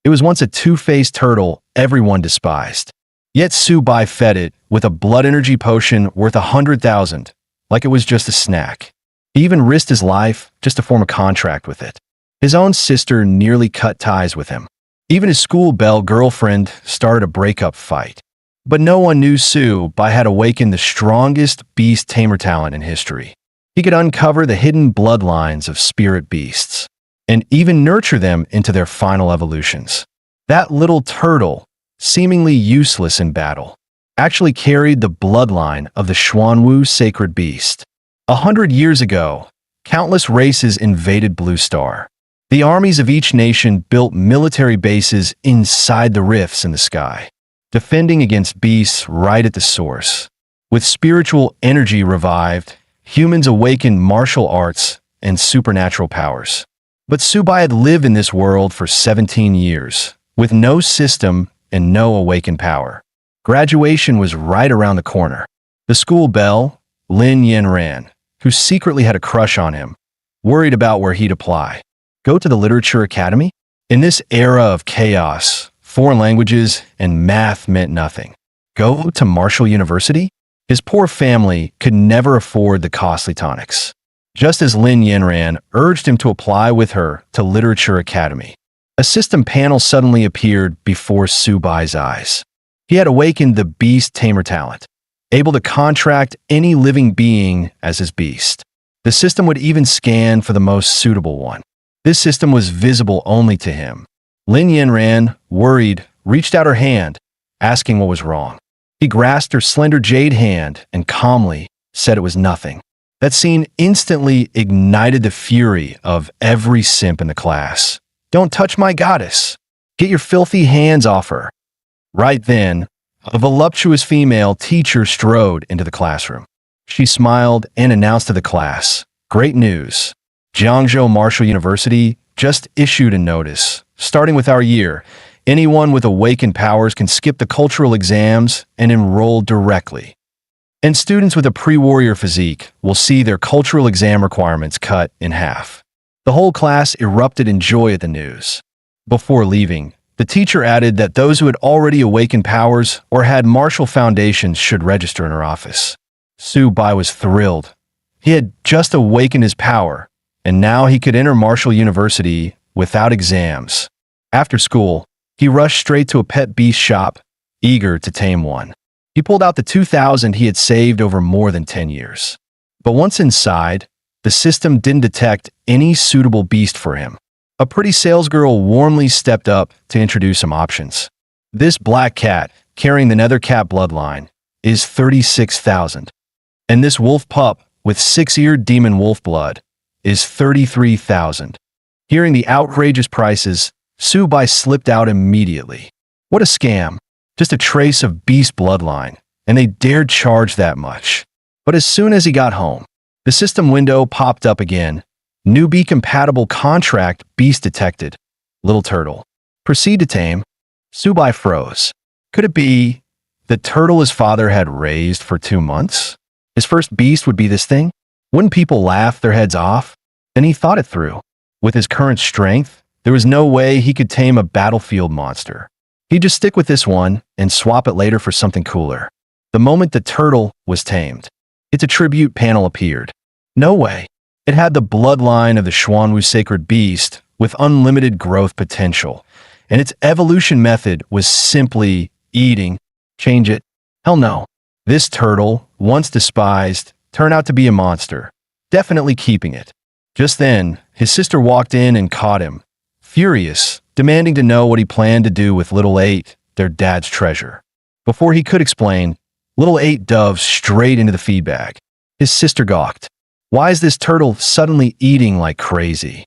It was once a two-faced turtle everyone despised. Yet Subai fed it with a blood energy potion worth 100,000, like it was just a snack. He even risked his life just to form a contract with it. His own sister nearly cut ties with him. Even his school belle girlfriend started a breakup fight. But no one knew Subai had awakened the strongest beast tamer talent in history. He could uncover the hidden bloodlines of spirit beasts, and even nurture them into their final evolutions. That little turtle, seemingly useless in battle, actually carried the bloodline of the Xuanwu sacred beast. 100 years ago, countless races invaded Blue Star. The armies of each nation built military bases inside the rifts in the sky, defending against beasts right at the source. With spiritual energy revived, humans awakened martial arts and supernatural powers. But Subai had lived in this world for 17 years, with no system and no awakened power. Graduation was right around the corner. The school belle, Lin Yanran, who secretly had a crush on him, worried about where he'd apply. Go to the Literature Academy? In this era of chaos, foreign languages and math meant nothing. Go to Marshall University? His poor family could never afford the costly tonics. Just as Lin Yanran urged him to apply with her to Literature Academy, a system panel suddenly appeared before Subai's eyes. He had awakened the beast tamer talent, able to contract any living being as his beast. The system would even scan for the most suitable one. This system was visible only to him. Lin Yanran, worried, reached out her hand, asking what was wrong. He grasped her slender jade hand and calmly said it was nothing. That scene instantly ignited the fury of every simp in the class. "Don't touch my goddess! Get your filthy hands off her!" Right then, a voluptuous female teacher strode into the classroom. She smiled and announced to the class, "Great news! Jiangzhou Marshall University just issued a notice. Starting with our year, anyone with awakened powers can skip the cultural exams and enroll directly. And students with a pre-warrior physique will see their cultural exam requirements cut in half." The whole class erupted in joy at the news. Before leaving, the teacher added that those who had already awakened powers or had martial foundations should register in her office. Subai was thrilled. He had just awakened his power, and now he could enter Marshall University without exams. After school, he rushed straight to a pet beast shop, eager to tame one. He pulled out the 2,000 he had saved over more than 10 years. But once inside, the system didn't detect any suitable beast for him. A pretty salesgirl warmly stepped up to introduce some options. "This black cat, carrying the nether cat bloodline, is 36,000. And this wolf pup with 6-eared demon wolf blood is 33,000. Hearing the outrageous prices, Subai slipped out immediately. What a scam. Just a trace of beast bloodline, and they dared charge that much. But as soon as he got home, the system window popped up again. "Newbie-compatible contract beast detected. Little turtle. Proceed to tame." Subai froze. Could it be the turtle his father had raised for 2 months? His first beast would be this thing? Wouldn't people laugh their heads off? Then he thought it through. With his current strength, there was no way he could tame a battlefield monster. He'd just stick with this one and swap it later for something cooler. The moment the turtle was tamed, its attribute panel appeared. No way. It had the bloodline of the Xuanwu sacred beast with unlimited growth potential, and its evolution method was simply eating. Change it? Hell no. This turtle, once despised, turned out to be a monster, definitely keeping it. Just then, his sister walked in and caught him, furious, demanding to know what he planned to do with Little 8, their dad's treasure. Before he could explain, Little 8 dove straight into the feed bag. His sister gawked. Why is this turtle suddenly eating like crazy?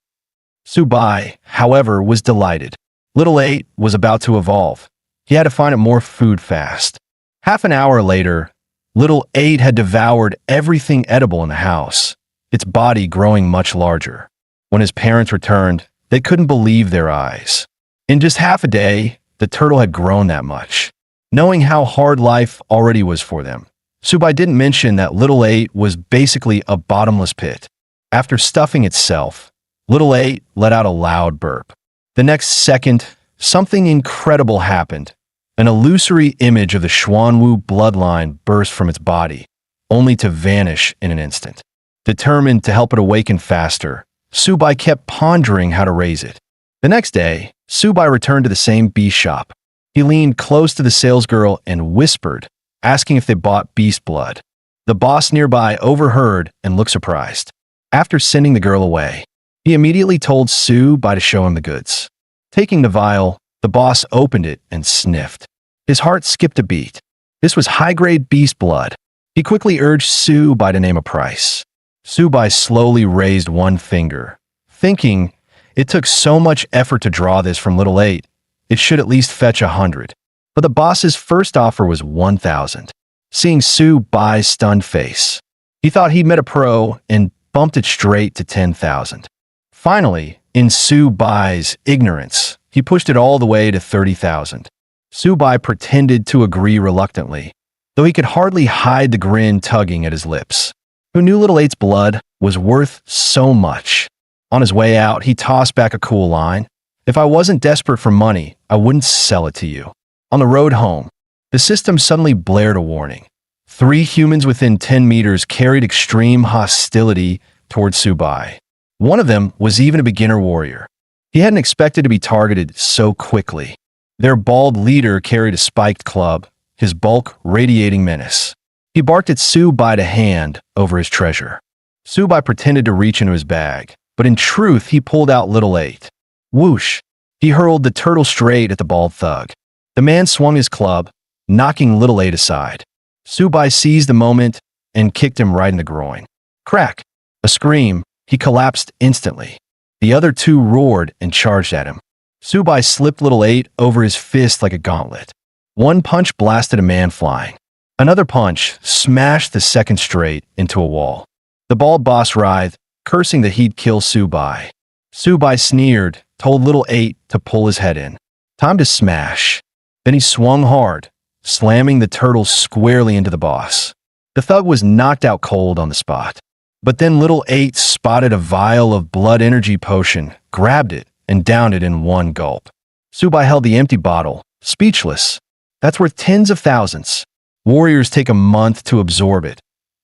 Subai, however, was delighted. Little 8 was about to evolve. He had to find it more food fast. Half an hour later, Little 8 had devoured everything edible in the house, its body growing much larger. When his parents returned, they couldn't believe their eyes. In just half a day, the turtle had grown that much. Knowing how hard life already was for them, Subai didn't mention that Little 8 was basically a bottomless pit. After stuffing itself, Little 8 let out a loud burp. The next second, something incredible happened. An illusory image of the Xuanwu bloodline burst from its body, only to vanish in an instant. Determined to help it awaken faster, Subai kept pondering how to raise it. The next day, Subai returned to the same beast shop. He leaned close to the salesgirl and whispered, asking if they bought beast blood. The boss nearby overheard and looked surprised. After sending the girl away, he immediately told Subai to show him the goods. Taking the vial, the boss opened it and sniffed. His heart skipped a beat. This was high-grade beast blood. He quickly urged Subai to name a price. Subai slowly raised one finger, thinking it took so much effort to draw this from Little 8, it should at least fetch 100. But the boss's first offer was 1,000. Seeing Subai's stunned face, he thought he'd met a pro and bumped it straight to 10,000. Finally, in Subai's ignorance, he pushed it all the way to 30,000. Subai pretended to agree reluctantly, though he could hardly hide the grin tugging at his lips. Who knew Little 8's blood was worth so much? On his way out, he tossed back a cool line. If I wasn't desperate for money, I wouldn't sell it to you. On the road home, the system suddenly blared a warning. 3 humans within 10 meters carried extreme hostility towards Subai. One of them was even a beginner warrior. He hadn't expected to be targeted so quickly. Their bald leader carried a spiked club, his bulk radiating menace. He barked at Subai to hand over his treasure. Subai pretended to reach into his bag, but in truth he pulled out Little 8. Whoosh! He hurled the turtle straight at the bald thug. The man swung his club, knocking Little 8 aside. Subai seized the moment and kicked him right in the groin. Crack! A scream. He collapsed instantly. The other 2 roared and charged at him. Subai slipped Little 8 over his fist like a gauntlet. One punch blasted a man flying. Another punch smashed the second straight into a wall. The bald boss writhed, cursing that he'd kill Subai. Subai sneered, told Little 8 to pull his head in. Time to smash. Then he swung hard, slamming the turtle squarely into the boss. The thug was knocked out cold on the spot. But then Little 8 spotted a vial of blood energy potion, grabbed it, and downed it in one gulp. Subai held the empty bottle, speechless. That's worth tens of thousands. Warriors take a month to absorb it.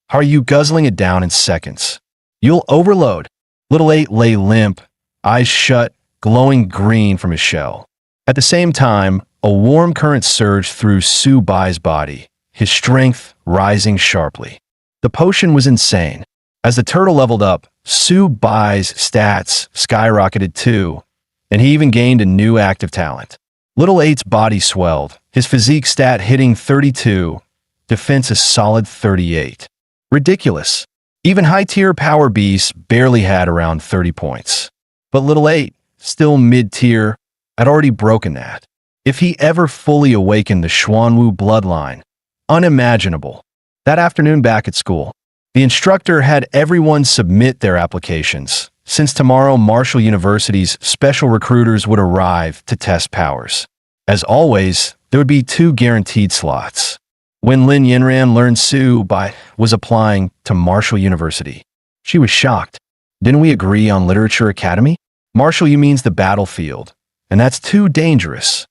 How are you guzzling it down in seconds? You'll overload. Little 8 lay limp, eyes shut, glowing green from his shell. At the same time, a warm current surged through Subai's body, his strength rising sharply. The potion was insane. As the turtle leveled up, Subai's stats skyrocketed too, and he even gained a new active talent. Little 8's body swelled, his physique stat hitting 32, defense a solid 38. Ridiculous. Even high-tier power beasts barely had around 30 points. But Little 8, still mid-tier, had already broken that. If he ever fully awakened the Xuanwu bloodline, unimaginable. That afternoon back at school, the instructor had everyone submit their applications, since tomorrow Marshall University's special recruiters would arrive to test powers. As always, there would be 2 guaranteed slots. When Lin Yinran learned Subai was applying to Marshall University, she was shocked. Didn't we agree on Literature Academy? Marshall U means the battlefield, and that's too dangerous.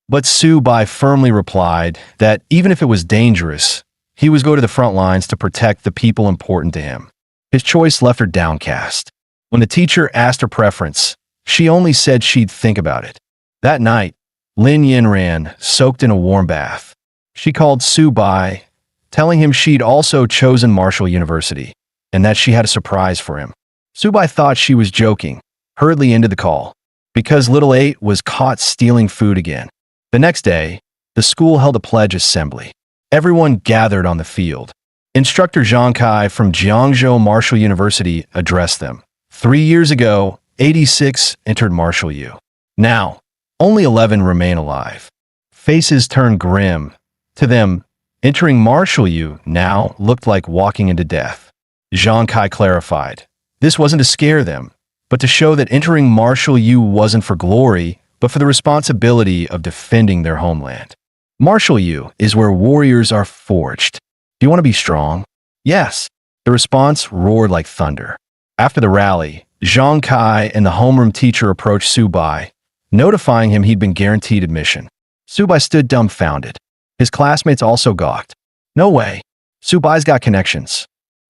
But Subai firmly replied that even if it was dangerous, he was go to the front lines to protect the people important to him. His choice left her downcast. When the teacher asked her preference, she only said she'd think about it. That night, Lin Yinran soaked in a warm bath. She called Subai, telling him she'd also chosen Marshall University, and that she had a surprise for him. Subai thought she was joking, hurriedly ended the call, because Little 8 was caught stealing food again. The next day, the school held a pledge assembly. Everyone gathered on the field. Instructor Zhang Kai from Jiangzhou Marshall University addressed them. 3 years ago, 86 entered Marshall U. Now, only 11 remain alive. Faces turned grim. To them, entering Marshall U now looked like walking into death. Zhang Kai clarified, this wasn't to scare them, but to show that entering Marshall U wasn't for glory, but for the responsibility of defending their homeland. Marshall U is where warriors are forged. Do you want to be strong? Yes. The response roared like thunder. After the rally, Zhang Kai and the homeroom teacher approached Subai, notifying him he'd been guaranteed admission. Subai stood dumbfounded. His classmates also gawked. No way. Subai's got connections.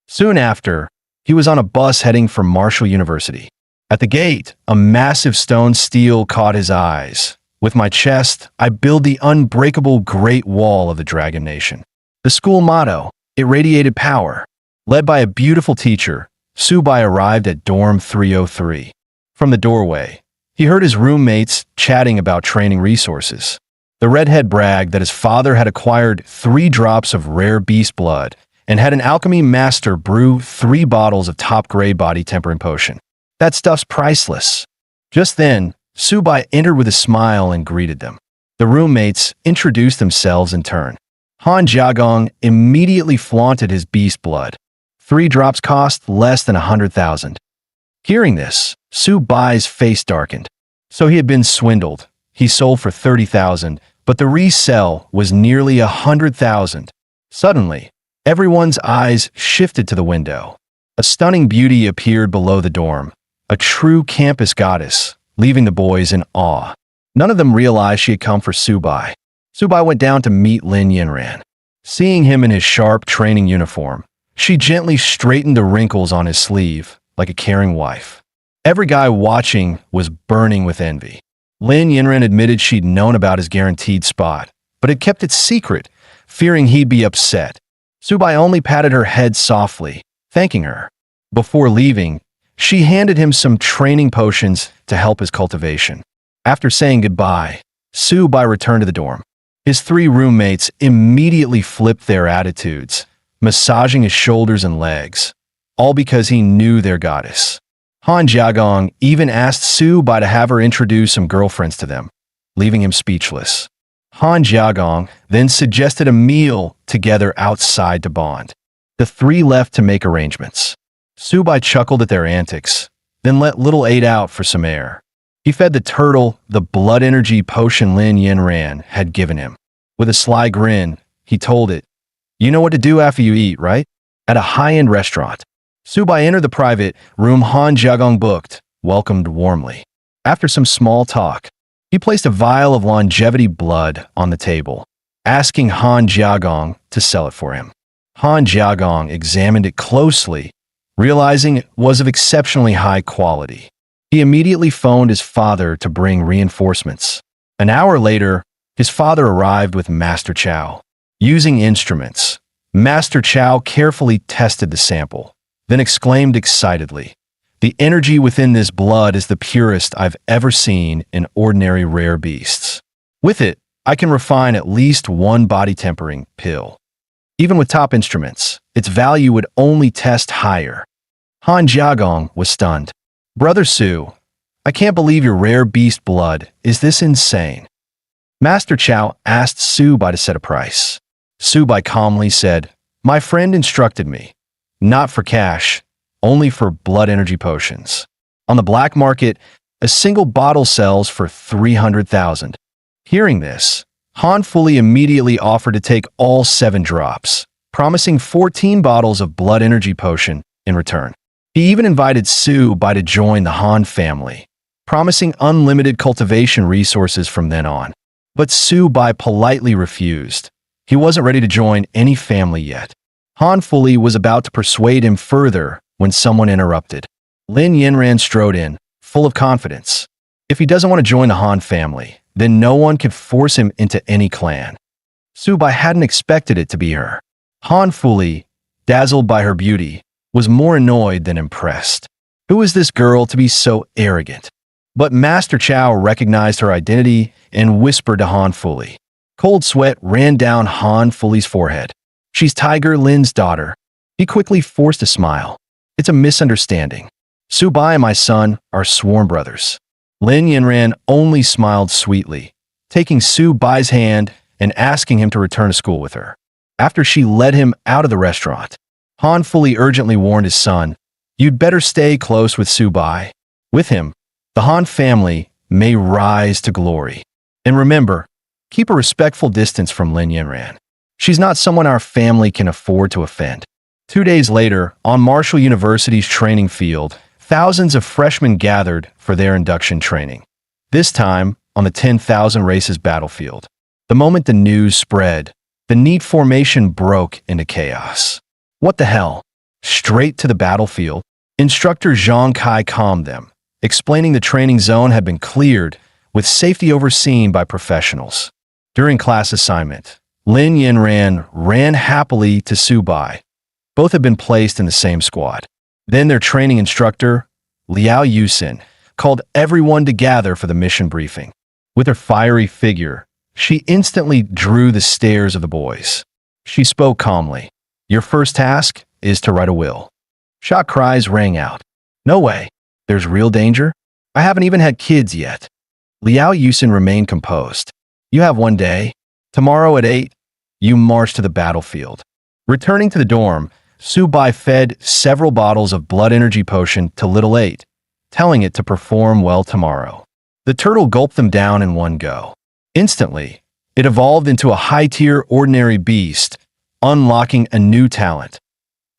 Soon after, he was on a bus heading for Marshall University. At the gate, a massive stone stele caught his eyes. With my chest, I build the unbreakable Great Wall of the Dragon Nation. The school motto, it radiated power. Led by a beautiful teacher, Subai arrived at dorm 303. From the doorway, he heard his roommates chatting about training resources. The redhead bragged that his father had acquired 3 drops of rare beast blood and had an alchemy master brew 3 bottles of top-grade body tempering potion. That stuff's priceless. Just then, Subai entered with a smile and greeted them. The roommates introduced themselves in turn. Han Jiagong immediately flaunted his beast blood. 3 drops cost less than 100,000. Hearing this, Subai's face darkened. So he had been swindled. He sold for 30,000, but the resell was nearly 100,000. Suddenly, everyone's eyes shifted to the window. A stunning beauty appeared below the dorm, a true campus goddess, leaving the boys in awe. None of them realized she had come for Subai. Subai went down to meet Lin Yinran. Seeing him in his sharp training uniform, she gently straightened the wrinkles on his sleeve, like a caring wife. Every guy watching was burning with envy. Lin Yinran admitted she'd known about his guaranteed spot, but had kept it secret, fearing he'd be upset. Subai only patted her head softly, thanking her. Before leaving, she handed him some training potions to help his cultivation. After saying goodbye, Subai returned to the dorm. His 3 roommates immediately flipped their attitudes, massaging his shoulders and legs, all because he knew their goddess. Han Jiagong even asked Subai to have her introduce some girlfriends to them, leaving him speechless. Han Jiagong then suggested a meal together outside to bond. The 3 left to make arrangements. Subai chuckled at their antics, then let little 8 out for some air. He fed the turtle the blood energy potion Lin Yinran had given him. With a sly grin, he told it, "You know what to do after you eat, right?" At a high-end restaurant. Subai entered the private room Han Jiagong booked, welcomed warmly. After some small talk, he placed a vial of longevity blood on the table, asking Han Jiagong to sell it for him. Han Jiagong examined it closely, realizing it was of exceptionally high quality. He immediately phoned his father to bring reinforcements. An hour later, his father arrived with Master Chow. Using instruments, Master Chow carefully tested the sample, then exclaimed excitedly, "The energy within this blood is the purest I've ever seen in ordinary rare beasts. With it, I can refine at least 1 body tempering pill. Even with top instruments, its value would only test higher." Han Jiagong was stunned. "Brother Su, I can't believe your rare beast blood is this insane." Master Chow asked Subai to set a price. Subai calmly said, "My friend instructed me. Not for cash, only for blood energy potions. On the black market, a single bottle sells for 300,000. Hearing this, Han fully immediately offered to take all 7 drops, promising 14 bottles of blood energy potion in return. He even invited Subai to join the Han family, promising unlimited cultivation resources from then on. But Subai politely refused. He wasn't ready to join any family yet. Han fully was about to persuade him further when someone interrupted. Lin Yinran strode in, full of confidence. If he doesn't want to join the Han family, then no one can force him into any clan. Subai hadn't expected it to be her. Han fully, dazzled by her beauty, was more annoyed than impressed. Who is this girl to be so arrogant? But Master Chow recognized her identity and whispered to Han fully. Cold sweat ran down Han fully's forehead. She's Tiger Lin's daughter. He quickly forced a smile. It's a misunderstanding. Subai and my son are sworn brothers. Lin Yinran only smiled sweetly, taking Subai's hand and asking him to return to school with her. After she led him out of the restaurant, Han fully urgently warned his son, "You'd better stay close with Subai. With him, the Han family may rise to glory. And remember, keep a respectful distance from Lin Yinran. She's not someone our family can afford to offend." 2 days later, on Marshall University's training field, thousands of freshmen gathered for their induction training. this time on the 10,000 races battlefield. The moment the news spread, the neat formation broke into chaos. What the hell? Straight to the battlefield? Instructor Zhang Kai calmed them, explaining the training zone had been cleared, with safety overseen by professionals. During class assignment, Lin Yinran ran happily to Su Bai. Both had been placed in the same squad. Then their training instructor, Liao Yusin, called everyone to gather for the mission briefing. With her fiery figure, she instantly drew the stares of the boys. She spoke calmly. Your first task is to write a will. Shock cries rang out. No way. There's real danger? I haven't even had kids yet. Liao Yusin remained composed. You have one day. Tomorrow at 8, you march to the battlefield. Returning to the dorm, Su Bai fed several bottles of blood energy potion to little 8, telling it to perform well tomorrow. The turtle gulped them down in one go. Instantly, it evolved into a high-tier ordinary beast, unlocking a new talent.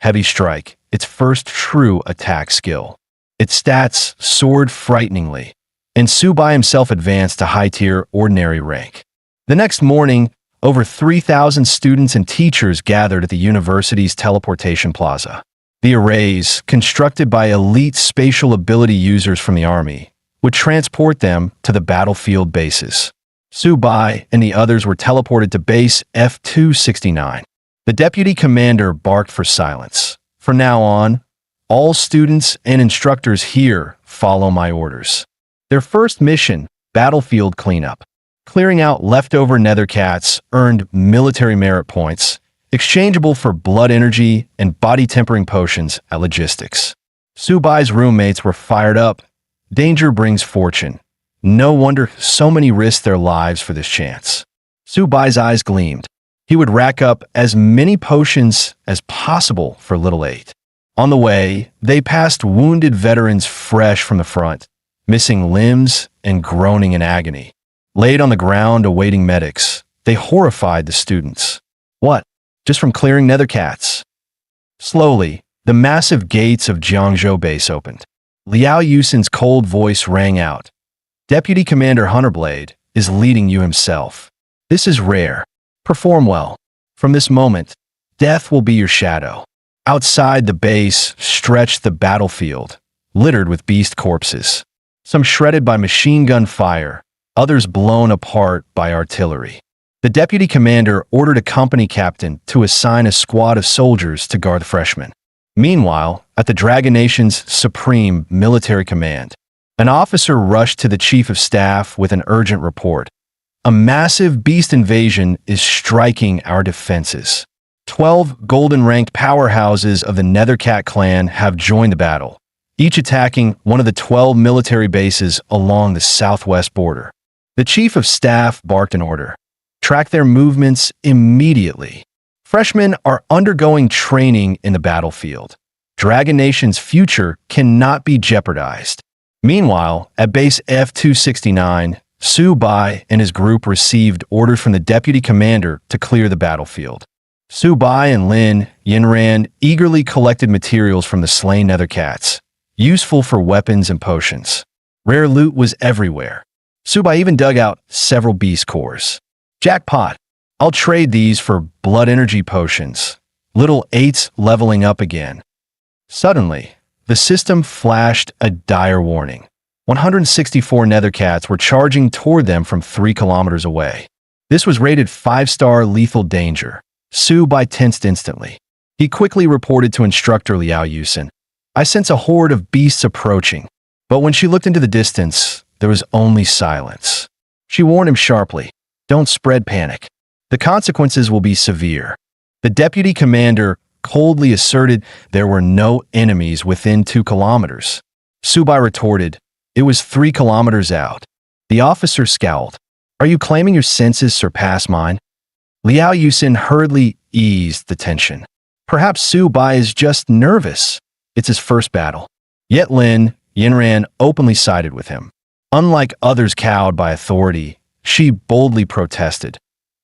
Heavy Strike, its first true attack skill. Its stats soared frighteningly, and Su Bai himself advanced to high-tier ordinary rank. The next morning, over 3,000 students and teachers gathered at the university's teleportation plaza. The arrays, constructed by elite spatial ability users from the army, would transport them to the battlefield bases. Su Bai and the others were teleported to base F-269. The deputy commander barked for silence. From now on, all students and instructors here follow my orders. Their first mission, battlefield cleanup. Clearing out leftover nethercats earned military merit points, exchangeable for blood energy and body tempering potions at logistics. Su Bai's roommates were fired up. Danger brings fortune. No wonder so many risked their lives for this chance. Su Bai's eyes gleamed. He would rack up as many potions as possible for little 8. On the way, they passed wounded veterans fresh from the front, missing limbs and groaning in agony. Laid on the ground awaiting medics, they horrified the students. What? Just from clearing nethercats? Slowly, the massive gates of Jiangzhou base opened. Liao Yusin's cold voice rang out. Deputy Commander Hunterblade is leading you himself. This is rare. Perform well. From this moment, death will be your shadow. Outside the base stretched the battlefield, littered with beast corpses. Some shredded by machine gun fire, others blown apart by artillery. The deputy commander ordered a company captain to assign a squad of soldiers to guard the freshmen. Meanwhile, at the Dragon Nation's supreme military command, an officer rushed to the chief of staff with an urgent report. A massive beast invasion is striking our defenses. 12 golden-ranked powerhouses of the Nethercat clan have joined the battle, each attacking one of the 12 military bases along the southwest border. The chief of staff barked an order. Track their movements immediately. Freshmen are undergoing training in the battlefield. Dragon Nation's future cannot be jeopardized. Meanwhile, at base F-269, Su Bai and his group received orders from the deputy commander to clear the battlefield. Su Bai and Lin Yinran eagerly collected materials from the slain nethercats, useful for weapons and potions. Rare loot was everywhere. Su Bai even dug out several beast cores. Jackpot! I'll trade these for blood energy potions. Little 8's leveling up again. Suddenly, the system flashed a dire warning. 164 nethercats were charging toward them from 3 kilometers away. This was rated 5-star lethal danger. Su Bai tensed instantly. He quickly reported to instructor Liao Yusin. I sense a horde of beasts approaching. But when she looked into the distance, there was only silence. She warned him sharply. Don't spread panic. The consequences will be severe. The deputy commander coldly asserted there were no enemies within 2 kilometers. Su Bai retorted, it was 3 kilometers out. The officer scowled. Are you claiming your senses surpass mine? Liao Yusin hurriedly eased the tension. Perhaps Su Bai is just nervous. It's his first battle. Yet Lin Yinran openly sided with him. Unlike others cowed by authority, she boldly protested.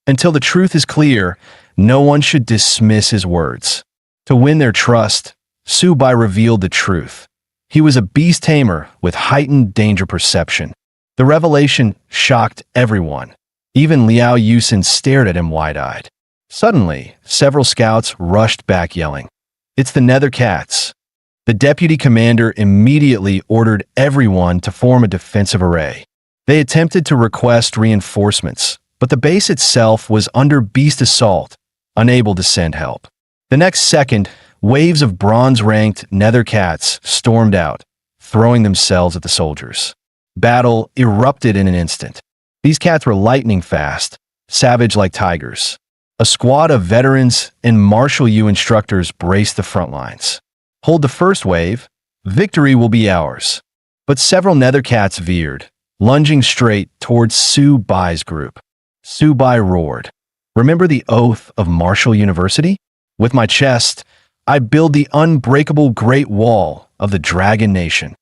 Until the truth is clear, no one should dismiss his words. To win their trust, Su Bai revealed the truth. He was a beast tamer with heightened danger perception. The revelation shocked everyone. Even Liao Yusin stared at him wide-eyed. Suddenly, several scouts rushed back yelling, "It's the Nether Cats!" The deputy commander immediately ordered everyone to form a defensive array. They attempted to request reinforcements, but the base itself was under beast assault, unable to send help. The next second, waves of bronze-ranked Nether Cats stormed out, throwing themselves at the soldiers. Battle erupted in an instant. These cats were lightning fast, savage like tigers. A squad of veterans and martial U instructors braced the front lines. Hold the first wave, victory will be ours. But several Nether Cats veered, lunging straight towards Su Bai's group. Su Bai roared, "Remember the oath of Martial University? With my chest, I build the unbreakable Great Wall of the Dragon Nation."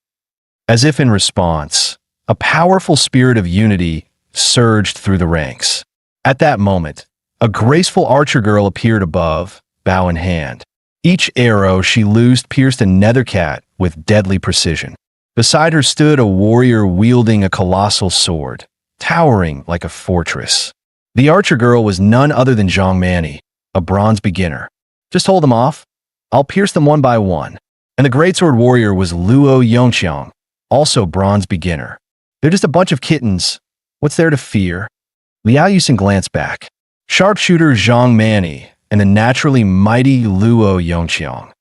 As if in response, a powerful spirit of unity surged through the ranks. At that moment, a graceful archer girl appeared above, bow in hand. Each arrow she loosed pierced a Nether Cat with deadly precision. Beside her stood a warrior wielding a colossal sword, towering like a fortress. The archer girl was none other than Zhang Mani, a bronze beginner. "Just hold them off. I'll pierce them one by one." And the greatsword warrior was Luo Yongqiang, also bronze beginner. "They're just a bunch of kittens. What's there to fear?" Liao Yusin glanced back. Sharpshooter Zhang Mani and the naturally mighty Luo Yongqiang.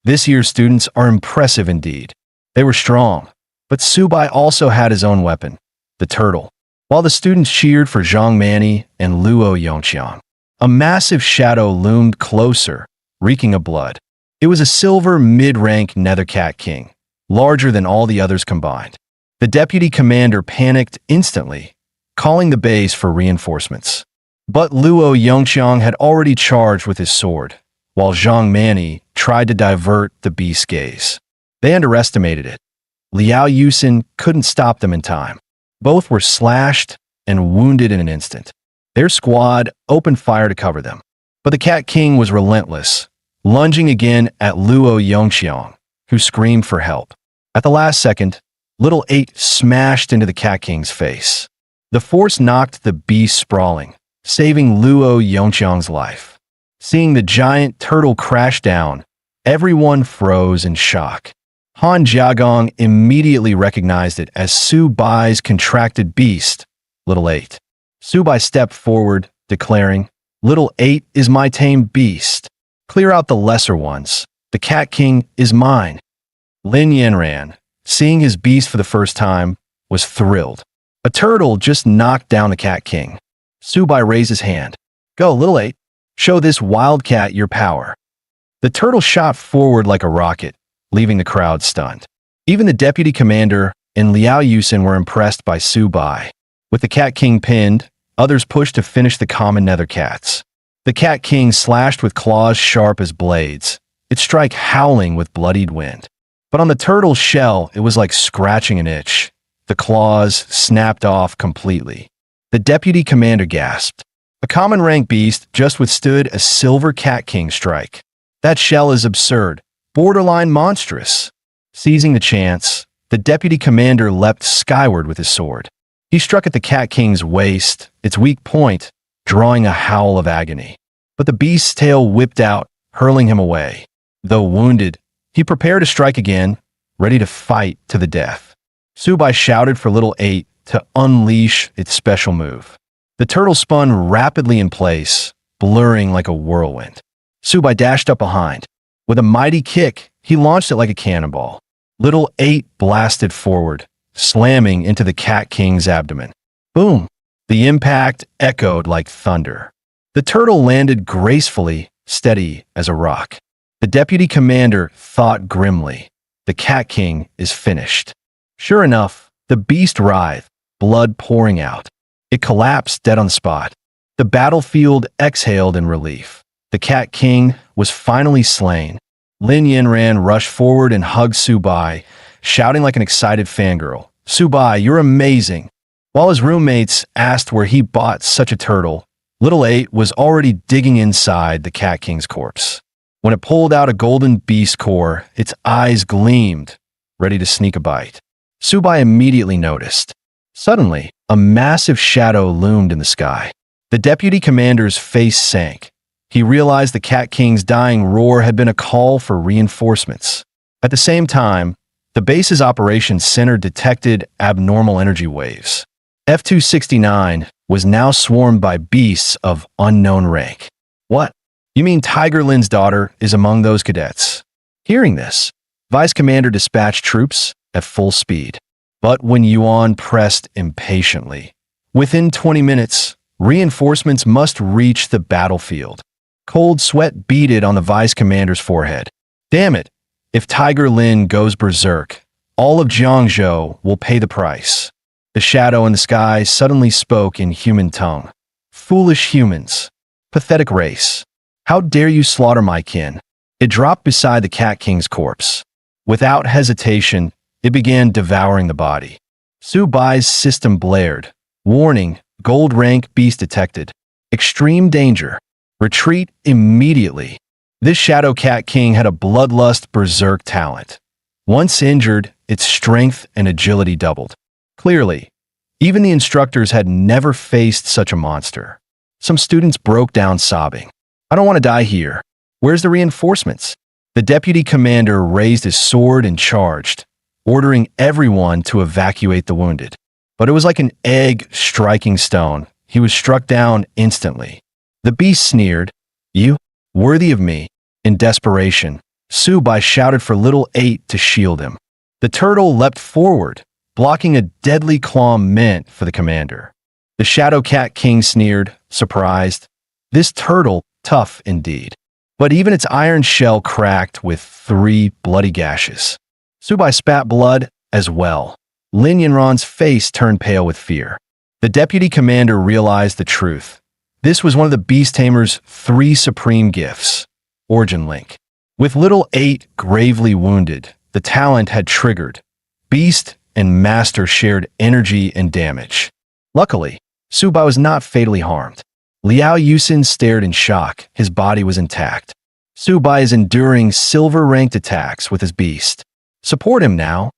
This year's students are impressive indeed. They were strong, but Su Bai also had his own weapon, the turtle. While the students cheered for Zhang Mani and Luo Yongqiang, a massive shadow loomed closer, reeking of blood. It was a silver mid-rank Nether Cat King, larger than all the others combined. The deputy commander panicked instantly, calling the base for reinforcements. But Luo Yongqiang had already charged with his sword, while Zhang Mani tried to divert the beast's gaze. They underestimated it. Liao Yusin couldn't stop them in time. Both were slashed and wounded in an instant. Their squad opened fire to cover them. But the Cat King was relentless, lunging again at Luo Yongqiang, who screamed for help. At the last second, Little 8 smashed into the Cat King's face. The force knocked the beast sprawling, saving Luo Yongqiang's life. Seeing the giant turtle crash down, everyone froze in shock. Han Jiagong immediately recognized it as Su Bai's contracted beast, Little 8. Su Bai stepped forward, declaring, "Little 8 is my tame beast. Clear out the lesser ones. The Cat King is mine." Lin Yanran, seeing his beast for the first time, was thrilled. A turtle just knocked down the Cat King. Su Bai raised his hand. "Go, Little 8. Show this wildcat your power." The turtle shot forward like a rocket, leaving the crowd stunned. Even the deputy commander and Liao Yusin were impressed by Su Bai. With the Cat King pinned, others pushed to finish the common Nether Cats. The Cat King slashed with claws sharp as blades, its strike howling with bloodied wind. But on the turtle's shell, it was like scratching an itch. The claws snapped off completely. The deputy commander gasped. A common rank beast just withstood a silver Cat King strike. That shell is absurd, borderline monstrous. Seizing the chance, the deputy commander leapt skyward with his sword. He struck at the Cat King's waist, its weak point, drawing a howl of agony. But the beast's tail whipped out, hurling him away. Though wounded, he prepared to strike again, ready to fight to the death. Su Bai shouted for Little 8 to unleash its special move. The turtle spun rapidly in place, blurring like a whirlwind. Su Bai dashed up behind. With a mighty kick, he launched it like a cannonball. Little 8 blasted forward, slamming into the Cat King's abdomen. Boom! The impact echoed like thunder. The turtle landed gracefully, steady as a rock. The deputy commander thought grimly, "The Cat King is finished." Sure enough, the beast writhed, blood pouring out. It collapsed dead on the spot. The battlefield exhaled in relief. The Cat King was finally slain. Lin Yanran rushed forward and hugged Su Bai, shouting like an excited fangirl, "Su Bai, you're amazing." While his roommates asked where he bought such a turtle, Little 8 was already digging inside the Cat King's corpse. When it pulled out a golden beast core, its eyes gleamed, ready to sneak a bite. Su Bai immediately noticed. Suddenly, a massive shadow loomed in the sky. The deputy commander's face sank. He realized the Cat King's dying roar had been a call for reinforcements. At the same time, the base's operations center detected abnormal energy waves. F-269 was now swarmed by beasts of unknown rank. What? You mean Tiger Lin's daughter is among those cadets? Hearing this, Vice Commander dispatched troops at full speed. But when Yuan pressed impatiently, within 20 minutes, reinforcements must reach the battlefield. Cold sweat beaded on the Vice Commander's forehead. Damn it! If Tiger Lin goes berserk, all of Jiangzhou will pay the price. The shadow in the sky suddenly spoke in human tongue. Foolish humans. Pathetic race. How dare you slaughter my kin? It dropped beside the Cat King's corpse. Without hesitation, it began devouring the body. Su Bai's system blared. Warning, gold rank beast detected. Extreme danger. Retreat immediately. This Shadow Cat King had a bloodlust berserk talent. Once injured, its strength and agility doubled. Clearly, even the instructors had never faced such a monster. Some students broke down sobbing. I don't want to die here. Where's the reinforcements? The deputy commander raised his sword and charged, ordering everyone to evacuate the wounded. But it was like an egg striking stone. He was struck down instantly. The beast sneered, "You? Worthy of me." In desperation, Su Bai shouted for Little 8 to shield him. The turtle leapt forward, blocking a deadly claw meant for the commander. The Shadow Cat King sneered, surprised. This turtle, tough indeed. But even its iron shell cracked with 3 bloody gashes. Su Bai spat blood as well. Lin Yanran's face turned pale with fear. The deputy commander realized the truth. This was one of the Beast Tamer's 3 supreme gifts. Origin Link. With Little 8 gravely wounded, the talent had triggered. Beast and Master shared energy and damage. Luckily, Su Bai was not fatally harmed. Liao Yusin stared in shock. His body was intact. Su Bai is enduring silver-ranked attacks with his beast. Support him now.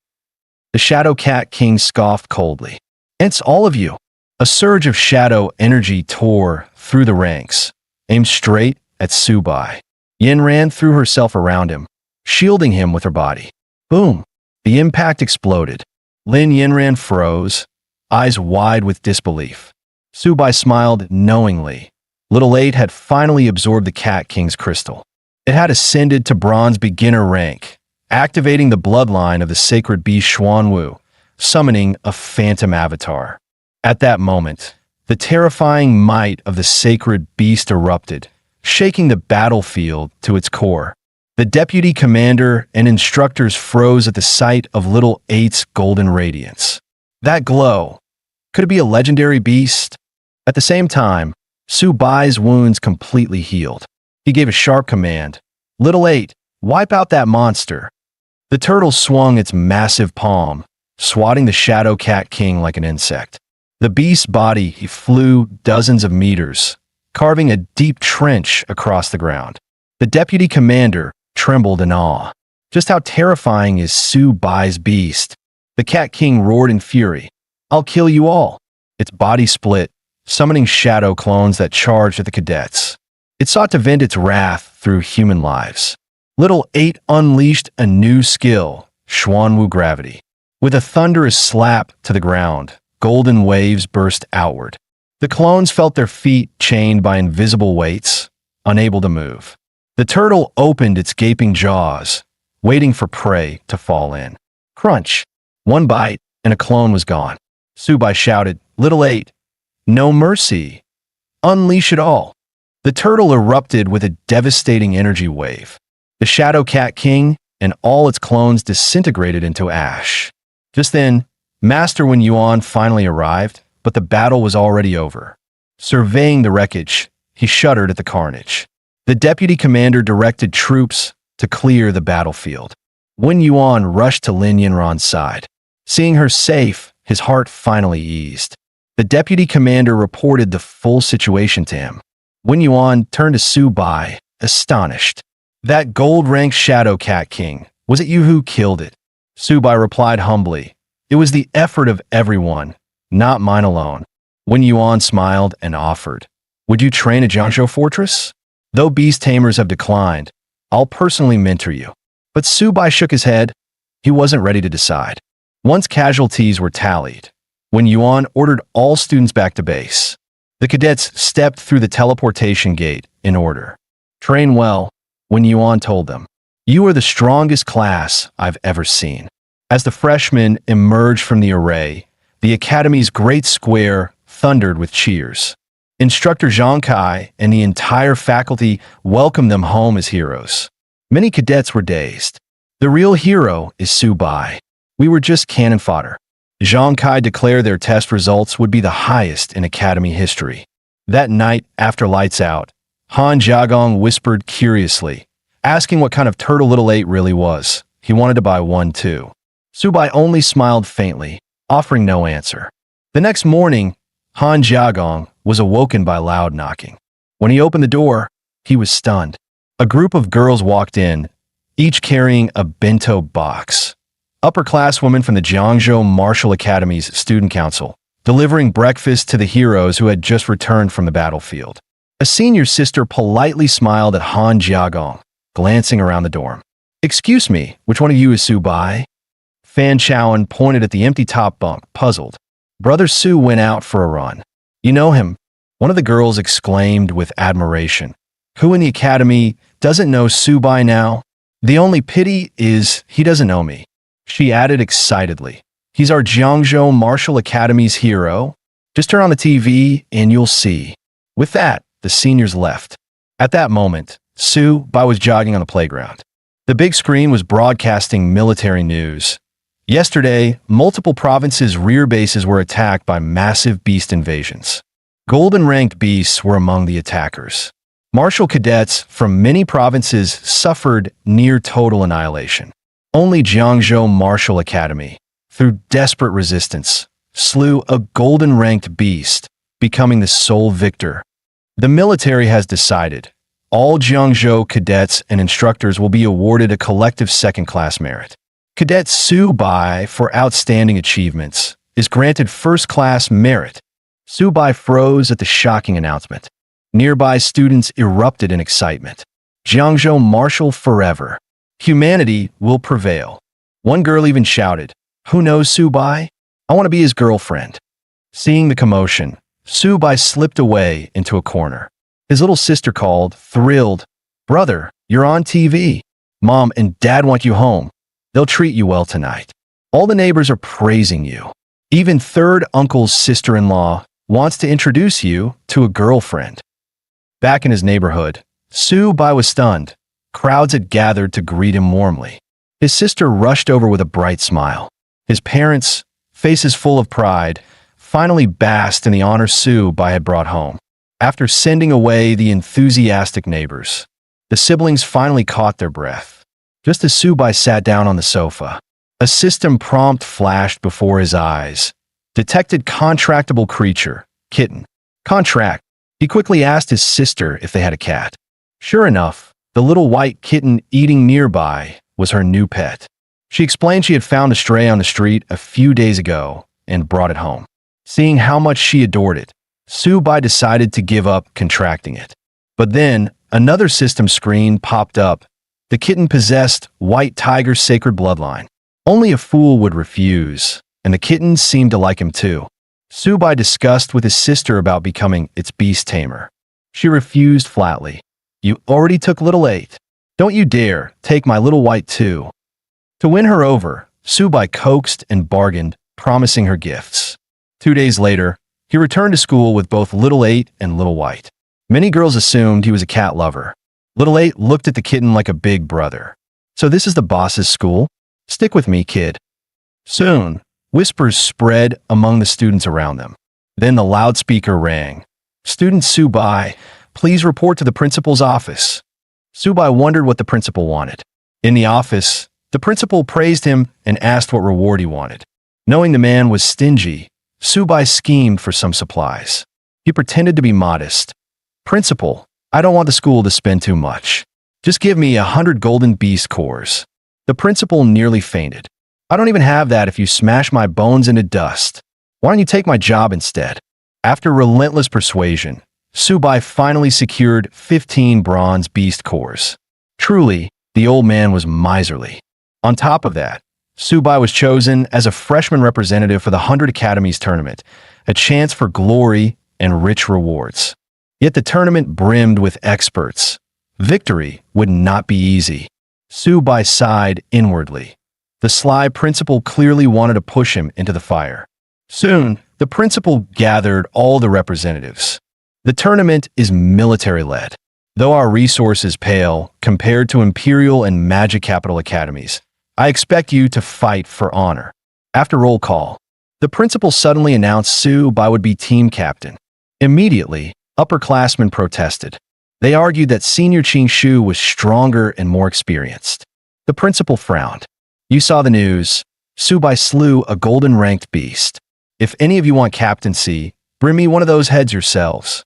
The Shadow Cat King scoffed coldly. It's all of you. A surge of shadow energy tore through the ranks, aimed straight at Su Bai. Yanran threw herself around him, shielding him with her body. Boom! The impact exploded. Lin Yanran froze, eyes wide with disbelief. Su Bai smiled knowingly. Little 8 had finally absorbed the Cat King's crystal. It had ascended to bronze beginner rank, activating the bloodline of the sacred beast Xuanwu, summoning a phantom avatar. At that moment, the terrifying might of the sacred beast erupted, shaking the battlefield to its core. The deputy commander and instructors froze at the sight of Little 8's golden radiance. That glow, could it be a legendary beast? At the same time, Su Bai's wounds completely healed. He gave a sharp command. Little 8, wipe out that monster. The turtle swung its massive palm, swatting the Shadow Cat King like an insect. The beast's body flew dozens of meters, carving a deep trench across the ground. The deputy commander trembled in awe. Just how terrifying is Su Bai's beast? The Cat King roared in fury. I'll kill you all. Its body split, summoning shadow clones that charged at the cadets. It sought to vent its wrath through human lives. Little 8 unleashed a new skill, Xuanwu Gravity. With a thunderous slap to the ground, golden waves burst outward. The clones felt their feet chained by invisible weights, unable to move. The turtle opened its gaping jaws, waiting for prey to fall in. Crunch! One bite, and a clone was gone. Su Bai shouted, Little 8, no mercy. Unleash it all. The turtle erupted with a devastating energy wave. The Shadow Cat King and all its clones disintegrated into ash. Just then, Master Wen Yuan finally arrived, but the battle was already over. Surveying the wreckage, he shuddered at the carnage. The deputy commander directed troops to clear the battlefield. Wen Yuan rushed to Lin Yanran's side. Seeing her safe, his heart finally eased. The deputy commander reported the full situation to him. Wen Yuan turned to Su Bai, astonished. That gold-ranked Shadow Cat King, was it you who killed it? Su Bai replied humbly. It was the effort of everyone. Not mine alone. Wen Yuan smiled and offered, would you train a Jiangzhou fortress? Though beast tamers have declined, I'll personally mentor you. But Su Bai shook his head. He wasn't ready to decide. Once casualties were tallied, Wen Yuan ordered all students back to base. The cadets stepped through the teleportation gate in order. Train well, Wen Yuan told them. You are the strongest class I've ever seen. As the freshmen emerged from the array, the academy's great square thundered with cheers. Instructor Zhang Kai and the entire faculty welcomed them home as heroes. Many cadets were dazed. The real hero is Su Bai. We were just cannon fodder. Zhang Kai declared their test results would be the highest in academy history. That night, after lights out, Han Jiagong whispered curiously, asking what kind of turtle Little 8 really was. He wanted to buy one too. Su Bai only smiled faintly, offering no answer. The next morning, Han Jiagong was awoken by loud knocking. When he opened the door, he was stunned. A group of girls walked in, each carrying a bento box. Upperclasswomen from the Jiangzhou Martial Academy's student council, delivering breakfast to the heroes who had just returned from the battlefield. A senior sister politely smiled at Han Jiagong, glancing around the dorm. Excuse me, which one of you is Su Bai? Fan Chowan pointed at the empty top bunk, puzzled. Brother Su went out for a run. You know him? One of the girls exclaimed with admiration. Who in the academy doesn't know Su Bai now? The only pity is he doesn't know me. She added excitedly. He's our Jiangzhou Martial Academy's hero. Just turn on the TV and you'll see. With that, the seniors left. At that moment, Su Bai was jogging on the playground. The big screen was broadcasting military news. Yesterday, multiple provinces' rear bases were attacked by massive beast invasions. Golden-ranked beasts were among the attackers. Martial cadets from many provinces suffered near total annihilation. Only Jiangzhou Martial Academy, through desperate resistance, slew a golden-ranked beast, becoming the sole victor. The military has decided all Jiangzhou cadets and instructors will be awarded a collective second-class merit. Cadet Su Bai, for outstanding achievements, is granted first-class merit. Su Bai froze at the shocking announcement. Nearby students erupted in excitement. Jiangzhou Martial forever. Humanity will prevail. One girl even shouted, Who knows Su Bai? I want to be his girlfriend. Seeing the commotion, Su Bai slipped away into a corner. His little sister called, thrilled, Brother, you're on TV. Mom and Dad want you home. They'll treat you well tonight. All the neighbors are praising you. Even third uncle's sister-in-law wants to introduce you to a girlfriend. Back in his neighborhood, Su Bai was stunned. Crowds had gathered to greet him warmly. His sister rushed over with a bright smile. His parents, faces full of pride, finally basked in the honor Su Bai had brought home. After sending away the enthusiastic neighbors, the siblings finally caught their breath. Just as Su Bai sat down on the sofa, a system prompt flashed before his eyes. Detected contractable creature, kitten. Contract. He quickly asked his sister if they had a cat. Sure enough, the little white kitten eating nearby was her new pet. She explained she had found a stray on the street a few days ago and brought it home. Seeing how much she adored it, Su Bai decided to give up contracting it. But then, another system screen popped up. The kitten possessed White Tiger's sacred bloodline. Only a fool would refuse, and the kitten seemed to like him too. Su Bai discussed with his sister about becoming its beast tamer. She refused flatly. You already took Little 8. Don't you dare take my little white too. To win her over, Su Bai coaxed and bargained, promising her gifts. 2 days later, he returned to school with both Little 8 and Little White. Many girls assumed he was a cat lover. Little 8 looked at the kitten like a big brother. So this is the boss's school? Stick with me, kid. Soon, whispers spread among the students around them. Then the loudspeaker rang. Student Su Bai, please report to the principal's office. Su Bai wondered what the principal wanted. In the office, the principal praised him and asked what reward he wanted. Knowing the man was stingy, Su Bai schemed for some supplies. He pretended to be modest. Principal, I don't want the school to spend too much. Just give me 100 golden beast cores. The principal nearly fainted. I don't even have that if you smash my bones into dust. Why don't you take my job instead? After relentless persuasion, Subai finally secured 15 bronze beast cores. Truly, the old man was miserly. On top of that, Subai was chosen as a freshman representative for the 100 Academies tournament, a chance for glory and rich rewards. Yet the tournament brimmed with experts. Victory would not be easy. Subai sighed inwardly. The sly principal clearly wanted to push him into the fire. Soon, the principal gathered all the representatives. The tournament is military-led. Though our resources pale compared to Imperial and Magic Capital Academies, I expect you to fight for honor. After roll call, the principal suddenly announced Subai would be team captain. Immediately, upperclassmen protested. They argued that senior Qing was stronger and more experienced. The principal frowned. You saw the news. Subai slew a golden-ranked beast. If any of you want captaincy, bring me one of those heads yourselves.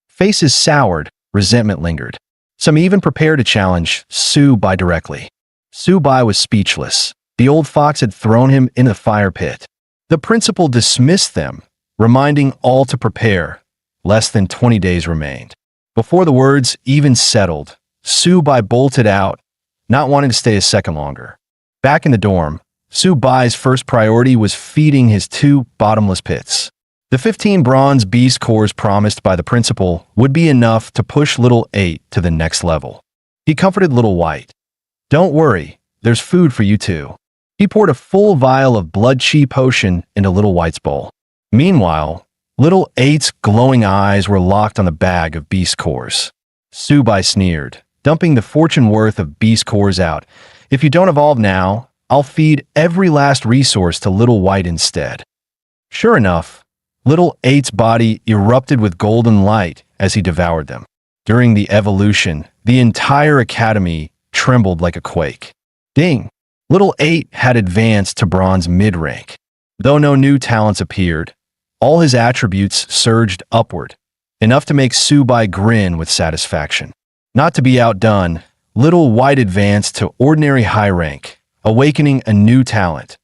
Faces soured, resentment lingered. Some even prepared to challenge Subai directly. Subai was speechless. The old fox had thrown him in the fire pit. The principal dismissed them, reminding all to prepare. Less than 20 days remained. Before the words even settled, Subai bolted out, not wanting to stay a second longer. Back in the dorm, Subai's first priority was feeding his 2 bottomless pits. The 15 bronze beast cores promised by the principal would be enough to push Little 8 to the next level. He comforted Little White. Don't worry, there's food for you too. He poured a full vial of blood chi potion into Little White's bowl. Meanwhile, Little 8's glowing eyes were locked on the bag of beast cores. Subai sneered, dumping the fortune worth of beast cores out. If you don't evolve now, I'll feed every last resource to Little White instead. Sure enough, Little 8's body erupted with golden light as he devoured them. During the evolution, the entire academy trembled like a quake. Ding! Little 8 had advanced to bronze mid-rank. Though no new talents appeared, all his attributes surged upward, enough to make Subai grin with satisfaction. Not to be outdone, Little White advanced to ordinary high rank, awakening a new talent,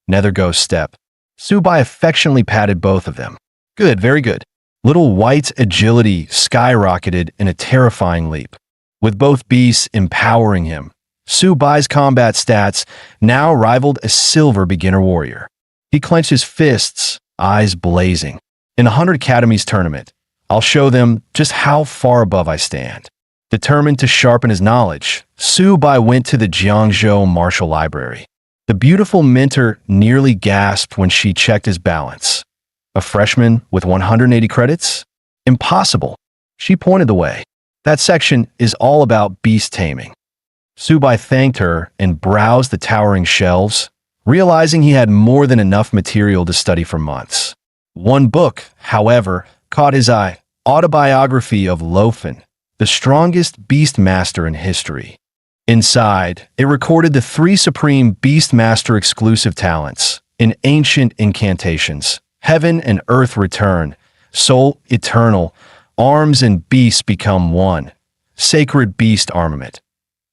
Nether Ghost Step. Subai affectionately patted both of them. Good, very good. Little White's agility skyrocketed in a terrifying leap. With both beasts empowering him, Subai's combat stats now rivaled a silver beginner warrior. He clenched his fists, eyes blazing. In the 100 Academies tournament, I'll show them just how far above I stand. Determined to sharpen his knowledge, Subai went to the Jiangzhou Martial Library. The beautiful mentor nearly gasped when she checked his balance. A freshman with 180 credits? Impossible. She pointed the way. That section is all about beast taming. Subai thanked her and browsed the towering shelves, realizing he had more than enough material to study for months. One book, however, caught his eye. Autobiography of Lofen, the strongest beast master in history. Inside, it recorded the 3 supreme beast master exclusive talents in ancient incantations. Heaven and earth return, soul eternal, arms and beasts become one, sacred beast armament,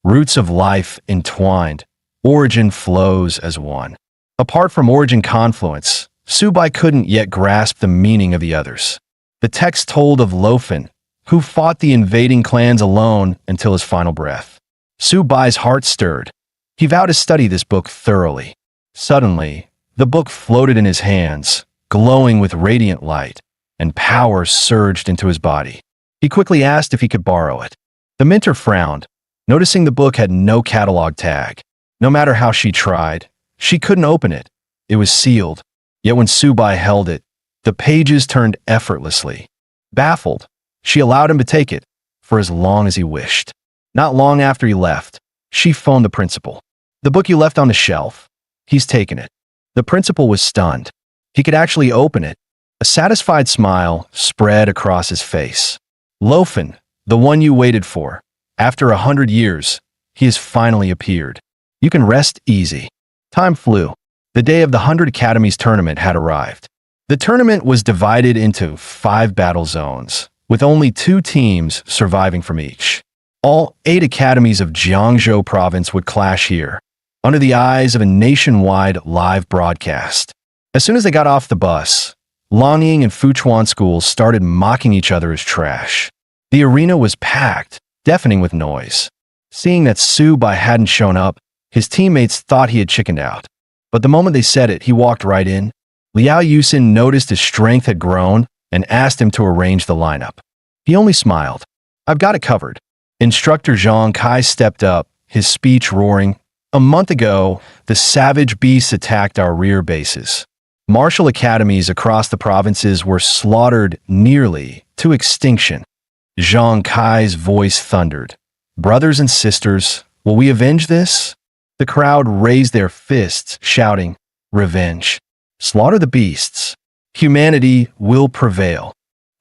roots of life entwined, origin flows as one. Apart from origin confluence, Subai couldn't yet grasp the meaning of the others. The text told of Lofen, who fought the invading clans alone until his final breath. Subai's heart stirred. He vowed to study this book thoroughly. Suddenly, the book floated in his hands, glowing with radiant light, and power surged into his body. He quickly asked if he could borrow it. The mentor frowned, noticing the book had no catalog tag. No matter how she tried, she couldn't open it. It was sealed. Yet when Subai held it, the pages turned effortlessly. Baffled, she allowed him to take it for as long as he wished. Not long after he left, she phoned the principal. The book you left on the shelf. He's taken it. The principal was stunned. He could actually open it. A satisfied smile spread across his face. Lofen, the one you waited for. After 100 years, he has finally appeared. You can rest easy. Time flew. The day of the 100 Academies tournament had arrived. The tournament was divided into 5 battle zones, with only 2 teams surviving from each. All 8 academies of Jiangzhou province would clash here, under the eyes of a nationwide live broadcast. As soon as they got off the bus, Longning and Fuchuan schools started mocking each other as trash. The arena was packed, deafening with noise. Seeing that Su Bai hadn't shown up, his teammates thought he had chickened out. But the moment they said it, he walked right in. Liao Yusin noticed his strength had grown and asked him to arrange the lineup. He only smiled. "I've got it covered." Instructor Zhang Kai stepped up, his speech roaring. "A month ago, the savage beasts attacked our rear bases. Martial academies across the provinces were slaughtered nearly to extinction." Zhang Kai's voice thundered. "Brothers and sisters, will we avenge this?" The crowd raised their fists, shouting, "Revenge! Slaughter the beasts! Humanity will prevail."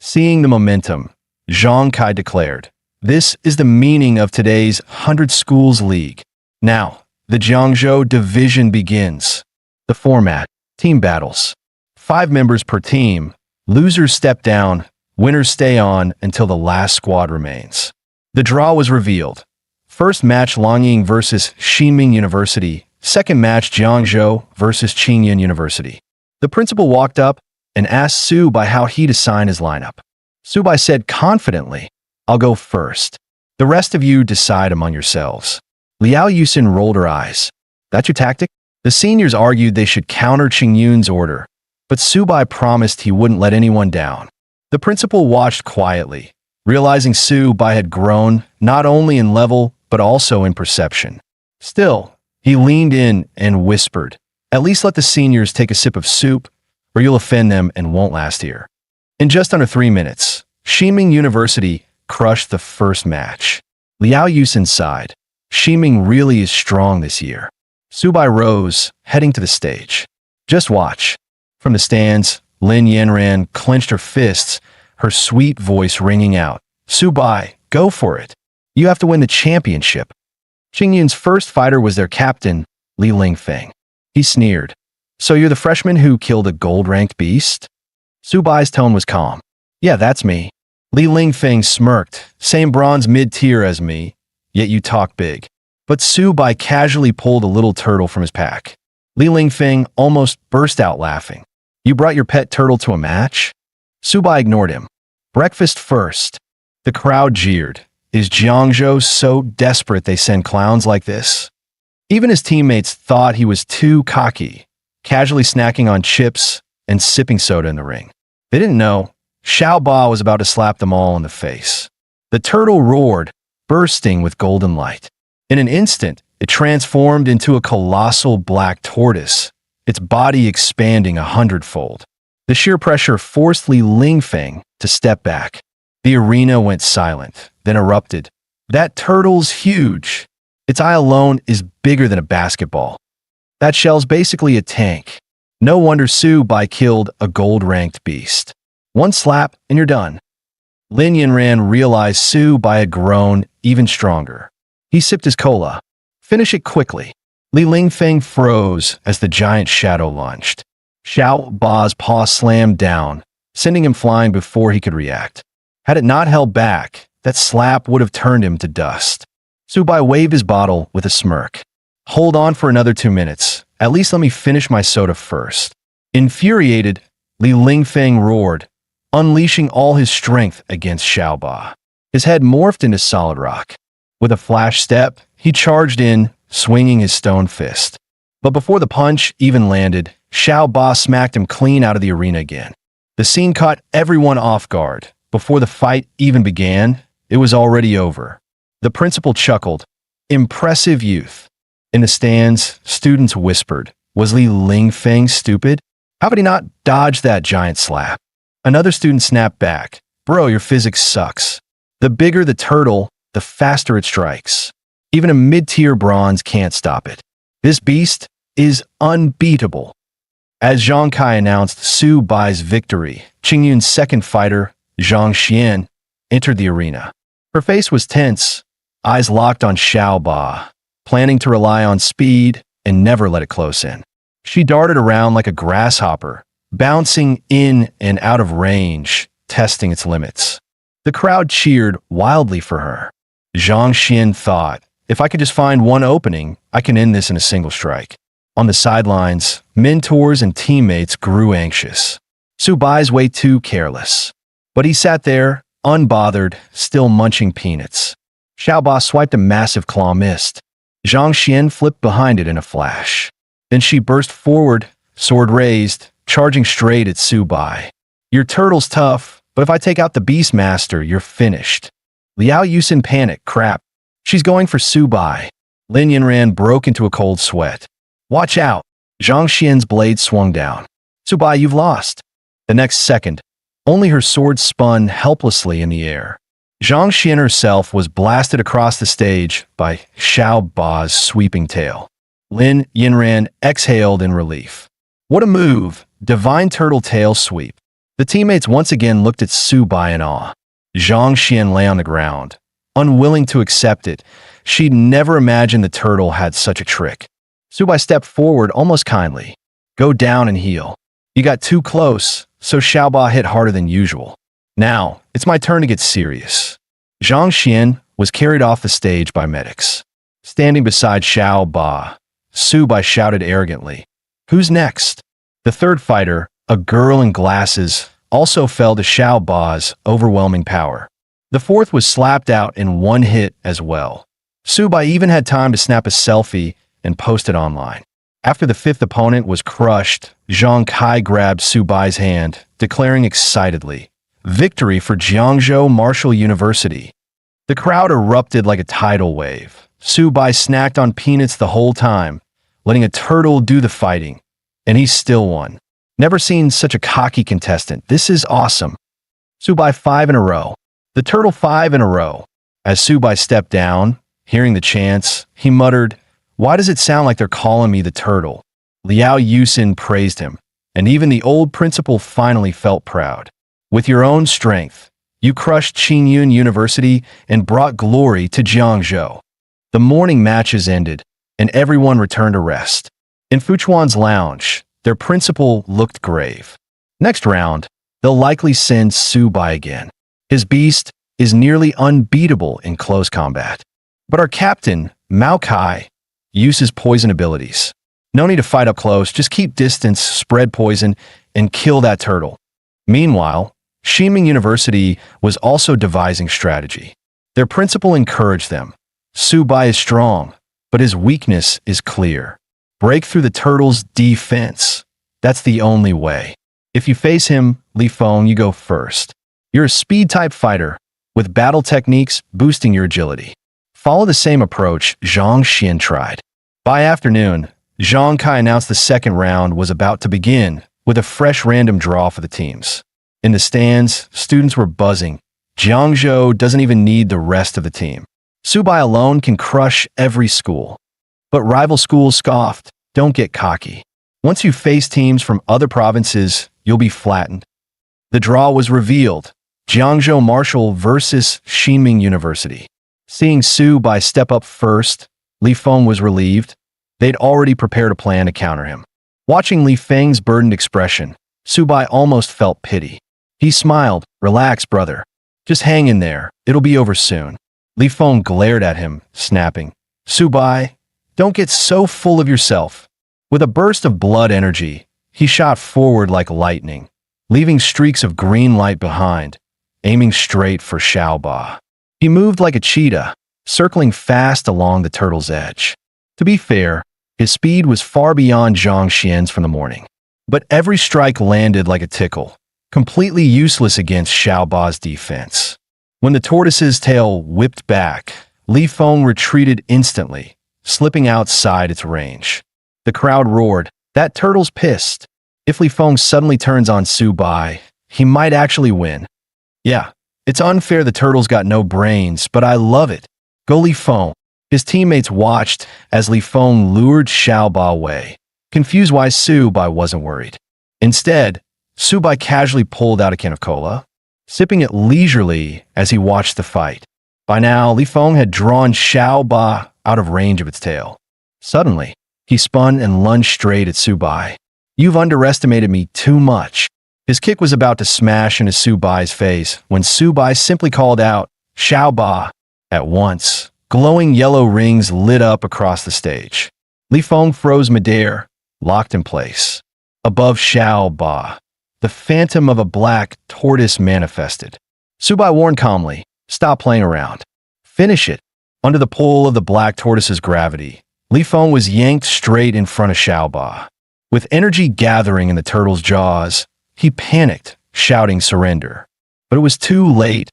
Seeing the momentum, Zhang Kai declared, "This is the meaning of today's 100 Schools League. Now, the Jiangzhou division begins." The format: team battles. 5 members per team. Losers step down, winners stay on until the last squad remains. The draw was revealed. First match Longying versus Xinming University. Second match Jiangzhou versus Qingyun University. The principal walked up and asked Su Bai how he'd assign his lineup. Su Bai said confidently, "I'll go first. The rest of you decide among yourselves." Liao Yusin rolled her eyes. "That's your tactic?" The seniors argued they should counter Qingyun's order, but Su Bai promised he wouldn't let anyone down. The principal watched quietly, realizing Su Bai had grown not only in level but also in perception. Still, he leaned in and whispered, "At least let the seniors take a sip of soup, or you'll offend them and won't last here." In just under 3 minutes, Xinming University crushed the first match. Liao Yusin sighed. "Xinming really is strong this year." Su Bai rose, heading to the stage. "Just watch." From the stands, Lin Yanran clenched her fists, her sweet voice ringing out, "Su Bai, go for it. You have to win the championship." Qingyun's first fighter was their captain, Li Lingfeng. He sneered, "So you're the freshman who killed a gold-ranked beast?" Su Bai's tone was calm. "Yeah, that's me." Li Lingfeng smirked, "Same bronze mid-tier as me, yet you talk big." But Su Bai casually pulled a little turtle from his pack. Li Lingfeng almost burst out laughing. "You brought your pet turtle to a match?" Su Bai ignored him. "Breakfast first." The crowd jeered. Is Jiangzhou so desperate they send clowns like this? Even his teammates thought he was too cocky, casually snacking on chips and sipping soda in the ring. They didn't know Xiao Ba was about to slap them all in the face. The turtle roared, bursting with golden light. In an instant, it transformed into a colossal black tortoise, its body expanding 100-fold. The sheer pressure forced Li Lingfeng to step back. The arena went silent, then erupted. "That turtle's huge. Its eye alone is bigger than a basketball. That shell's basically a tank. No wonder Su Bai killed a gold-ranked beast. One slap and you're done." Lin Yanran realized Su Bai had grown even stronger. He sipped his cola. "Finish it quickly." Li Lingfeng froze as the giant shadow launched. Xiao Ba's paw slammed down, sending him flying before he could react. Had it not held back, that slap would have turned him to dust. Su Bai waved his bottle with a smirk. "Hold on for another 2 minutes. At least let me finish my soda first." Infuriated, Li Lingfeng roared, unleashing all his strength against Xiao Ba. His head morphed into solid rock. With a flash step, he charged in, swinging his stone fist. But before the punch even landed, Xiao Ba smacked him clean out of the arena again. The scene caught everyone off guard. Before the fight even began, it was already over. The principal chuckled. "Impressive youth." In the stands, students whispered, "Was Li Lingfeng stupid? How could he not dodge that giant slap?" Another student snapped back, "Bro, your physics sucks. The bigger the turtle, the faster it strikes. Even a mid-tier bronze can't stop it. This beast is unbeatable." As Zhang Kai announced Su Bai's victory, Qingyun's second fighter, Zhang Xian, entered the arena. Her face was tense, eyes locked on Xiao Ba, planning to rely on speed and never let it close in. She darted around like a grasshopper, bouncing in and out of range, testing its limits. The crowd cheered wildly for her. Zhang Xian thought, "If I could just find one opening, I can end this in a single strike." On the sidelines, mentors and teammates grew anxious. Su Bai's way too careless. But he sat there, unbothered, still munching peanuts. Xiao Ba swiped a massive claw missed. Zhang Xian flipped behind it in a flash. Then she burst forward, sword raised, charging straight at Su Bai. Your turtle's tough, but if I take out the Beastmaster, you're finished. Liao Yusin panicked. Crap. She's going for Su Bai. Lin Yinran broke into a cold sweat. Watch out. Zhang Xian's blade swung down. Su Bai, you've lost. The next second, only her sword spun helplessly in the air. Zhang Xian herself was blasted across the stage by Xiao Ba's sweeping tail. Lin Yinran exhaled in relief. What a move! Divine turtle tail sweep. The teammates once again looked at Su Bai in awe. Zhang Xian lay on the ground, unwilling to accept it. She'd never imagined the turtle had such a trick. Su Bai stepped forward almost kindly. Go down and heal. You got too close, so Xiao Ba hit harder than usual. Now, it's my turn to get serious. Zhang Xian was carried off the stage by medics. Standing beside Xiao Ba, Su Bai shouted arrogantly, "Who's next?" The third fighter, a girl in glasses, also fell to Xiao Ba's overwhelming power. The fourth was slapped out in one hit as well. Su Bai even had time to snap a selfie and post it online. After the fifth opponent was crushed, Zhang Kai grabbed Su Bai's hand, declaring excitedly, "Victory for Jiangzhou Martial University." The crowd erupted like a tidal wave. Su Bai snacked on peanuts the whole time, letting a turtle do the fighting, and he still won. Never seen such a cocky contestant. This is awesome. Su Bai 5 in a row. The turtle 5 in a row. As Su Bai stepped down, hearing the chants, he muttered, "Why does it sound like they're calling me the turtle?" Liao Yusin praised him, and even the old principal finally felt proud. With your own strength, you crushed Qingyun University and brought glory to Jiangzhou. The morning matches ended, and everyone returned to rest. In Fuchuan's lounge, their principal looked grave. Next round, they'll likely send Su Bai again. His beast is nearly unbeatable in close combat. But our captain, Mao Kai, uses poison abilities. No need to fight up close, just keep distance, spread poison, and kill that turtle. Meanwhile, Ximing University was also devising strategy. Their principal encouraged them. Su Bai is strong, but his weakness is clear. Break through the turtle's defense. That's the only way. If you face him, Li Feng, you go first. You're a speed-type fighter, with battle techniques boosting your agility. Follow the same approach Zhang Xian tried. By afternoon, Zhang Kai announced the second round was about to begin, with a fresh random draw for the teams. In the stands, students were buzzing. Jiangzhou doesn't even need the rest of the team. Su Bai alone can crush every school. But rival schools scoffed, don't get cocky. Once you face teams from other provinces, you'll be flattened. The draw was revealed. Jiangzhou Martial versus Ximing University. Seeing Su Bai step up first, Li Feng was relieved. They'd already prepared a plan to counter him. Watching Li Feng's burdened expression, Su Bai almost felt pity. He smiled, "Relax, brother. Just hang in there, it'll be over soon." Li Feng glared at him, snapping, "Su Bai, don't get so full of yourself." With a burst of blood energy, he shot forward like lightning, leaving streaks of green light behind, aiming straight for Xiao Ba. He moved like a cheetah, circling fast along the turtle's edge. To be fair, his speed was far beyond Zhang Xian's from the morning. But every strike landed like a tickle, completely useless against Xiao Ba's defense. When the tortoise's tail whipped back, Li Feng retreated instantly, slipping outside its range. The crowd roared, "That turtle's pissed." If Li Feng suddenly turns on Su Bai, he might actually win. Yeah, it's unfair the turtle's got no brains, but I love it. Go Li Feng. His teammates watched as Li Feng lured Xiao Ba away, confused why Su Bai wasn't worried. Instead, Su Bai casually pulled out a can of cola, sipping it leisurely as he watched the fight. By now, Li Feng had drawn Xiao Ba out of range of its tail. Suddenly, he spun and lunged straight at Su Bai. "You've underestimated me too much." His kick was about to smash into Su Bai's face when Su Bai simply called out, "Xiao Ba." At once, glowing yellow rings lit up across the stage. Li Feng froze midair, locked in place. Above Xiao Ba, The phantom of a black tortoise manifested. Subai warned calmly, "Stop playing around. Finish it." Under the pull of the black tortoise's gravity, Li Feng was yanked straight in front of Xiaoba. With energy gathering in the turtle's jaws, he panicked, shouting surrender. But it was too late.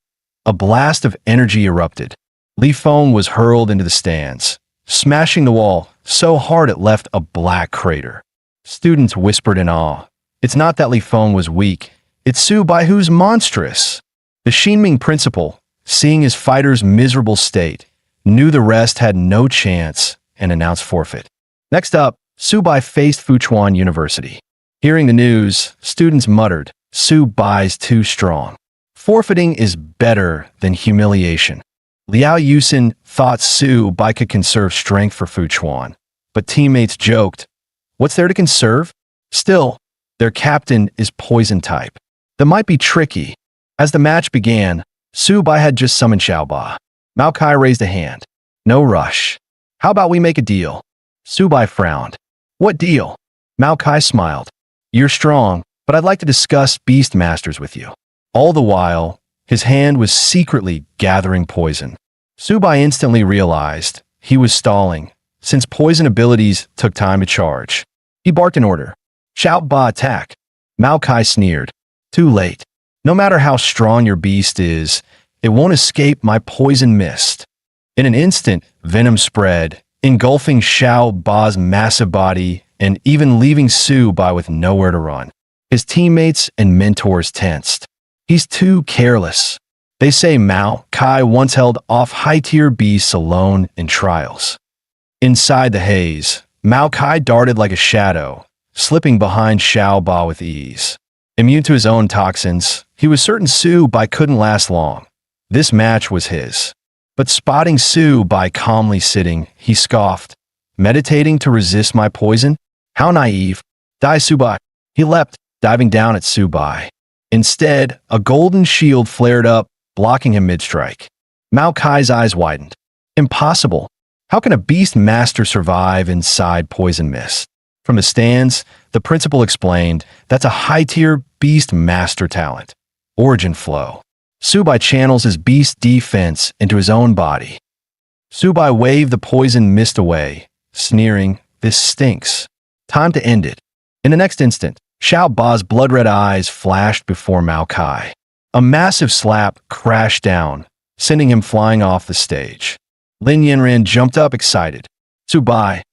A blast of energy erupted. Li Feng was hurled into the stands, smashing the wall so hard it left a black crater. Students whispered in awe. It's not that Li Feng was weak, it's Su Bai who's monstrous. The Xinming principal, seeing his fighter's miserable state, knew the rest had no chance and announced forfeit. Next up, Su Bai faced Fuchuan University. Hearing the news, students muttered, "Su Bai's too strong. Forfeiting is better than humiliation." Liao Yusin thought Su Bai could conserve strength for Fuchuan, but teammates joked, "What's there to conserve?" Still, their captain is poison type. That might be tricky. As the match began, Su Bai had just summoned Xiaoba. Mao Kai raised a hand. "No rush. How about we make a deal?" Su Bai frowned. "What deal?" Mao Kai smiled. "You're strong, but I'd like to discuss Beast Masters with you." All the while, his hand was secretly gathering poison. Su Bai instantly realized he was stalling, since poison abilities took time to charge. He barked an order. "Xiaoba attack." Mao Kai sneered. "Too late. No matter how strong your beast is, it won't escape my poison mist." In an instant, venom spread, engulfing Xiaoba's massive body and even leaving Su Bai with nowhere to run. His teammates and mentors tensed. "He's too careless." They say Mao Kai once held off high-tier beasts alone in trials. Inside the haze, Mao Kai darted like a shadow, slipping behind Xiaoba with ease. Immune to his own toxins, he was certain Su Bai couldn't last long. This match was his. But spotting Su Bai calmly sitting, he scoffed. "Meditating to resist my poison? How naive. Die, Su Bai." He leapt, diving down at Su Bai. Instead, a golden shield flared up, blocking him mid-strike. Mao Kai's eyes widened. Impossible. How can a beast master survive inside poison mist? From the stands, the principal explained, "That's a high-tier beast master talent. Origin flow." Su Bai channels his beast defense into his own body. Su Bai waved the poison mist away, sneering, "This stinks. Time to end it." In the next instant, Xiao Ba's blood-red eyes flashed before Mao Kai. A massive slap crashed down, sending him flying off the stage. Lin Yanran jumped up excited. "Su Bai,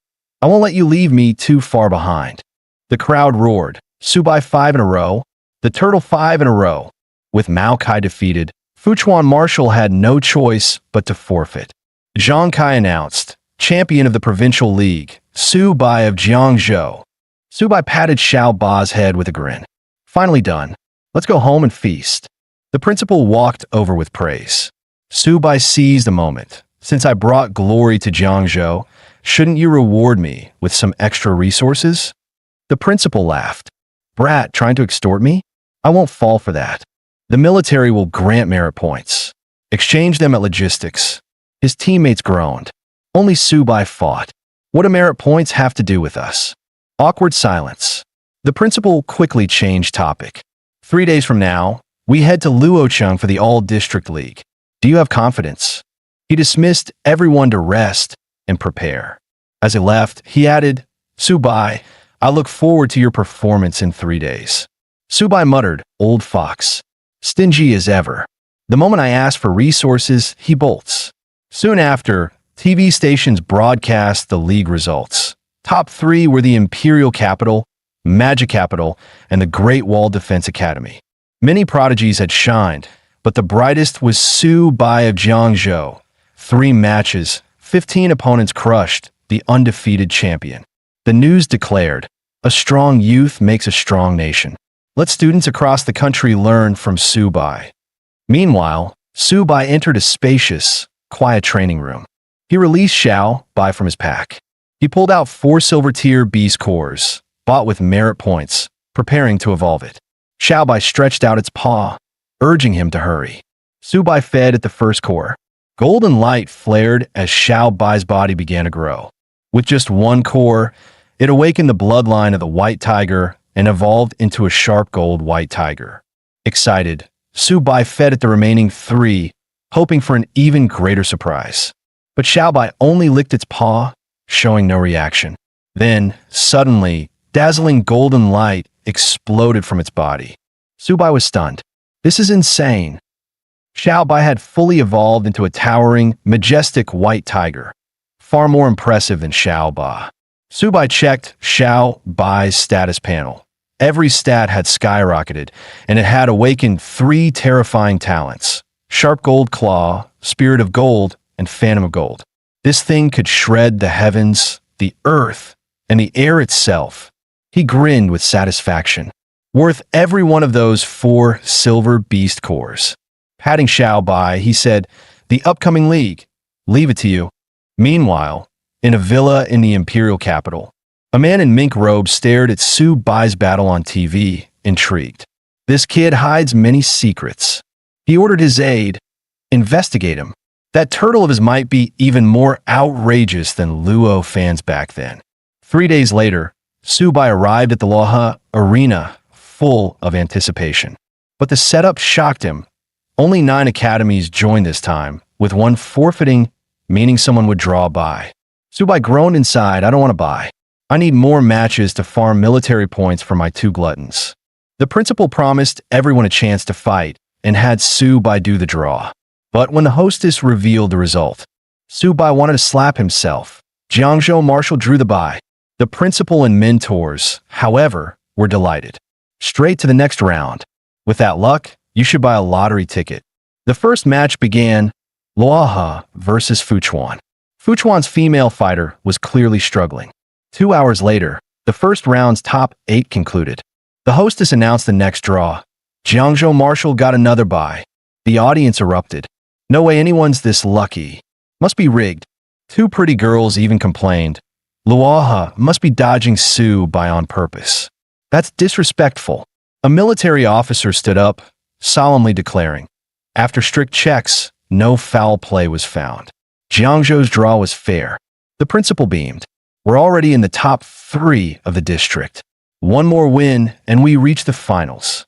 I won't let you leave me too far behind." The crowd roared. Su Bai 5 in a row, the turtle 5 in a row. With Mao Kai defeated, Fuchuan Marshal had no choice but to forfeit. Zhang Kai announced, champion of the provincial league, Su Bai of Jiangzhou. Su Bai patted Xiao Ba's head with a grin. "Finally done. Let's go home and feast." The principal walked over with praise. Su Bai seized the moment. "Since I brought glory to Jiangzhou, shouldn't you reward me with some extra resources?" The principal laughed. "Brat trying to extort me? I won't fall for that. The military will grant merit points. Exchange them at logistics." His teammates groaned. Only Su Bai fought. "What do merit points have to do with us?" Awkward silence. The principal quickly changed topic. 3 days from now, we head to Luocheng for the All-District League. Do you have confidence?" He dismissed everyone to rest and prepare. As he left, he added, "Su Bai, I look forward to your performance in 3 days." Su Bai muttered, "Old fox. Stingy as ever. The moment I ask for resources, he bolts." Soon after, TV stations broadcast the league results. Top 3 were the Imperial Capital, Magic Capital, and the Great Wall Defense Academy. Many prodigies had shined, but the brightest was Su Bai of Jiangzhou. 3 matches, 15 opponents crushed, the undefeated champion. The news declared, "A strong youth makes a strong nation." Let students across the country learn from Su Bai. Meanwhile, Su Bai entered a spacious, quiet training room. He released Xiao Bai from his pack. He pulled out 4 silver-tier beast cores, bought with merit points, preparing to evolve it. Xiao Bai stretched out its paw, urging him to hurry. Su Bai fed at the first core. Golden light flared as Xiao Bai's body began to grow. With just 1 core, it awakened the bloodline of the white tiger, and evolved into a sharp gold-white tiger. Excited, Su Bai fed at the remaining 3, hoping for an even greater surprise. But Xiao Bai only licked its paw, showing no reaction. Then, suddenly, dazzling golden light exploded from its body. Su Bai was stunned. This is insane. Xiao Bai had fully evolved into a towering, majestic white tiger, far more impressive than Xiao Bai. Su Bai checked Xiao Bai's status panel. Every stat had skyrocketed, and it had awakened 3 terrifying talents: Sharp Gold Claw, Spirit of Gold, and Phantom of Gold. This thing could shred the heavens, the earth, and the air itself. He grinned with satisfaction. Worth every one of those 4 silver beast cores. Patting Xiao Bai, he said, "The upcoming league. Leave it to you." Meanwhile, in a villa in the imperial capital, a man in mink robes stared at Su Bai's battle on TV, intrigued. This kid hides many secrets. He ordered his aide, investigate him. That turtle of his might be even more outrageous than Luo fans back then. 3 days later, Su Bai arrived at the Loha arena, full of anticipation. But the setup shocked him. Only 9 academies joined this time, with 1 forfeiting, meaning someone would draw by. Su Bai groaned inside, "I don't want to buy. I need more matches to farm military points for my 2 gluttons." The principal promised everyone a chance to fight and had Su Bai do the draw. But when the hostess revealed the result, Su Bai wanted to slap himself. Jiangzhou Marshal drew the buy. The principal and mentors, however, were delighted. Straight to the next round. With that luck, you should buy a lottery ticket. The first match began, Luoha versus Fuchuan. Fuchuan's female fighter was clearly struggling. 2 hours later, the first round's top 8 concluded. The hostess announced the next draw. Jiangzhou Marshal got another buy. The audience erupted. "No way anyone's this lucky. Must be rigged." 2 pretty girls even complained. "Luoha must be dodging Su Bai on purpose. That's disrespectful." A military officer stood up, solemnly declaring, "After strict checks, no foul play was found. Jiangzhou's draw was fair." The principal beamed. "We're already in the top 3 of the district. 1 more win, and we reach the finals."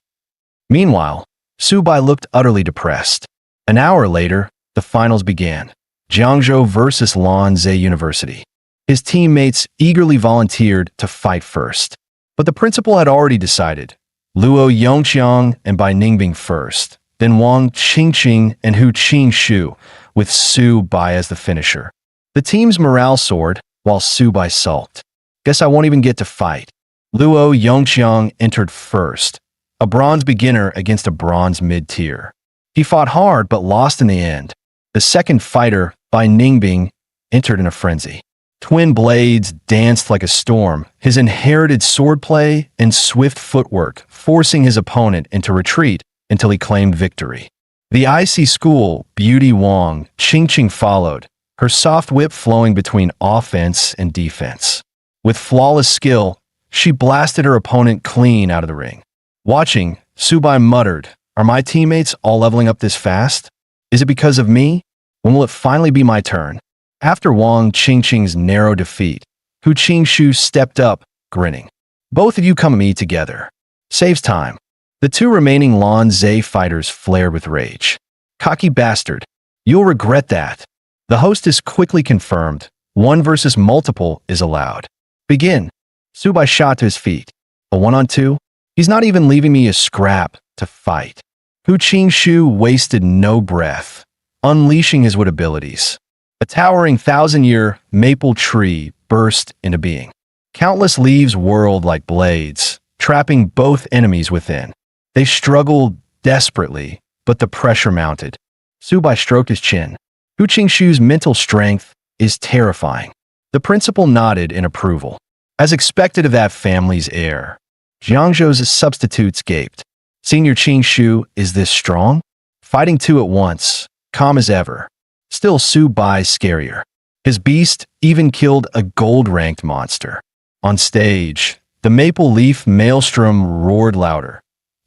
Meanwhile, Su Bai looked utterly depressed. An hour later, the finals began. Jiangzhou versus Lanzhou University. His teammates eagerly volunteered to fight first. But the principal had already decided. Luo Yongqiang and Bai Ningbing first, then Wang Qingqing and Hu Qingshu, with Su Bai as the finisher. The team's morale soared, while Su Bai sulked. "Guess I won't even get to fight." Luo Yongqiang entered first, a bronze beginner against a bronze mid-tier. He fought hard but lost in the end. The second fighter, Bai Ningbing, entered in a frenzy. Twin blades danced like a storm, his inherited swordplay and swift footwork forcing his opponent into retreat until he claimed victory. The icy school, Beauty Wang Qingqing followed, her soft whip flowing between offense and defense. With flawless skill, she blasted her opponent clean out of the ring. Watching, Su Bai muttered, "Are my teammates all leveling up this fast? Is it because of me? When will it finally be my turn?" After Wang Qingqing's narrow defeat, Hu Qingshu stepped up, grinning. "Both of you come at me together. Saves time." The 2 remaining Lanzhou fighters flared with rage. "Cocky bastard. You'll regret that." The hostess quickly confirmed, 1 versus multiple is allowed. "Begin." Su Bai shot to his feet. "A 1-on-2? He's not even leaving me a scrap to fight." Hu Qingshu wasted no breath, unleashing his wit abilities. A towering 1,000-year maple tree burst into being. Countless leaves whirled like blades, trapping both enemies within. They struggled desperately, but the pressure mounted. Su Bai stroked his chin. Hu Qingshu's mental strength is terrifying. The principal nodded in approval. As expected of that family's heir, Jiangzhou's substitutes gaped. "Senior Qingshu is this strong? Fighting 2 at once, calm as ever." Still Su Bai's scarier. His beast even killed a gold-ranked monster. On stage, the maple leaf maelstrom roared louder.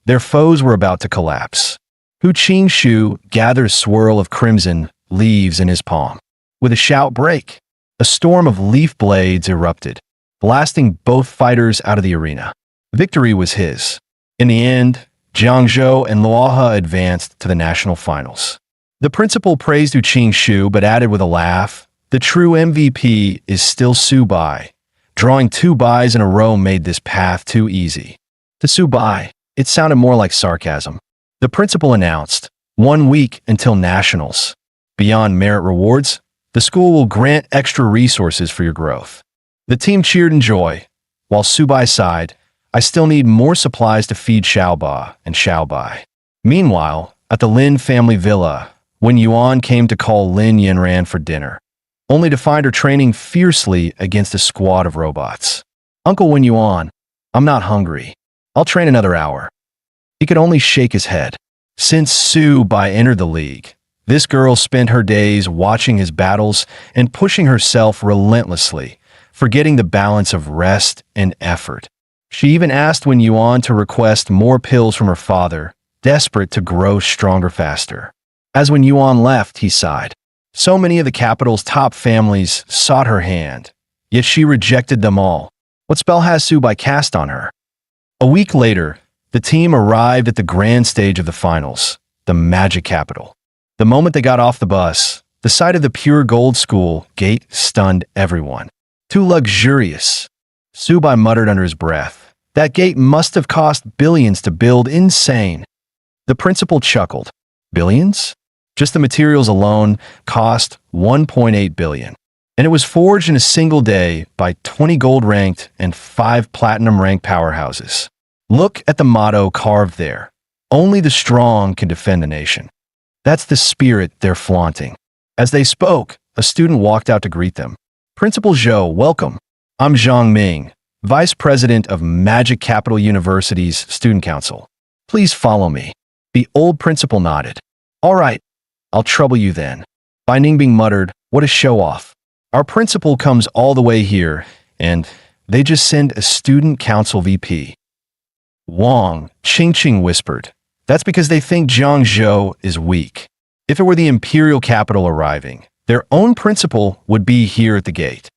Their foes were about to collapse. Hu Qingshu gathered a swirl of crimson leaves in his palm. With a shout break, a storm of leaf blades erupted, blasting both fighters out of the arena. Victory was his. In the end, Jiangzhou and Luoha advanced to the national finals. The principal praised Qing but added with a laugh, "The true MVP is still Su Bai. Drawing 2 buys in a row made this path too easy." To Su Bai, it sounded more like sarcasm. The principal announced, "1 week until nationals. Beyond merit rewards, the school will grant extra resources for your growth." The team cheered in joy, while Su Bai sighed, "I still need more supplies to feed Xiaoba and Xiaobai." Meanwhile, at the Lin family villa, when Yuan came to call Lin Yanran for dinner, only to find her training fiercely against a squad of robots. "Uncle Wen Yuan, I'm not hungry. I'll train another hour." He could only shake his head. Since Su Bai entered the league, this girl spent her days watching his battles and pushing herself relentlessly, forgetting the balance of rest and effort. She even asked Wen Yuan to request more pills from her father, desperate to grow stronger faster. As Wen Yuan left, he sighed. So many of the capital's top families sought her hand, yet she rejected them all. What spell has Su Bai cast on her? A week later, the team arrived at the grand stage of the finals, the Magic Capital. The moment they got off the bus, the sight of the pure gold school gate stunned everyone. "Too luxurious," Su Bai muttered under his breath. "That gate must have cost billions to build. Insane." The principal chuckled. "Billions? Just the materials alone cost 1.8 billion. And it was forged in a single day by 20 gold-ranked and 5 platinum-ranked powerhouses. Look at the motto carved there. Only the strong can defend the nation. That's the spirit they're flaunting." As they spoke, a student walked out to greet them. "Principal Zhou, welcome. I'm Zhang Ming, Vice President of Magic Capital University's Student Council. Please follow me." The old principal nodded. "All right, I'll trouble you then." Bai Ningbing muttered, "What a show-off. Our principal comes all the way here, and they just send a student council VP. Wang Qingqing whispered, "That's because they think Jiangzhou is weak. If it were the imperial capital arriving, their own principal would be here at the gate."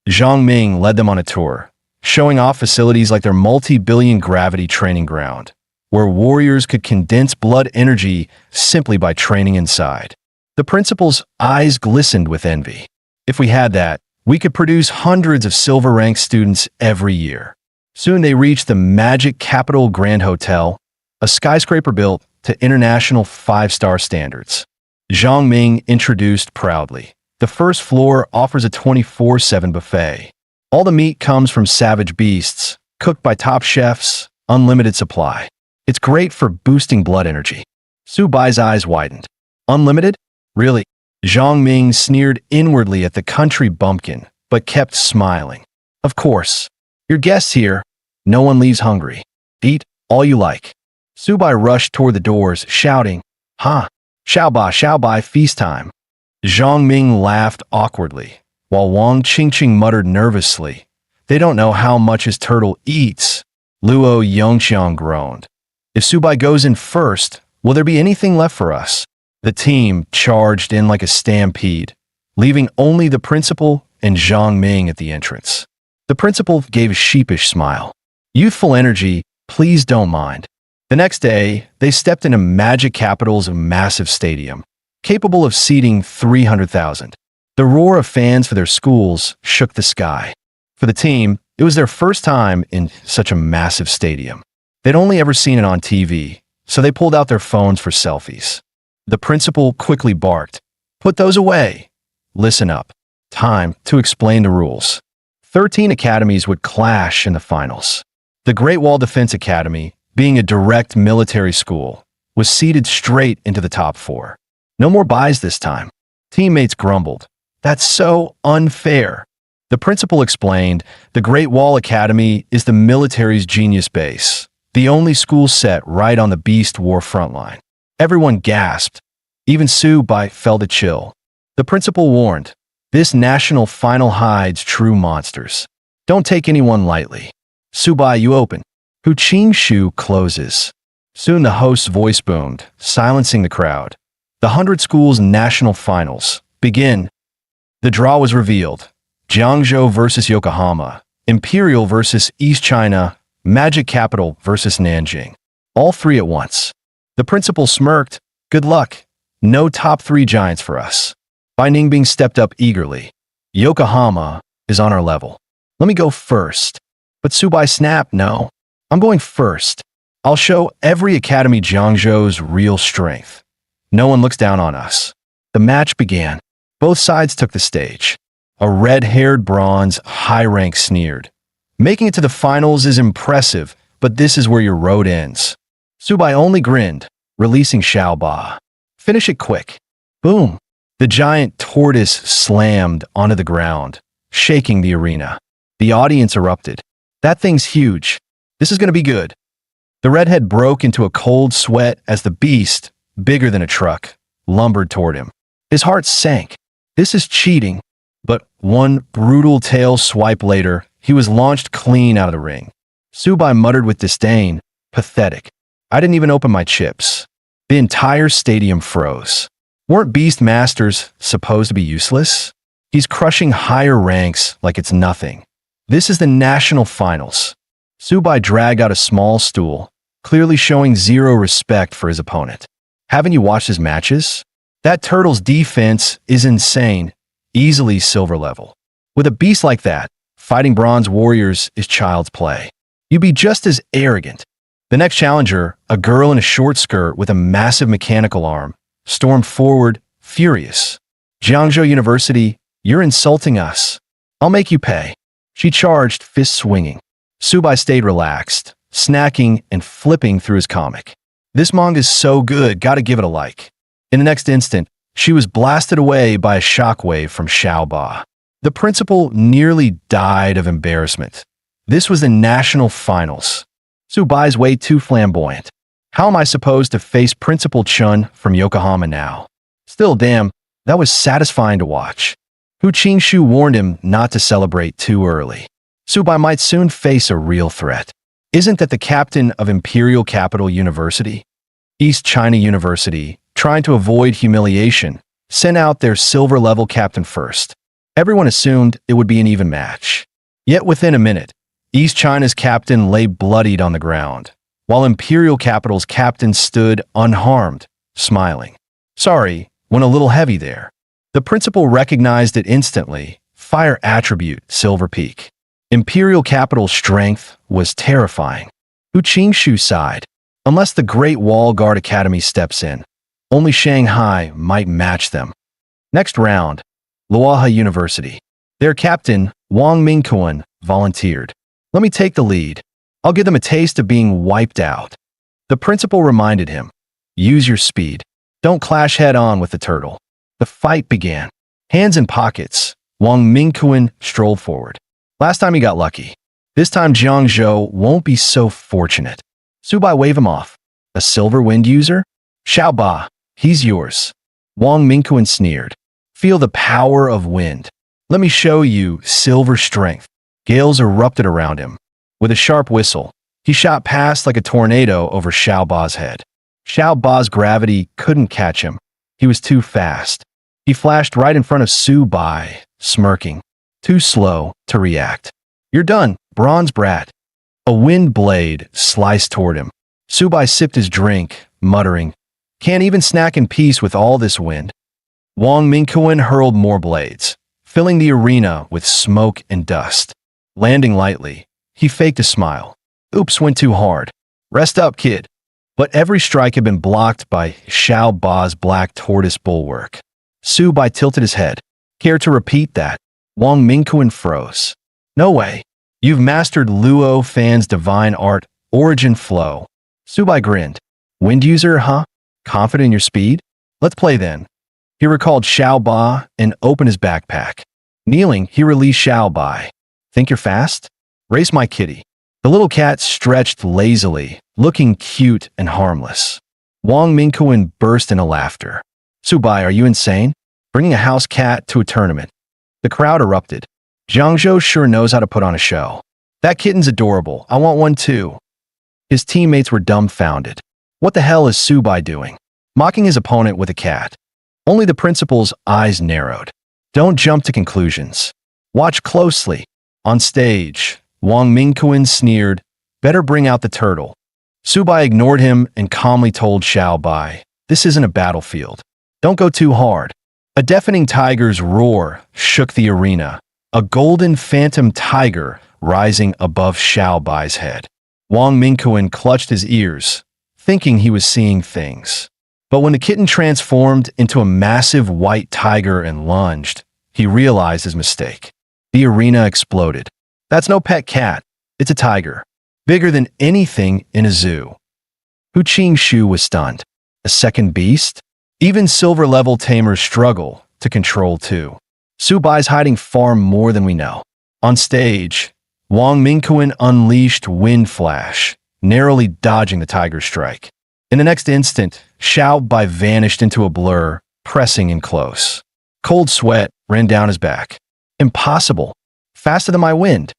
Zhang Ming led them on a tour, showing off facilities like their multi-billion gravity training ground, where warriors could condense blood energy simply by training inside. The principal's eyes glistened with envy. "If we had that, we could produce hundreds of silver-ranked students every year." Soon they reached the Magic Capital Grand Hotel, a skyscraper built to international 5-star standards. Zhang Ming introduced proudly. The first floor offers a 24/7 buffet. All the meat comes from savage beasts, cooked by top chefs, unlimited supply. It's great for boosting blood energy. Su Bai's eyes widened. "Unlimited? Really?" Zhang Ming sneered inwardly at the country bumpkin, but kept smiling. "Of course. Your guests here. No one leaves hungry. Eat all you like." Su Bai rushed toward the doors, shouting, "Ha! Xiaobai, feast time." Zhang Ming laughed awkwardly, while Wang Qingqing muttered nervously, "They don't know how much his turtle eats." Luo Yongqiang groaned. "If Su Bai goes in first, will there be anything left for us?" The team charged in like a stampede, leaving only the principal and Zhang Ming at the entrance. The principal gave a sheepish smile. "Youthful energy, please don't mind." The next day, they stepped into Magic Capital's massive stadium, capable of seating 300,000. The roar of fans for their schools shook the sky. For the team, it was their first time in such a massive stadium. They'd only ever seen it on TV, so they pulled out their phones for selfies. The principal quickly barked, "Put those away. Listen up. Time to explain the rules." 13 academies would clash in the finals. The Great Wall Defense Academy, being a direct military school, was seeded straight into the top 4. No more buys this time. Teammates grumbled, "That's so unfair." The principal explained, "The Great Wall Academy is the military's genius base, the only school set right on the Beast War frontline." Everyone gasped. Even Su Bai felt a chill. The principal warned, "This national final hides true monsters. Don't take anyone lightly. Su Bai, you open. Hu Qing closes." Soon the host's voice boomed, silencing the crowd. The 100 schools' national finals begin. The draw was revealed. Jiangzhou versus Yokohama, Imperial versus East China, Magic Capital versus Nanjing. All three at once. The principal smirked. Good luck. No top 3 giants for us. Bai Ningbing stepped up eagerly. Yokohama is on our level. Let me go first. But Subai snapped, no. I'm going first. I'll show every academy Jiangzhou's real strength. No one looks down on us. The match began. Both sides took the stage. A red-haired bronze high rank sneered. Making it to the finals is impressive, but this is where your road ends. Subai only grinned, releasing Xiaoba. Finish it quick. Boom. The giant tortoise slammed onto the ground, shaking the arena. The audience erupted. That thing's huge. This is going to be good. The redhead broke into a cold sweat as the beast, bigger than a truck, lumbered toward him. His heart sank. This is cheating. But one brutal tail swipe later, he was launched clean out of the ring. Subai muttered with disdain, pathetic. I didn't even open my chips. The entire stadium froze. Weren't Beast Masters supposed to be useless? He's crushing higher ranks like it's nothing. This is the national finals. Subai dragged out a small stool, clearly showing zero respect for his opponent. Haven't you watched his matches? That turtle's defense is insane, easily silver level. With a beast like that, fighting bronze warriors is child's play. You'd be just as arrogant. The next challenger, a girl in a short skirt with a massive mechanical arm, stormed forward, furious. Jiangzhou University, you're insulting us. I'll make you pay. She charged, fist swinging. Subai stayed relaxed, snacking and flipping through his comic. This manga's so good, gotta give it a like. In the next instant, she was blasted away by a shockwave from Xiaoba. The principal nearly died of embarrassment. This was the national finals. Subai's way too flamboyant. How am I supposed to face Principal Chun from Yokohama now? Still, damn, that was satisfying to watch. Hu Qingshu warned him not to celebrate too early. Subai might soon face a real threat. Isn't that the captain of Imperial Capital University? East China University, trying to avoid humiliation, sent out their silver-level captain first. Everyone assumed it would be an even match. Yet within a minute, East China's captain lay bloodied on the ground, while Imperial Capital's captain stood unharmed, smiling. Sorry, went a little heavy there. The principal recognized it instantly. Fire attribute, Silver Peak. Imperial Capital's strength was terrifying. Hu Qingshu sighed. Unless the Great Wall Guard Academy steps in, only Shanghai might match them. Next round, Luoha University. Their captain, Wang Mingquan, volunteered. Let me take the lead. I'll give them a taste of being wiped out. The principal reminded him. Use your speed. Don't clash head-on with the turtle. The fight began. Hands in pockets, Wang Mingquan strolled forward. Last time he got lucky. This time Jiangzhou won't be so fortunate. Subai waved him off. A silver wind user? Xiaoba, he's yours. Wang Mingquan sneered. Feel the power of wind. Let me show you silver strength. Gales erupted around him. With a sharp whistle, he shot past like a tornado over Xiaoba's head. Xiaoba's gravity couldn't catch him. He was too fast. He flashed right in front of Subai, smirking. Too slow to react. You're done, bronze brat. A wind blade sliced toward him. Subai sipped his drink, muttering, can't even snack in peace with all this wind. Wang Mingquan hurled more blades, filling the arena with smoke and dust. Landing lightly, he faked a smile. Oops, went too hard. Rest up, kid. But every strike had been blocked by Xiaoba's black tortoise bulwark. Subai tilted his head. Care to repeat that? Wang Mingquan froze. No way. You've mastered Luo Fan's divine art, origin flow. Subai grinned. Wind user, huh? Confident in your speed? Let's play then. He recalled Xiaoba and opened his backpack. Kneeling, he released Xiaobai. Think you're fast? Race my kitty. The little cat stretched lazily, looking cute and harmless. Wang Mingquan burst into laughter. Subai, are you insane? Bringing a house cat to a tournament. The crowd erupted. Jiangzhou sure knows how to put on a show. That kitten's adorable. I want one too. His teammates were dumbfounded. What the hell is Subai doing? Mocking his opponent with a cat. Only the principal's eyes narrowed. Don't jump to conclusions. Watch closely. On stage, Wang Mingquan sneered, Better bring out the turtle. Subai ignored him and calmly told Xiao Bai, "This isn't a battlefield. Don't go too hard." A deafening tiger's roar shook the arena, a golden phantom tiger rising above Xiao Bai's head. Wang Mingquan clutched his ears, thinking he was seeing things. But when the kitten transformed into a massive white tiger and lunged, he realized his mistake. The arena exploded. That's no pet cat. It's a tiger, bigger than anything in a zoo. Hu Qingxu was stunned. A second beast? Even silver-level tamers struggle to control too. Subai's hiding far more than we know. On stage, Wang Mingquan unleashed Wind Flash, narrowly dodging the tiger's strike. In the next instant, Xiao Bai vanished into a blur, pressing in close. Cold sweat ran down his back. Impossible. Faster than my wind.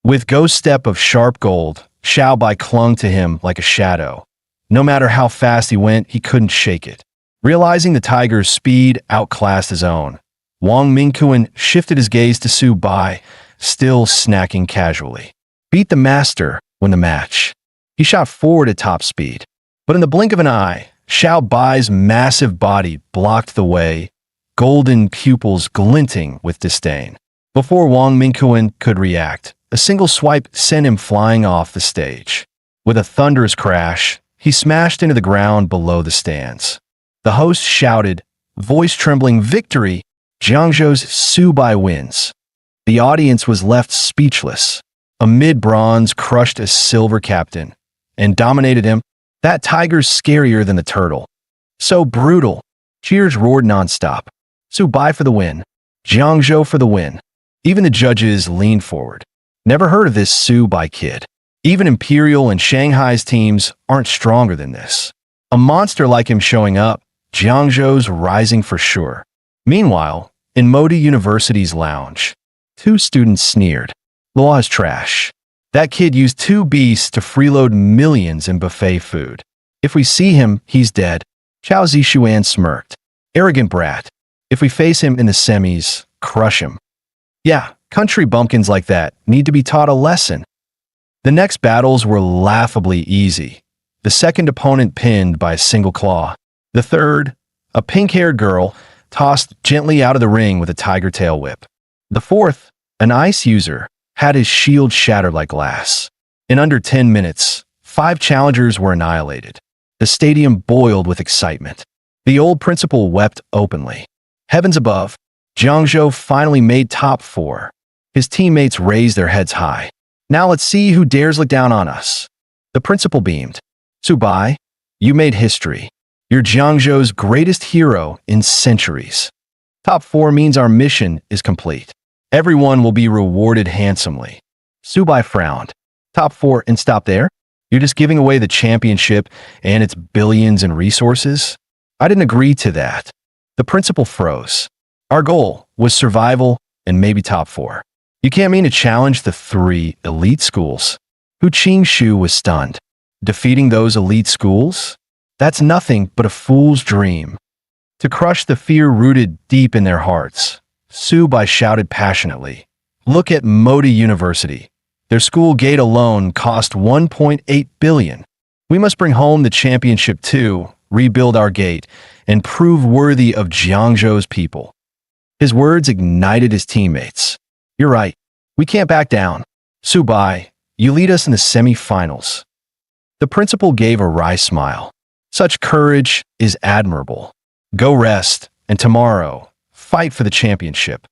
With ghost step of sharp gold, Xiao Bai clung to him like a shadow. No matter how fast he went, he couldn't shake it. Realizing the tiger's speed outclassed his own, Wang Mingquan shifted his gaze to Su Bai, still snacking casually. Beat the master, win the match. He shot forward at top speed. But in the blink of an eye, Xiao Bai's massive body blocked the way, golden pupils glinting with disdain. Before Wang Mingquan could react, a single swipe sent him flying off the stage. With a thunderous crash, he smashed into the ground below the stands. The host shouted, voice trembling, "Victory! Jiangzhou's Subai wins." The audience was left speechless. A mid-bronze crushed a silver captain and dominated him. That tiger's scarier than the turtle. So brutal. Cheers roared nonstop. Subai for the win. Jiangzhou for the win. Even the judges leaned forward. Never heard of this Subai kid. Even Imperial and Shanghai's teams aren't stronger than this. A monster like him showing up, Jiangzhou's rising for sure. Meanwhile, in Modi University's lounge, two students sneered. Lua's trash. That kid used two beasts to freeload millions in buffet food. If we see him, he's dead. Chao Zishuan smirked. Arrogant brat. If we face him in the semis, crush him. Yeah, country bumpkins like that need to be taught a lesson. The next battles were laughably easy. The second opponent pinned by a single claw. The third, a pink-haired girl, tossed gently out of the ring with a tiger tail whip. The fourth, an ice user, had his shield shattered like glass. In under 10 minutes, 5 challengers were annihilated. The stadium boiled with excitement. The old principal wept openly. Heavens above, Jiangzhou finally made top 4. His teammates raised their heads high. Now let's see who dares look down on us. The principal beamed. Subai, you made history. You're Jiangzhou's greatest hero in centuries. Top 4 means our mission is complete. Everyone will be rewarded handsomely. Subai frowned. Top 4 and stop there? You're just giving away the championship and its billions in resources? I didn't agree to that. The principal froze. Our goal was survival and maybe top 4. You can't mean to challenge the 3 elite schools. Hu Qingxu was stunned. Defeating those elite schools? That's nothing but a fool's dream. To crush the fear rooted deep in their hearts, Subai shouted passionately. Look at Modi University. Their school gate alone cost 1.8 billion. We must bring home the championship too, rebuild our gate, and prove worthy of Jiangzhou's people. His words ignited his teammates. You're right. We can't back down. Subai, you lead us in the semi-finals. The principal gave a wry smile. Such courage is admirable. Go rest, and tomorrow, fight for the championship.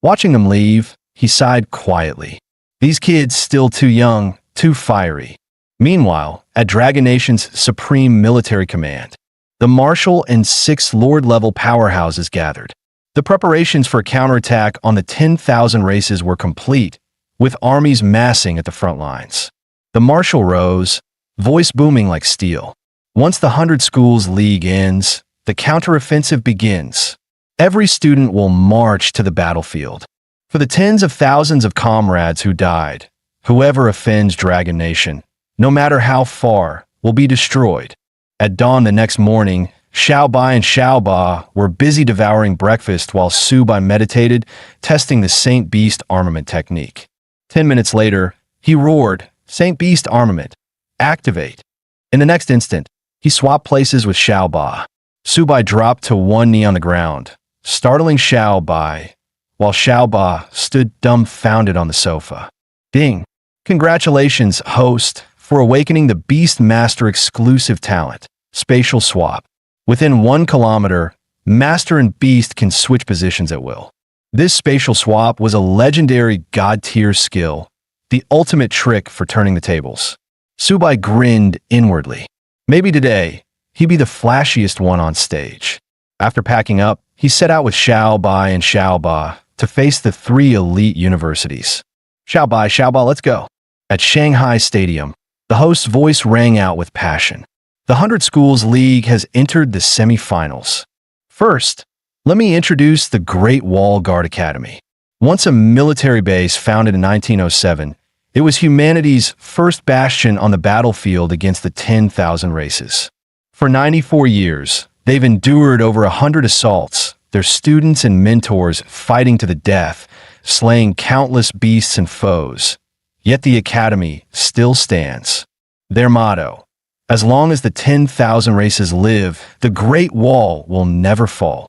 Watching them leave, he sighed quietly. These kids still too young, too fiery. Meanwhile, at Dragon Nation's Supreme Military Command, the Marshal and 6 Lord-level powerhouses gathered. The preparations for a counterattack on the 10,000 races were complete, with armies massing at the front lines. The Marshal rose, voice booming like steel. Once the 100 Schools League ends, the counteroffensive begins. Every student will march to the battlefield. For the tens of thousands of comrades who died, whoever offends Dragon Nation, no matter how far, will be destroyed. At dawn the next morning, Xiao Bai and Xiao Ba were busy devouring breakfast while Subai meditated, testing the Saint Beast armament technique. 10 minutes later, he roared, Saint Beast armament. Activate. In the next instant, he swapped places with Xiao Ba. Su Bai dropped to one knee on the ground, startling Xiao Bai, while Xiao Ba stood dumbfounded on the sofa. Ding! Congratulations, host, for awakening the Beast Master exclusive talent, Spatial Swap. Within 1 kilometer, Master and Beast can switch positions at will. This spatial swap was a legendary god-tier skill, the ultimate trick for turning the tables. Su Bai grinned inwardly. Maybe today, he'd be the flashiest one on stage. After packing up, he set out with Xiao Bai and Xiao Ba to face the 3 elite universities. Xiao Ba, let's go. At Shanghai Stadium, the host's voice rang out with passion. The 100 Schools League has entered the semifinals. First, let me introduce the Great Wall Guard Academy. Once a military base founded in 1907, it was humanity's first bastion on the battlefield against the 10,000 races. For 94 years, they've endured over 100 assaults, their students and mentors fighting to the death, slaying countless beasts and foes. Yet the academy still stands. Their motto: as long as the 10,000 races live, the Great Wall will never fall.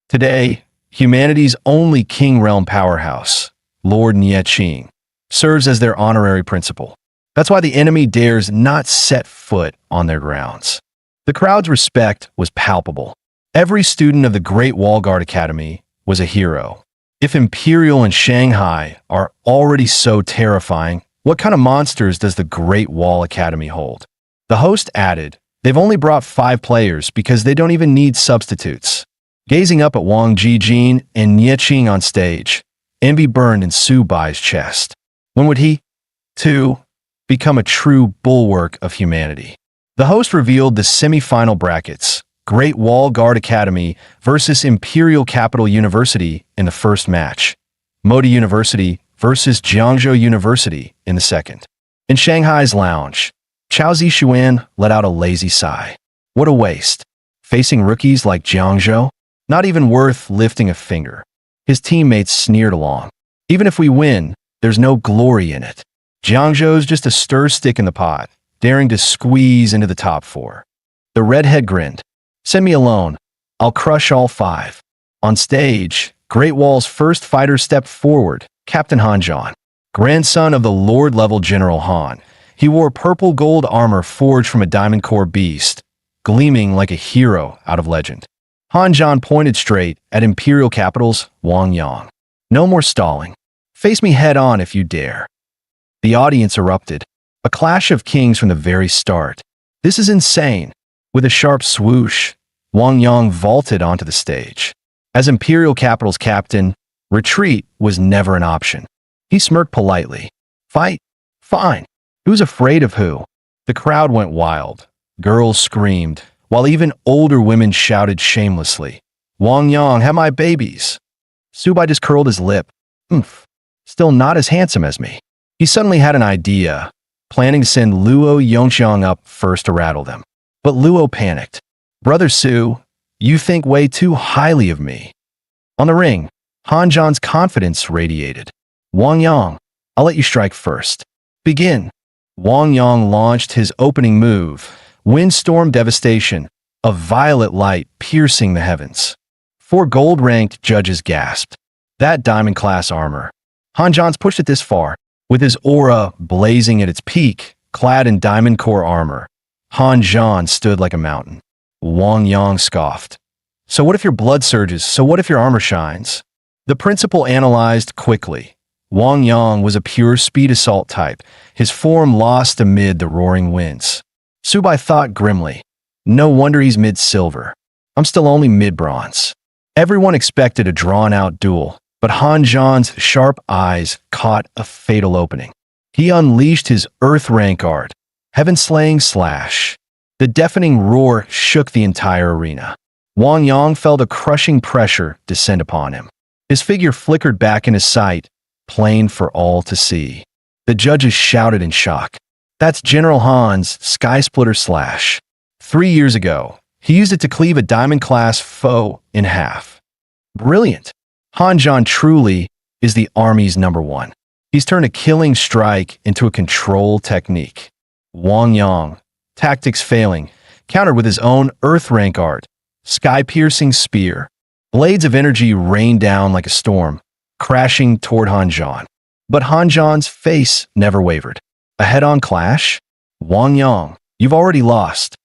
Today, humanity's only King Realm powerhouse, Lord Nieqing, serves as their honorary principal. That's why the enemy dares not set foot on their grounds. The crowd's respect was palpable. Every student of the Great Wall Guard Academy was a hero. If Imperial and Shanghai are already so terrifying, what kind of monsters does the Great Wall Academy hold? The host added, they've only brought 5 players because they don't even need substitutes. Gazing up at Wang Jijin and Nieqing on stage, envy burned in Su Bai's chest. When would he, too, become a true bulwark of humanity? The host revealed the semi-final brackets: Great Wall Guard Academy versus Imperial Capital University in the first match, Modi University versus Jiangzhou University in the second. In Shanghai's lounge, Chao Zixuan let out a lazy sigh. What a waste. Facing rookies like Jiangzhou? Not even worth lifting a finger. His teammates sneered along. Even if we win, there's no glory in it. Jiangzhou's just a stir stick in the pot, daring to squeeze into the top 4. The redhead grinned. Send me alone. I'll crush all 5. On stage, Great Wall's first fighter stepped forward, Captain Han Zhan. Grandson of the Lord-level General Han, he wore purple-gold armor forged from a diamond core beast, gleaming like a hero out of legend. Han Zhan pointed straight at Imperial Capital's Wang Yang. No more stalling. Face me head-on if you dare. The audience erupted. A clash of kings from the very start. This is insane. With a sharp swoosh, Wang Yang vaulted onto the stage. As Imperial Capital's captain, retreat was never an option. He smirked politely. Fight? Fine. Who's afraid of who? The crowd went wild. Girls screamed, while even older women shouted shamelessly. Wang Yang, have my babies. Su Bai just curled his lip. Still not as handsome as me. He suddenly had an idea, planning to send Luo Yongxiang up first to rattle them. But Luo panicked. Brother Su, you think way too highly of me. On the ring, Han Zhan's confidence radiated. Wang Yang, I'll let you strike first. Begin. Wang Yang launched his opening move, Windstorm Devastation, a violet light piercing the heavens. 4 gold-ranked judges gasped. That diamond-class armor. Han Zhan's pushed it this far. With his aura blazing at its peak, clad in diamond core armor, Han Zhan stood like a mountain. Wang Yang scoffed. So what if your blood surges? So what if your armor shines? The principal analyzed quickly. Wang Yang was a pure speed assault type, his form lost amid the roaring winds. Su Bai thought grimly. No wonder he's mid-silver. I'm still only mid-bronze. Everyone expected a drawn-out duel, but Han Zhan's sharp eyes caught a fatal opening. He unleashed his Earth rank art, Heaven-Slaying Slash. The deafening roar shook the entire arena. Wang Yang felt a crushing pressure descend upon him. His figure flickered back into sight, plain for all to see. The judges shouted in shock. That's General Han's Sky Splitter Slash. 3 years ago, he used it to cleave a diamond-class foe in half. Brilliant. Han Zhan truly is the army's #1. He's turned a killing strike into a control technique. Wang Yang, tactics failing, countered with his own earth rank art, sky-piercing spear. Blades of energy rained down like a storm, crashing toward Han Zhan. But Han Zhan's face never wavered. A head-on clash? Wang Yang, you've already lost.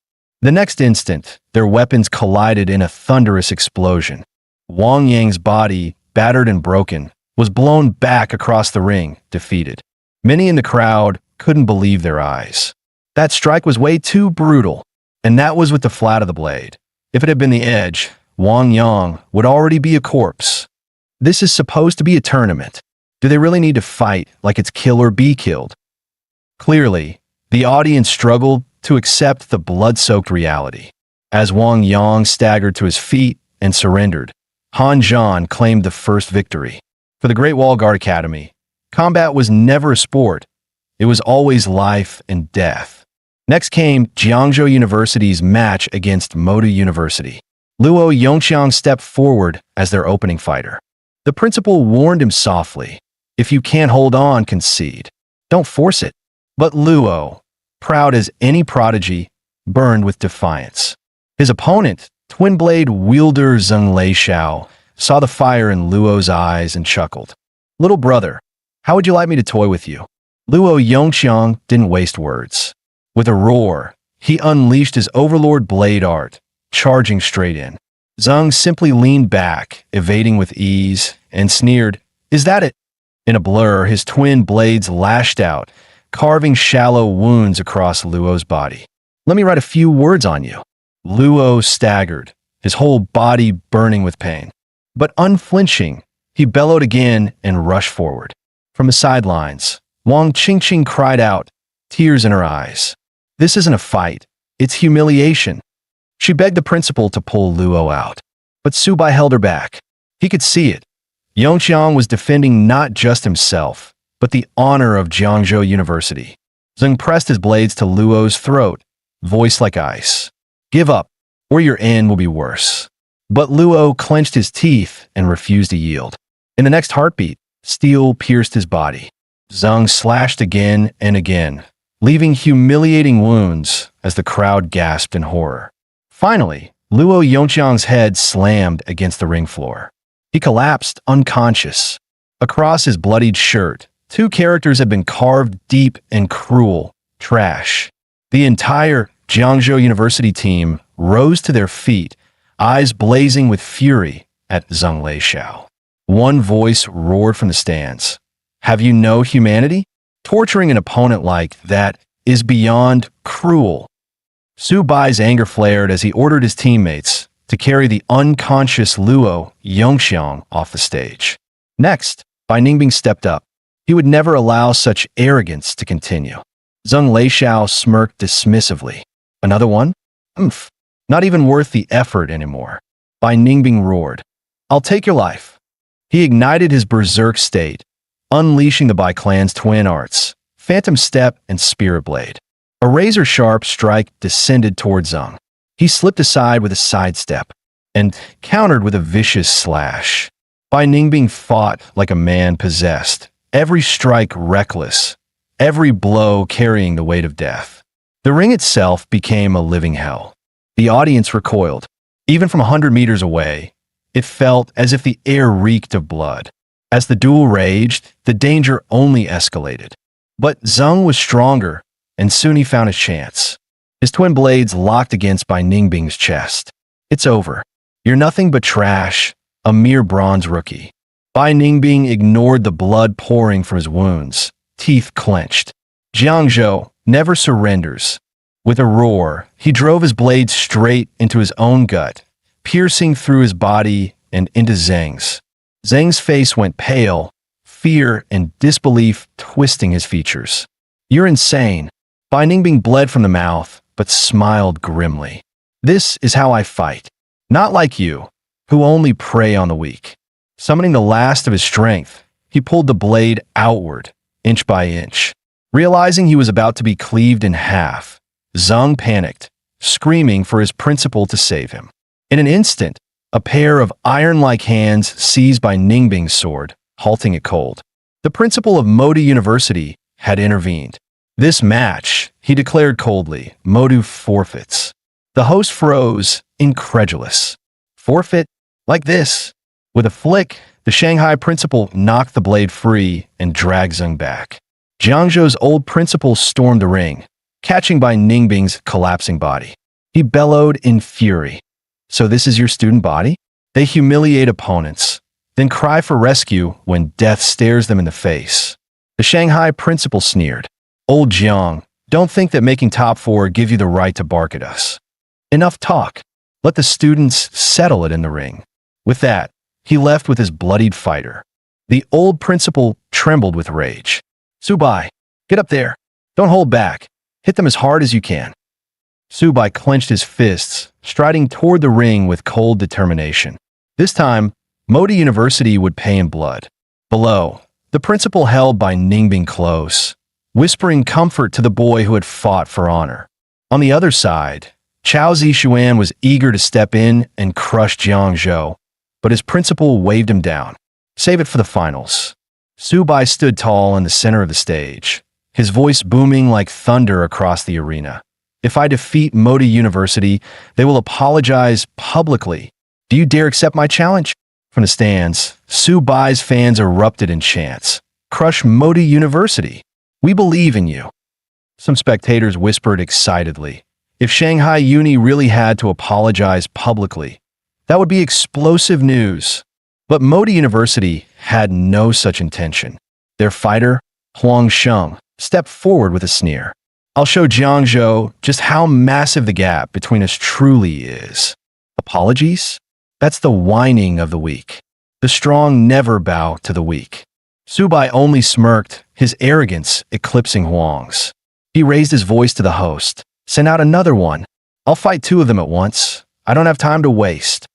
The next instant, their weapons collided in a thunderous explosion. Wang Yang's body, battered and broken, was blown back across the ring, defeated. Many in the crowd couldn't believe their eyes. That strike was way too brutal, and that was with the flat of the blade. If it had been the edge, Wang Yang would already be a corpse. This is supposed to be a tournament. Do they really need to fight like it's kill or be killed? Clearly, the audience struggled to accept the blood-soaked reality. As Wang Yang staggered to his feet and surrendered, Han Zhan claimed the first victory. For the Great Wall Guard Academy, combat was never a sport. It was always life and death. Next came Jiangzhou University's match against Moda University. Luo Yongqiang stepped forward as their opening fighter. The principal warned him softly, "If you can't hold on, concede. Don't force it." But Luo, proud as any prodigy, burned with defiance. His opponent, twin blade wielder Zheng Leixiao, saw the fire in Luo's eyes and chuckled. "Little brother, how would you like me to toy with you?" Luo Yongqiang didn't waste words. With a roar, he unleashed his overlord blade art, charging straight in. Zheng simply leaned back, evading with ease, and sneered, "Is that it?" In a blur, his twin blades lashed out, carving shallow wounds across Luo's body. "Let me write a few words on you." Luo staggered, his whole body burning with pain. But unflinching, he bellowed again and rushed forward. From the sidelines, Wang Qingqing cried out, tears in her eyes. "This isn't a fight, it's humiliation." She begged the principal to pull Luo out, but Subai held her back. He could see it. Yongqiang was defending not just himself, but the honor of Jiangzhou University. Zheng pressed his blades to Luo's throat, voice like ice. "Give up, or your end will be worse." But Luo clenched his teeth and refused to yield. In the next heartbeat, steel pierced his body. Zheng slashed again and again, leaving humiliating wounds as the crowd gasped in horror. Finally, Luo Yongqiang's head slammed against the ring floor. He collapsed unconscious. Across his bloodied shirt, two characters had been carved deep and cruel, trash. The entire Jiangzhou University team rose to their feet, eyes blazing with fury at Zheng Leixiao. One voice roared from the stands. "Have you no humanity? Torturing an opponent like that is beyond cruel." Su Bai's anger flared as he ordered his teammates to carry the unconscious Luo Yongqiang off the stage. Next, Bai Ningbing stepped up. He would never allow such arrogance to continue. Zheng Leixiao smirked dismissively. "Another one? Umph. Not even worth the effort anymore." Bai Ningbing roared, "I'll take your life." He ignited his berserk state, unleashing the Bai clan's twin arts, Phantom Step and Spirit Blade. A razor-sharp strike descended toward Zheng. He slipped aside with a sidestep and countered with a vicious slash. Bai Ningbing fought like a man possessed, every strike reckless, every blow carrying the weight of death. The ring itself became a living hell. The audience recoiled. Even from 100 meters away, it felt as if the air reeked of blood. As the duel raged, the danger only escalated. But Zheng was stronger, and soon he found his chance. His twin blades locked against Bai Ningbing's chest. "It's over. You're nothing but trash, a mere bronze rookie." Bai Ningbing ignored the blood pouring from his wounds, teeth clenched. Jiangzhou never surrenders. With a roar, he drove his blade straight into his own gut, piercing through his body and into Zheng's. Zheng's face went pale, fear and disbelief twisting his features. "You're insane." Bai Ningbing bled from the mouth, but smiled grimly. "This is how I fight. Not like you, who only prey on the weak." Summoning the last of his strength, he pulled the blade outward, inch by inch. Realizing he was about to be cleaved in half, Zheng panicked, screaming for his principal to save him. In an instant, a pair of iron-like hands seized Bai Ningbing's sword, halting it cold. The principal of Modi University had intervened. This match, he declared coldly, Modu forfeits. The host froze, incredulous. Forfeit? Like this? With a flick, the Shanghai principal knocked the blade free and dragged Zheng back. Jiangzhou's old principal stormed the ring, catching by Ningbing's collapsing body. He bellowed in fury. So this is your student body? They humiliate opponents, then cry for rescue when death stares them in the face. The Shanghai principal sneered. Old Jiang, don't think that making top 4 give you the right to bark at us. Enough talk. Let the students settle it in the ring. With that, he left with his bloodied fighter. The old principal trembled with rage. Subai, get up there. Don't hold back. Hit them as hard as you can. Subai clenched his fists, striding toward the ring with cold determination. This time, Modi University would pay in blood. Below, the principal held by Ningbing close, whispering comfort to the boy who had fought for honor. On the other side, Chao Zixuan was eager to step in and crush Jiang Zhou, but his principal waved him down. Save it for the finals. Subai stood tall in the center of the stage, his voice booming like thunder across the arena. If I defeat Modi University, they will apologize publicly. Do you dare accept my challenge? From the stands, Subai's fans erupted in chants. Crush Modi University. We believe in you. Some spectators whispered excitedly. If Shanghai Uni really had to apologize publicly, that would be explosive news. But Modi University had no such intention. Their fighter, Huang Sheng, stepped forward with a sneer. I'll show Jiangzhou just how massive the gap between us truly is. Apologies? That's the whining of the weak. The strong never bow to the weak. Subai only smirked, his arrogance eclipsing Huang's. He raised his voice to the host. Send out another one. I'll fight 2 of them at once. I don't have time to waste.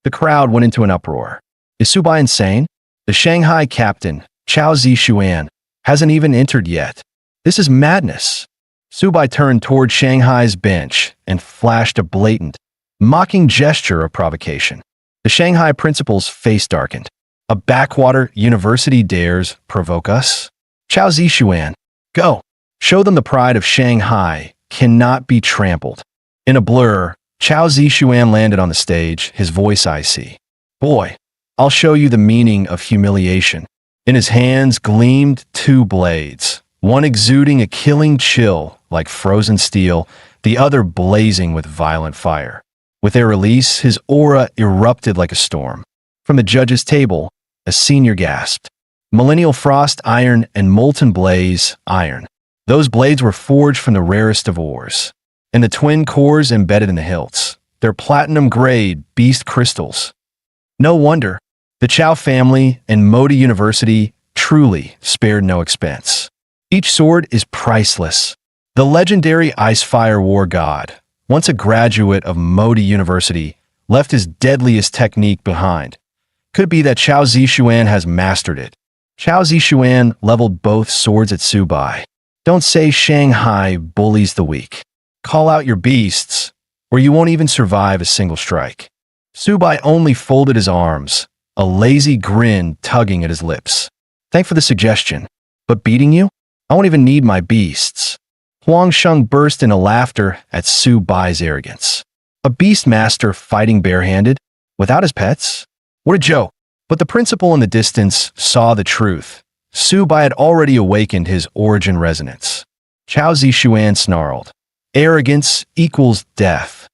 The crowd went into an uproar. Is Subai insane? The Shanghai captain, Chao Zixuan, hasn't even entered yet. This is madness. Subai turned toward Shanghai's bench and flashed a blatant, mocking gesture of provocation. The Shanghai principal's face darkened. A backwater university dares provoke us? Chao Zixuan, go. Show them the pride of Shanghai cannot be trampled. In a blur, Chao Zixuan landed on the stage, his voice icy. Boy, I'll show you the meaning of humiliation. In his hands gleamed 2 blades, one exuding a killing chill like frozen steel, the other blazing with violent fire. With their release, his aura erupted like a storm. From the judges' table, a senior gasped. Millennial frost iron and molten blaze iron. Those blades were forged from the rarest of ores, and the twin cores embedded in the hilts. They're platinum-grade beast crystals. No wonder. The Chao family and Modi University truly spared no expense. Each sword is priceless. The legendary Ice-Fire War God, once a graduate of Modi University, left his deadliest technique behind. Could it be that Chao Zixuan has mastered it? Chao Zixuan leveled both swords at Subai. Don't say Shanghai bullies the weak. Call out your beasts, or you won't even survive a single strike. Subai only folded his arms, a lazy grin tugging at his lips. Thanks for the suggestion, but beating you? I won't even need my beasts. Huang Sheng burst into laughter at Subai's arrogance. A beast master fighting barehanded, without his pets? What a joke. But the principal in the distance saw the truth. Subai had already awakened his origin resonance. Chao Zixuan snarled. Arrogance equals death.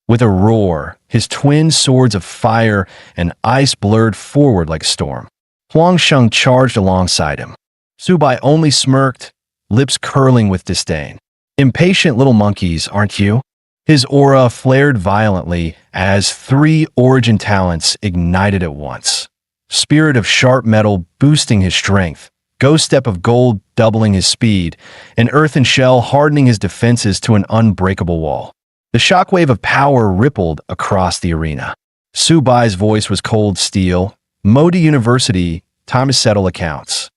With a roar, his twin swords of fire and ice blurred forward like a storm. Huang Sheng charged alongside him. Subai only smirked, lips curling with disdain. Impatient little monkeys, aren't you? His aura flared violently as 3 origin talents ignited at once. Spirit of sharp metal boosting his strength, Ghost Step of gold doubling his speed, and Earthen Shell hardening his defenses to an unbreakable wall. The shockwave of power rippled across the arena. Subai's voice was cold steel. Modi University, time to settle accounts.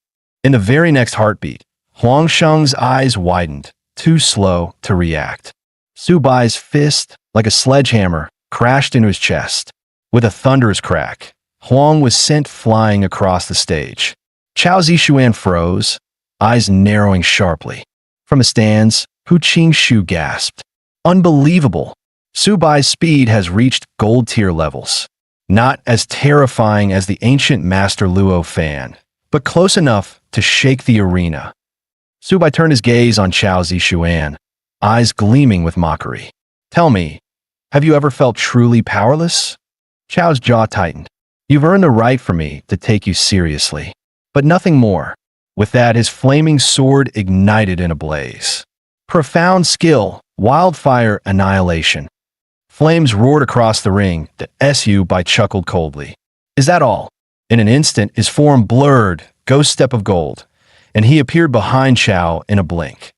In the very next heartbeat, Huang Sheng's eyes widened, too slow to react. Subai's fist, like a sledgehammer, crashed into his chest. With a thunderous crack, Huang was sent flying across the stage. Chao Zixuan froze, eyes narrowing sharply. From the stands, Hu Qingxu gasped. Unbelievable! Su Bai's speed has reached gold-tier levels. Not as terrifying as the ancient Master Luo Fan, but close enough to shake the arena. Su Bai turned his gaze on Chao Zixuan, eyes gleaming with mockery. Tell me, have you ever felt truly powerless? Chao's jaw tightened. You've earned the right for me to take you seriously, but nothing more. With that, his flaming sword ignited in a blaze. Profound skill, wildfire annihilation. Flames roared across the ring. The Su Bai chuckled coldly. Is that all? In an instant, his form blurred, ghost step of gold, and he appeared behind Chao in a blink.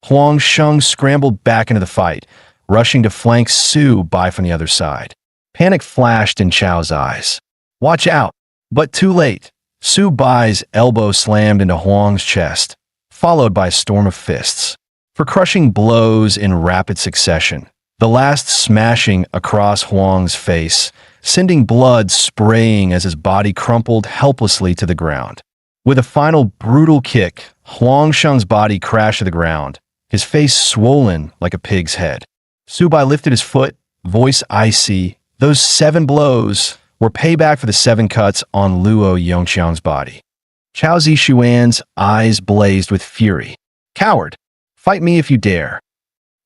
Huang Sheng scrambled back into the fight, rushing to flank Su Bai from the other side. Panic flashed in Chao's eyes. Watch out! But too late. Su Bai's elbow slammed into Huang's chest, followed by a storm of fists. For crushing blows in rapid succession, the last smashing across Huang's face, sending blood spraying as his body crumpled helplessly to the ground. With a final brutal kick, Huang Sheng's body crashed to the ground, his face swollen like a pig's head. Su Bai lifted his foot, voice icy. Those 7 blows were payback for the 7 cuts on Luo Yongqiang's body. Chao Zixuan's eyes blazed with fury. Coward! Fight me if you dare.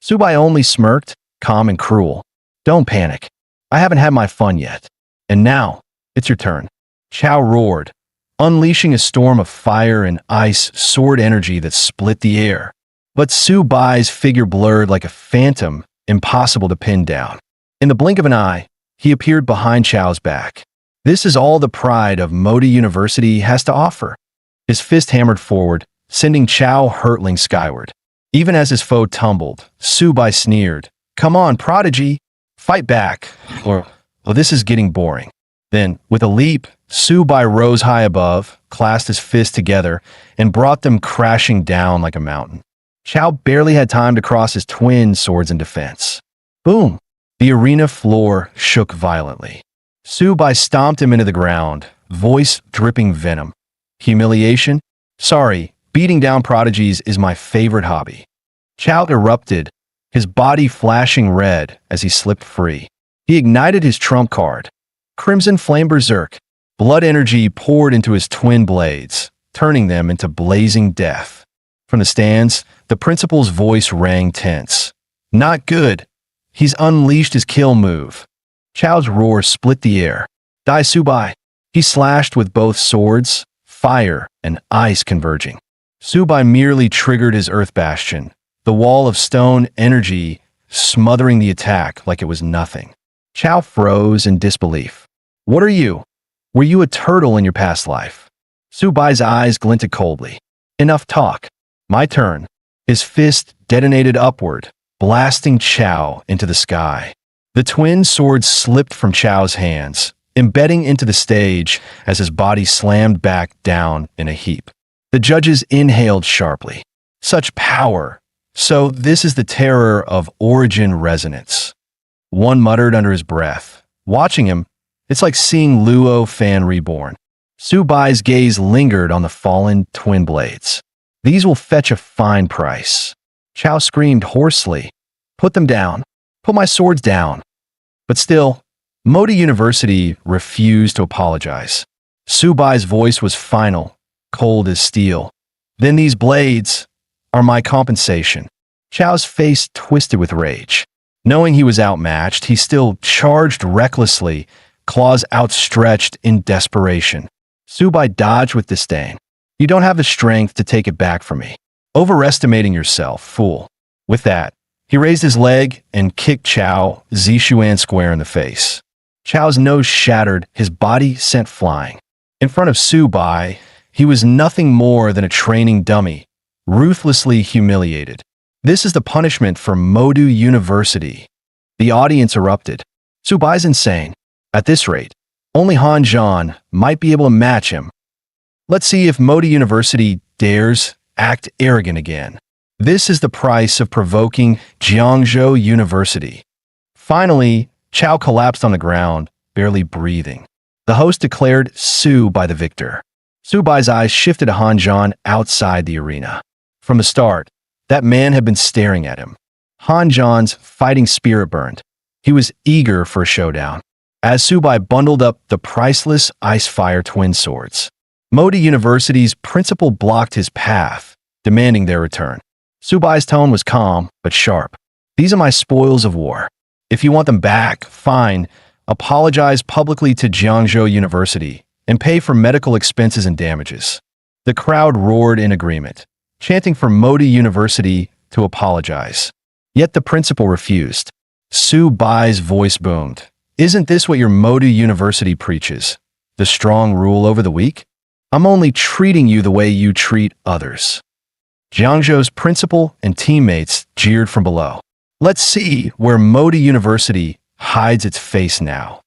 Su Bai only smirked, calm and cruel. Don't panic. I haven't had my fun yet. And now, it's your turn. Chao roared, unleashing a storm of fire and ice sword energy that split the air. But Su Bai's figure blurred like a phantom, impossible to pin down. In the blink of an eye, he appeared behind Chao's back. This is all the pride of Modi University has to offer. His fist hammered forward, sending Chao hurtling skyward. Even as his foe tumbled, Su Bai sneered, Come on, prodigy! Fight back, or this is getting boring. Then, with a leap, Su Bai rose high above, clasped his fists together, and brought them crashing down like a mountain. Chao barely had time to cross his twin swords in defense. Boom! The arena floor shook violently. Su Bai stomped him into the ground, voice dripping venom. Humiliation? Sorry, beating down prodigies is my favorite hobby. Chao erupted, his body flashing red as he slipped free. He ignited his trump card. Crimson Flame Berserk. Blood energy poured into his twin blades, turning them into blazing death. From the stands, the principal's voice rang tense. Not good. He's unleashed his kill move. Chao's roar split the air. Die Su Bai. He slashed with both swords, fire and ice converging. Su Bai merely triggered his earth bastion, the wall of stone energy smothering the attack like it was nothing. Chao froze in disbelief. What are you? Were you a turtle in your past life? Su Bai's eyes glinted coldly. Enough talk. My turn. His fist detonated upward, blasting Chao into the sky. The twin swords slipped from Chao's hands, embedding into the stage as his body slammed back down in a heap. The judges inhaled sharply. Such power. So this is the terror of origin resonance. One muttered under his breath. Watching him, it's like seeing Luo Fan reborn. Su Bai's gaze lingered on the fallen twin blades. These will fetch a fine price. Chao screamed hoarsely. Put them down. Put my swords down. But still, Modi University refused to apologize. Su Bai's voice was final, cold as steel. Then these blades are my compensation. Chao's face twisted with rage. Knowing he was outmatched, he still charged recklessly, claws outstretched in desperation. Su Bai dodged with disdain. You don't have the strength to take it back from me. Overestimating yourself, fool. With that, he raised his leg and kicked Chao Zixuan square in the face. Chao's nose shattered, his body sent flying. In front of Su Bai, he was nothing more than a training dummy, ruthlessly humiliated. This is the punishment for Modu University. The audience erupted. Su Bai's insane. At this rate, only Han Zhan might be able to match him. Let's see if Modi University dares act arrogant again. This is the price of provoking Jiangzhou University. Finally, Chao collapsed on the ground, barely breathing. The host declared Su Bai the victor. Subai's eyes shifted to Hanjan outside the arena. From the start, that man had been staring at him. Hanjan's fighting spirit burned. He was eager for a showdown. As Subai bundled up the priceless Ice-Fire twin swords, Modi University's principal blocked his path, demanding their return. Subai's tone was calm but sharp. These are my spoils of war. If you want them back, fine. Apologize publicly to Jiangzhou University and pay for medical expenses and damages. The crowd roared in agreement, chanting for Modi University to apologize. Yet the principal refused. Subai's voice boomed. Isn't this what your Modi University preaches? The strong rule over the weak? I'm only treating you the way you treat others. Jiangzhou's principal and teammates jeered from below. Let's see where Modi University hides its face now.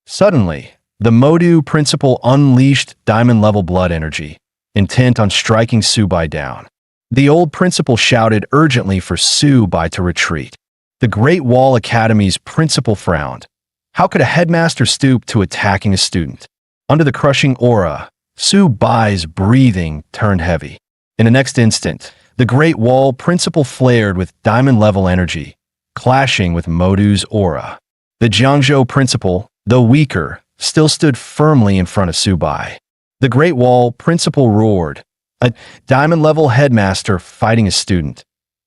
Suddenly, the Modi principal unleashed diamond-level blood energy, intent on striking Subai down. The old principal shouted urgently for Subai to retreat. The Great Wall Academy's principal frowned. How could a headmaster stoop to attacking a student? Under the crushing aura, Subai's breathing turned heavy. In the next instant, the Great Wall principal flared with diamond-level energy, clashing with Modi's aura. The Jiangzhou principal, though weaker, still stood firmly in front of Subai. The Great Wall principal roared. A diamond-level headmaster fighting a student.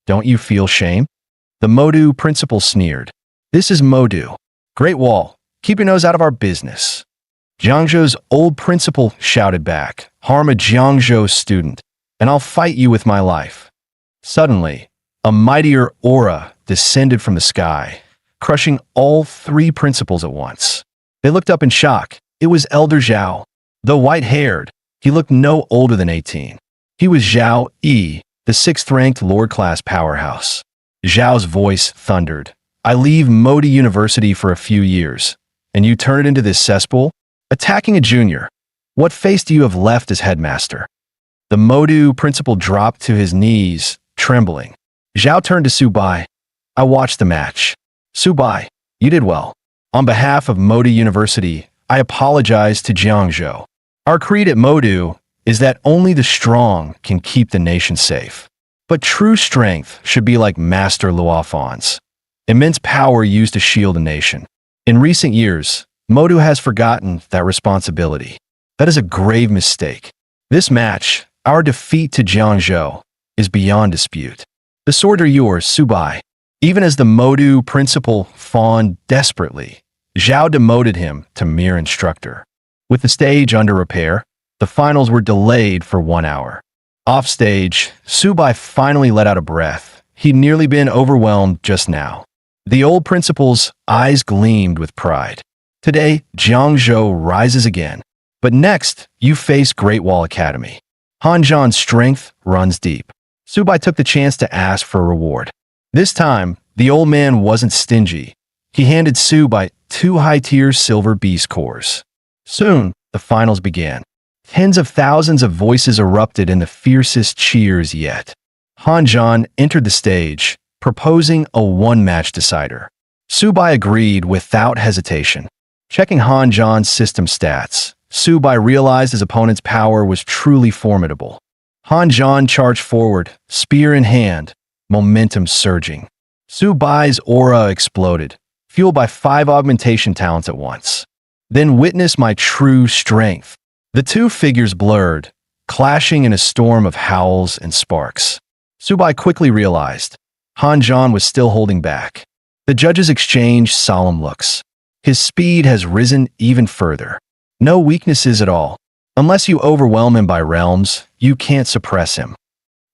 Don't you feel shame? The Modu principal sneered. This is Modu. Great Wall, keep your nose out of our business. Jiangzhou's old principal shouted back. Harm a Jiangzhou student, and I'll fight you with my life. Suddenly, a mightier aura descended from the sky, crushing all three principals at once. They looked up in shock. It was Elder Zhao. Though white-haired, he looked no older than 18. He was Zhao Yi, the sixth-ranked Lord-class powerhouse. Zhao's voice thundered. I leave Modi University for a few years, and you turn it into this cesspool? Attacking a junior. What face do you have left as headmaster? The Modu principal dropped to his knees, trembling. Zhao turned to Subai. I watched the match. Subai, you did well. On behalf of Modi University, I apologize to Jiangzhou. Our creed at Modu is that only the strong can keep the nation safe. But true strength should be like Master Luofan's. Immense power used to shield a nation. In recent years, Modu has forgotten that responsibility. That is a grave mistake. This match, our defeat to Jiangzhou, is beyond dispute. The sword are yours, Subai. Even as the Modu principal fawned desperately, Zhao demoted him to mere instructor. With the stage under repair, the finals were delayed for 1 hour. Offstage, Subai finally let out a breath. He'd nearly been overwhelmed just now. The old principal's eyes gleamed with pride. Today, Jiangzhou rises again. But next, you face Great Wall Academy. Hanjan's strength runs deep. Subai took the chance to ask for a reward. This time, the old man wasn't stingy. He handed Subai 2 high-tier silver beast cores. Soon, the finals began. Tens of thousands of voices erupted in the fiercest cheers yet. Hanjan entered the stage, proposing a one-match decider. Subai agreed without hesitation. Checking Hanjan's system stats, Subai realized his opponent's power was truly formidable. Hanjan charged forward, spear in hand, momentum surging. Subai's aura exploded, fueled by 5 augmentation talents at once. Then witness my true strength. The two figures blurred, clashing in a storm of howls and sparks. Subai quickly realized Hanjan was still holding back. The judges exchanged solemn looks. His speed has risen even further. No weaknesses at all. Unless you overwhelm him by realms, you can't suppress him.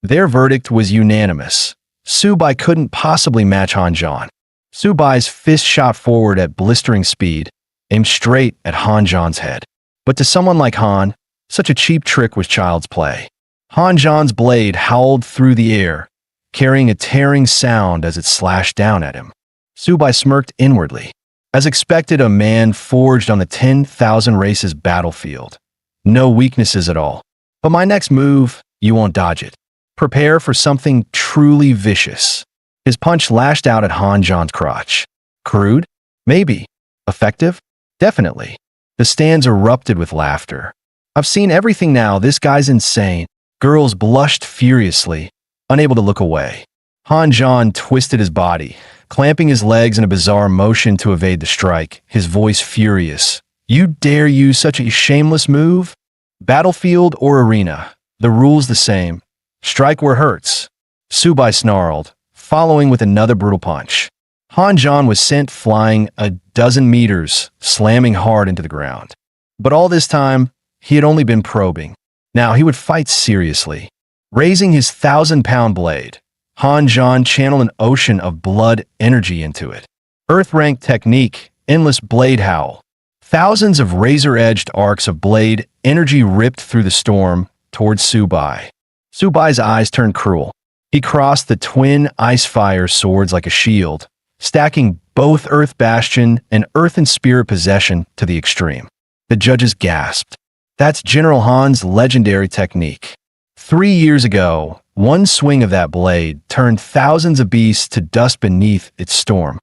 Their verdict was unanimous. Subai couldn't possibly match Hanjan. Subai's fist shot forward at blistering speed, aimed straight at Hanjan's head. But to someone like Han, such a cheap trick was child's play. Hanjan's blade howled through the air, carrying a tearing sound as it slashed down at him. Subai smirked inwardly. As expected, a man forged on the 10,000 races battlefield. No weaknesses at all. But my next move, you won't dodge it. Prepare for something truly vicious. His punch lashed out at Hanjan's crotch. Crude? Maybe. Effective? Definitely. The stands erupted with laughter. I've seen everything now, this guy's insane. Girls blushed furiously, unable to look away. Han John twisted his body, clamping his legs in a bizarre motion to evade the strike, his voice furious. You dare use such a shameless move? Battlefield or arena, the rule's the same. Strike where hurts. Subai snarled, following with another brutal punch. Han John was sent flying a dozen meters, slamming hard into the ground. But all this time, he had only been probing. Now he would fight seriously. Raising his 1,000-pound blade, Han John channeled an ocean of blood energy into it. Earth-rank technique, endless blade howl. Thousands of razor-edged arcs of blade energy ripped through the storm towards Subai. Subai's eyes turned cruel. He crossed the twin ice-fire swords like a shield, stacking both Earth Bastion and Earth and Spirit Possession to the extreme. The judges gasped. That's General Han's legendary technique. 3 years ago, one swing of that blade turned thousands of beasts to dust beneath its storm.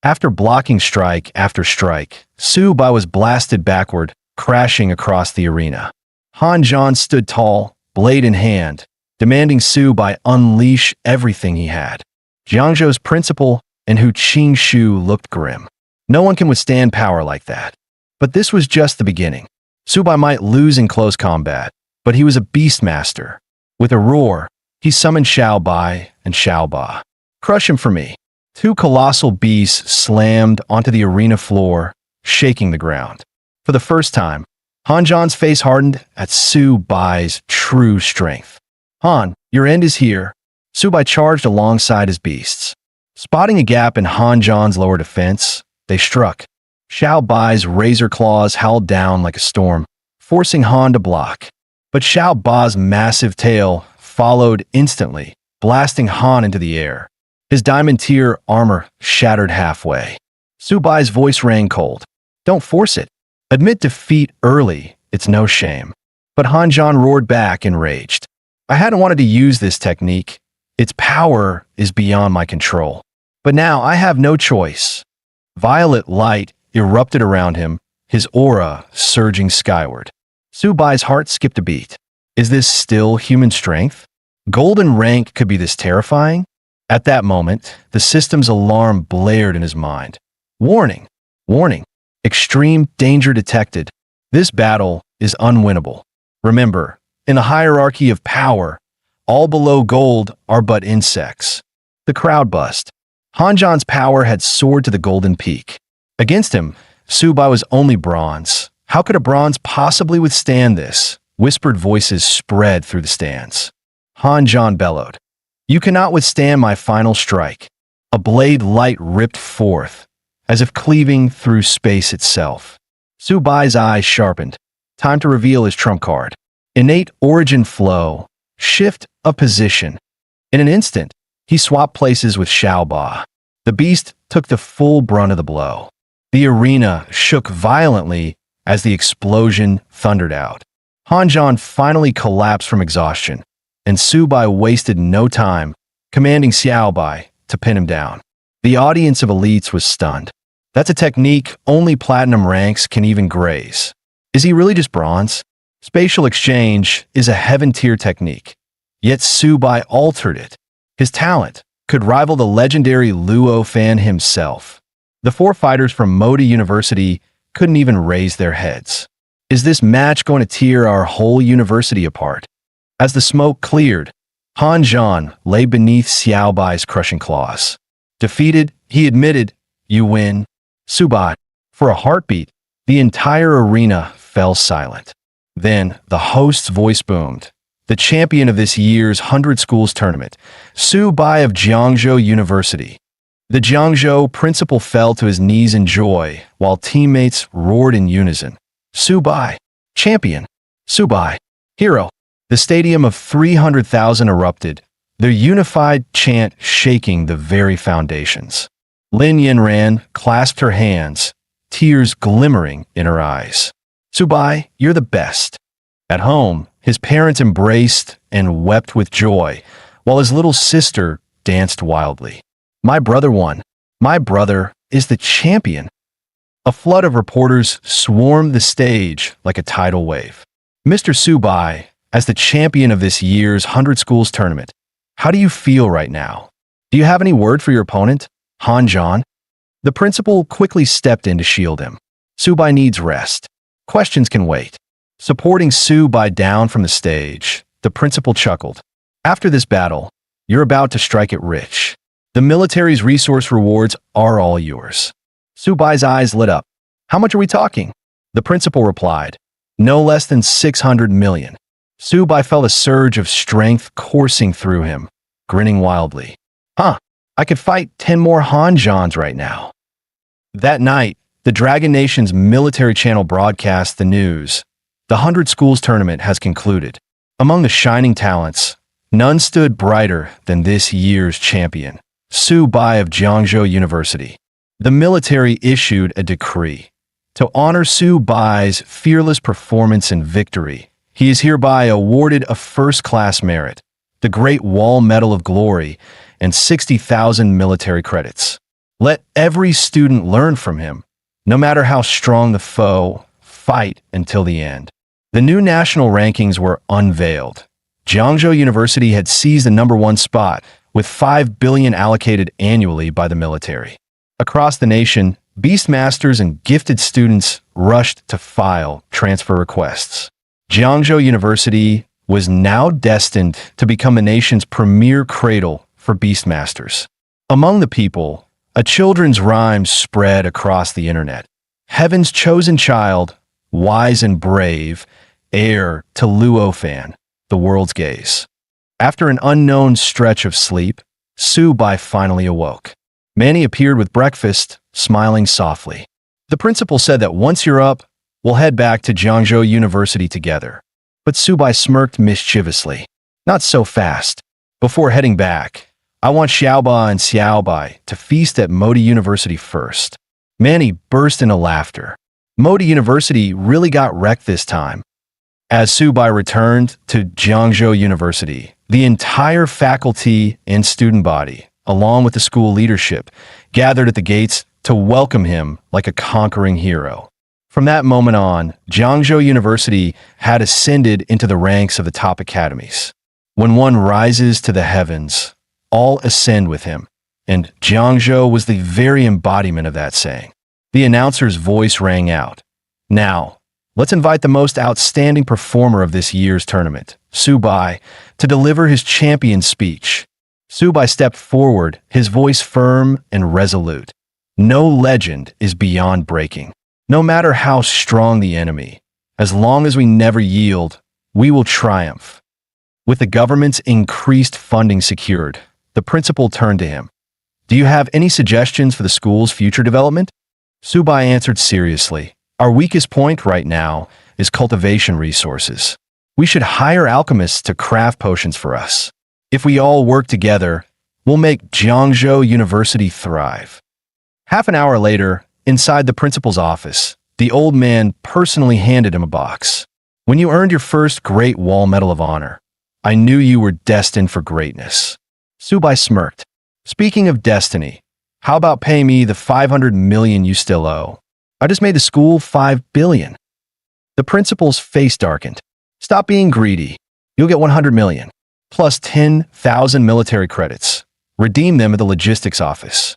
After blocking strike after strike, Subai was blasted backward, crashing across the arena. Han John stood tall, blade in hand, demanding Subai unleash everything he had. Jiangzhou's principal and Hu Qingxu looked grim. No one can withstand power like that. But this was just the beginning. Subai might lose in close combat, but he was a beastmaster. With a roar, he summoned Xiao Bai and Xiao Ba. Crush him for me. Two colossal beasts slammed onto the arena floor, shaking the ground. For the first time, Han John's face hardened at Subai's true strength. Han, your end is here. Subai charged alongside his beasts. Spotting a gap in Han John's lower defense, they struck. Xiao Bai's razor claws howled down like a storm, forcing Han to block. But Xiao Ba's massive tail followed instantly, blasting Han into the air. His diamond tier armor shattered halfway. Subai's voice rang cold. Don't force it. Admit defeat early, it's no shame. But Han John roared back, enraged. I hadn't wanted to use this technique. Its power is beyond my control. But now I have no choice. Violet light erupted around him, his aura surging skyward. Subai's heart skipped a beat. Is this still human strength? Golden rank could be this terrifying? At that moment, the system's alarm blared in his mind. Warning! Warning! Extreme danger detected. This battle is unwinnable. Remember, in the hierarchy of power, all below gold are but insects. The crowd buzzed. Han John's power had soared to the golden peak. Against him, Subai was only bronze. How could a bronze possibly withstand this? Whispered voices spread through the stands. Han John bellowed. You cannot withstand my final strike. A blade light ripped forth, as if cleaving through space itself. Subai's eyes sharpened. Time to reveal his trump card. Innate origin flow. Shift of position. In an instant, he swapped places with Xiao Ba. The beast took the full brunt of the blow. The arena shook violently as the explosion thundered out. Han John finally collapsed from exhaustion, and Subai wasted no time, commanding Xiao Bai to pin him down. The audience of elites was stunned. That's a technique only platinum ranks can even graze. Is he really just bronze? Spatial exchange is a heaven-tier technique, yet Subai altered it. His talent could rival the legendary Luo Fan himself. The four fighters from Moda University couldn't even raise their heads. Is this match going to tear our whole university apart? As the smoke cleared, Han John lay beneath Xiao Bai's crushing claws. Defeated, he admitted, you win. Subai, for a heartbeat, the entire arena fell silent. Then the host's voice boomed. The champion of this year's 100 Schools tournament, Subai of Jiangzhou University. The Jiangzhou principal fell to his knees in joy, while teammates roared in unison. Subai, champion. Subai, hero. The stadium of 300,000 erupted, their unified chant shaking the very foundations. Lin Yanran clasped her hands, tears glimmering in her eyes. Subai, you're the best. At home, his parents embraced and wept with joy, while his little sister danced wildly. My brother won. My brother is the champion. A flood of reporters swarmed the stage like a tidal wave. Mr. Subai, as the champion of this year's 100 Schools tournament, how do you feel right now? Do you have any word for your opponent, Han John? The principal quickly stepped in to shield him. Subai needs rest. Questions can wait. Supporting Subai down from the stage, the principal chuckled. After this battle, you're about to strike it rich. The military's resource rewards are all yours. Subai's eyes lit up. How much are we talking? The principal replied. No less than 600 million. Subai felt a surge of strength coursing through him, grinning wildly. I could fight 10 more Han Johns right now. That night, the Dragon Nation's military channel broadcast the news. The 100 Schools tournament has concluded. Among the shining talents, none stood brighter than this year's champion, Subai of Jiangzhou University. The military issued a decree. To honor Subai's fearless performance and victory, he is hereby awarded a first-class merit, the Great Wall Medal of Glory, and 60,000 military credits. Let every student learn from him, no matter how strong the foe, fight until the end. The new national rankings were unveiled. Jiangzhou University had seized the #1 spot, with 5 billion allocated annually by the military. Across the nation, Beastmasters and gifted students rushed to file transfer requests. Jiangzhou University was now destined to become the nation's premier cradle for Beastmasters. Among the people, a children's rhyme spread across the internet. Heaven's chosen child, wise and brave, heir to Luofan, the world's gaze. After an unknown stretch of sleep, Subai finally awoke. Manny appeared with breakfast, smiling softly. The principal said that once you're up, we'll head back to Jiangzhou University together. But Subai smirked mischievously. Not so fast. Before heading back, I want Xiaoba and Xiaobai to feast at Modi University first. Manny burst into laughter. Modi University really got wrecked this time. As Subai returned to Jiangzhou University, the entire faculty and student body, along with the school leadership, gathered at the gates to welcome him like a conquering hero. From that moment on, Jiangzhou University had ascended into the ranks of the top academies. When one rises to the heavens, all ascend with him, and Jiangzhou was the very embodiment of that saying. The announcer's voice rang out. Now, let's invite the most outstanding performer of this year's tournament, Subai, to deliver his champion speech. Subai stepped forward, his voice firm and resolute. No legend is beyond breaking. No matter how strong the enemy, as long as we never yield, we will triumph. With the government's increased funding secured, the principal turned to him. Do you have any suggestions for the school's future development? Subai answered seriously. Our weakest point right now is cultivation resources. We should hire alchemists to craft potions for us. If we all work together, we'll make Jiangzhou University thrive. Half an hour later, inside the principal's office, the old man personally handed him a box. When you earned your first Great Wall Medal of Honor, I knew you were destined for greatness. Subai smirked. Speaking of destiny, how about paying me the 500 million you still owe? I just made the school 5 billion. The principal's face darkened. Stop being greedy. You'll get 100 million, plus 10,000 military credits. Redeem them at the logistics office.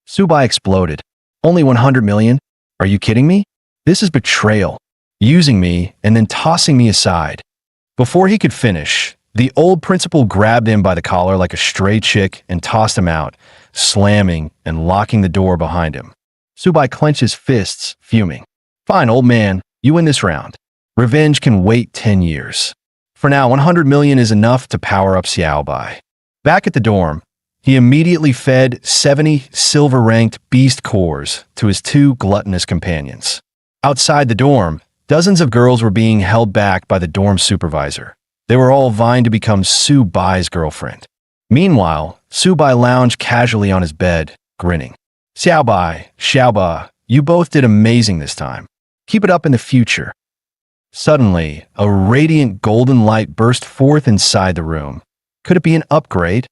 Subai exploded. Only 100 million? Are you kidding me? This is betrayal. Using me and then tossing me aside. Before he could finish, the old principal grabbed him by the collar like a stray chick and tossed him out, slamming and locking the door behind him. Subai clenched his fists, fuming. Fine, old man, you win this round. Revenge can wait 10 years. For now, 100 million is enough to power up Xiaobai. Back at the dorm, he immediately fed 70 silver-ranked beast cores to his 2 gluttonous companions. Outside the dorm, dozens of girls were being held back by the dorm supervisor. They were all vying to become Subai's girlfriend. Meanwhile, Subai lounged casually on his bed, grinning. Xiaobai, Xiaoba, you both did amazing this time. Keep it up in the future. Suddenly, a radiant golden light burst forth inside the room. Could it be an upgrade?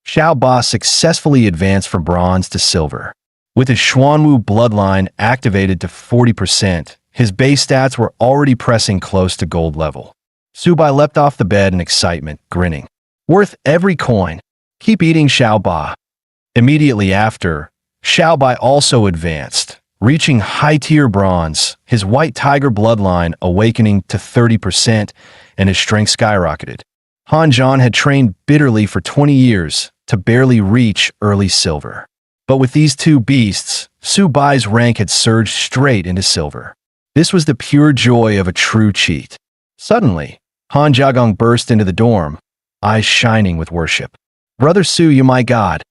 Xiaoba successfully advanced from bronze to silver. With his Xuanwu bloodline activated to 40%, His base stats were already pressing close to gold level. Subai leapt off the bed in excitement, grinning. Worth every coin. Keep eating, Xiaobai. Immediately after, Xiaobai also advanced, reaching high-tier bronze, his white tiger bloodline awakening to 30%, and his strength skyrocketed. Han Zhan had trained bitterly for 20 years to barely reach early silver. But with these two beasts, Su Bai's rank had surged straight into silver. This was the pure joy of a true cheat. Suddenly, Han Jiagong burst into the dorm, eyes shining with worship. Brother Su, you my god.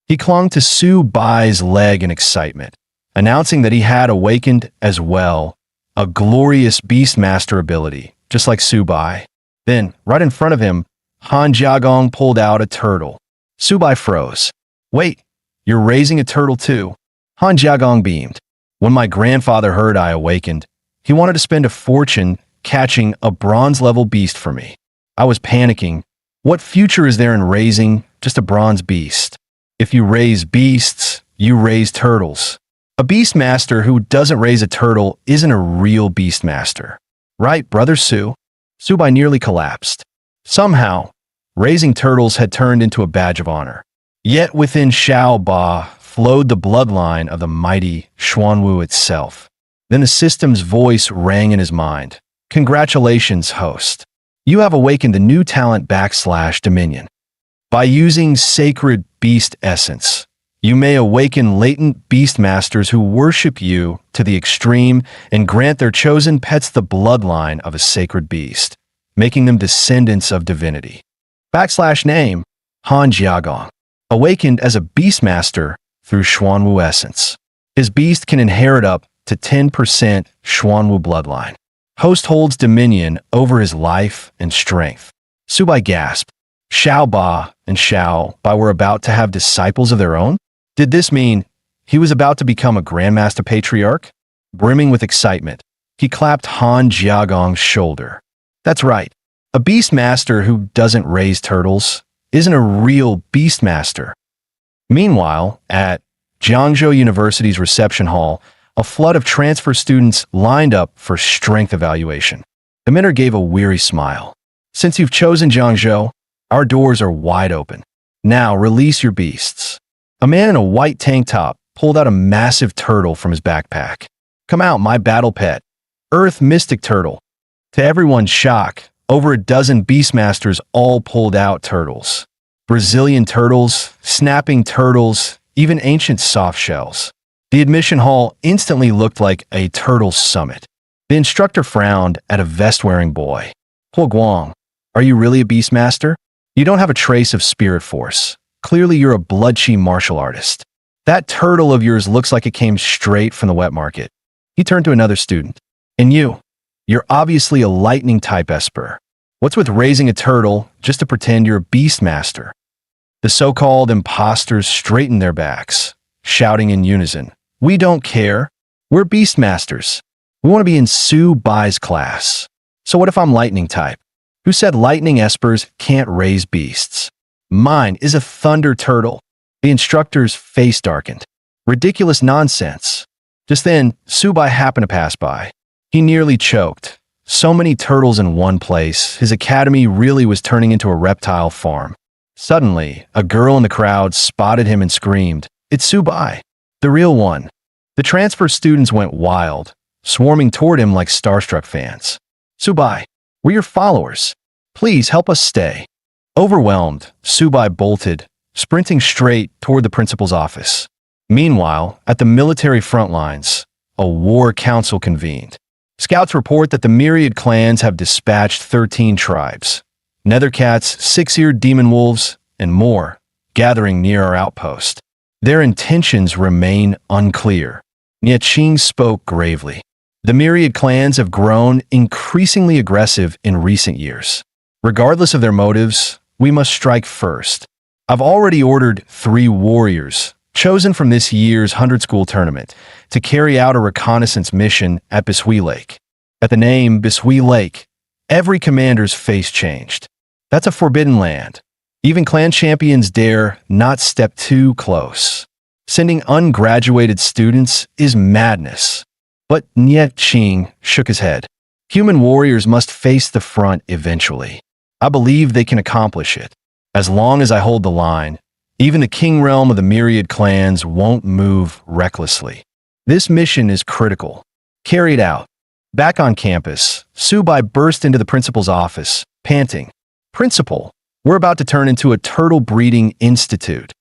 He clung to Su Bai's leg in excitement, announcing that he had awakened as well, a glorious Beastmaster ability, just like Su Bai. Then, right in front of him, Han Jiagong pulled out a turtle. Su Bai froze. Wait, you're raising a turtle too? Han Jiagong beamed. When my grandfather heard I awakened, he wanted to spend a fortune catching a bronze-level beast for me. I was panicking. What future is there in raising just a bronze beast? If you raise beasts, you raise turtles. A beastmaster who doesn't raise a turtle isn't a real beastmaster. Right, Brother Su? Subai nearly collapsed. Somehow, raising turtles had turned into a badge of honor. Yet within Xiao Ba flowed the bloodline of the mighty Xuanwu itself. Then the system's voice rang in his mind. Congratulations, host. You have awakened the new talent /Dominion. By using sacred beast essence, you may awaken latent beastmasters who worship you to the extreme and grant their chosen pets the bloodline of a sacred beast, making them descendants of divinity. /name, Han Jiagong, awakened as a beastmaster through Xuanwu essence. His beast can inherit up to 10% Xuanwu bloodline. Host holds dominion over his life and strength. Subai gasped. Xiao Ba and Xiao Bai were about to have disciples of their own? Did this mean he was about to become a Grandmaster Patriarch? Brimming with excitement, he clapped Han Jiagong's shoulder. That's right. A Beastmaster who doesn't raise turtles isn't a real Beastmaster. Meanwhile, at Jiangzhou University's reception hall, a flood of transfer students lined up for strength evaluation. The mentor gave a weary smile. Since you've chosen Jiangzhou, our doors are wide open. Now release your beasts. A man in a white tank top pulled out a massive turtle from his backpack. Come out, my battle pet. Earth Mystic Turtle. To everyone's shock, over a dozen Beastmasters all pulled out turtles. Brazilian turtles, snapping turtles, even ancient soft shells. The admission hall instantly looked like a turtle summit. The instructor frowned at a vest-wearing boy. Po Guang, are you really a Beastmaster? You don't have a trace of spirit force. Clearly you're a blood-chi martial artist. That turtle of yours looks like it came straight from the wet market. He turned to another student. And you're obviously a lightning-type esper. What's with raising a turtle just to pretend you're a Beastmaster? The so-called imposters straightened their backs, shouting in unison. We don't care. We're Beastmasters. We want to be in Su Bai's class. So what if I'm lightning type? Who said lightning espers can't raise beasts? Mine is a thunder turtle. The instructor's face darkened. Ridiculous nonsense. Just then, Subai happened to pass by. He nearly choked. So many turtles in one place, his academy really was turning into a reptile farm. Suddenly, a girl in the crowd spotted him and screamed, It's Subai, the real one. The transfer students went wild, swarming toward him like starstruck fans. Subai, we're your followers. Please help us stay. Overwhelmed, Subai bolted, sprinting straight toward the principal's office. Meanwhile, at the military front lines, a war council convened. Scouts report that the myriad clans have dispatched 13 tribes, nethercats, six-eared demon wolves, and more, gathering near our outpost. Their intentions remain unclear. Nie Qing spoke gravely. The myriad clans have grown increasingly aggressive in recent years. Regardless of their motives, we must strike first. I've already ordered 3 warriors, chosen from this year's 100 School Tournament, to carry out a reconnaissance mission at Bishui Lake. At the name Bishui Lake, every commander's face changed. That's a forbidden land. Even clan champions dare not step too close. Sending ungraduated students is madness. But Nie Qing shook his head. Human warriors must face the front eventually. I believe they can accomplish it. As long as I hold the line, even the king realm of the myriad clans won't move recklessly. This mission is critical. Carried out. Back on campus, Subai burst into the principal's office, panting. Principal, we're about to turn into a turtle breeding institute.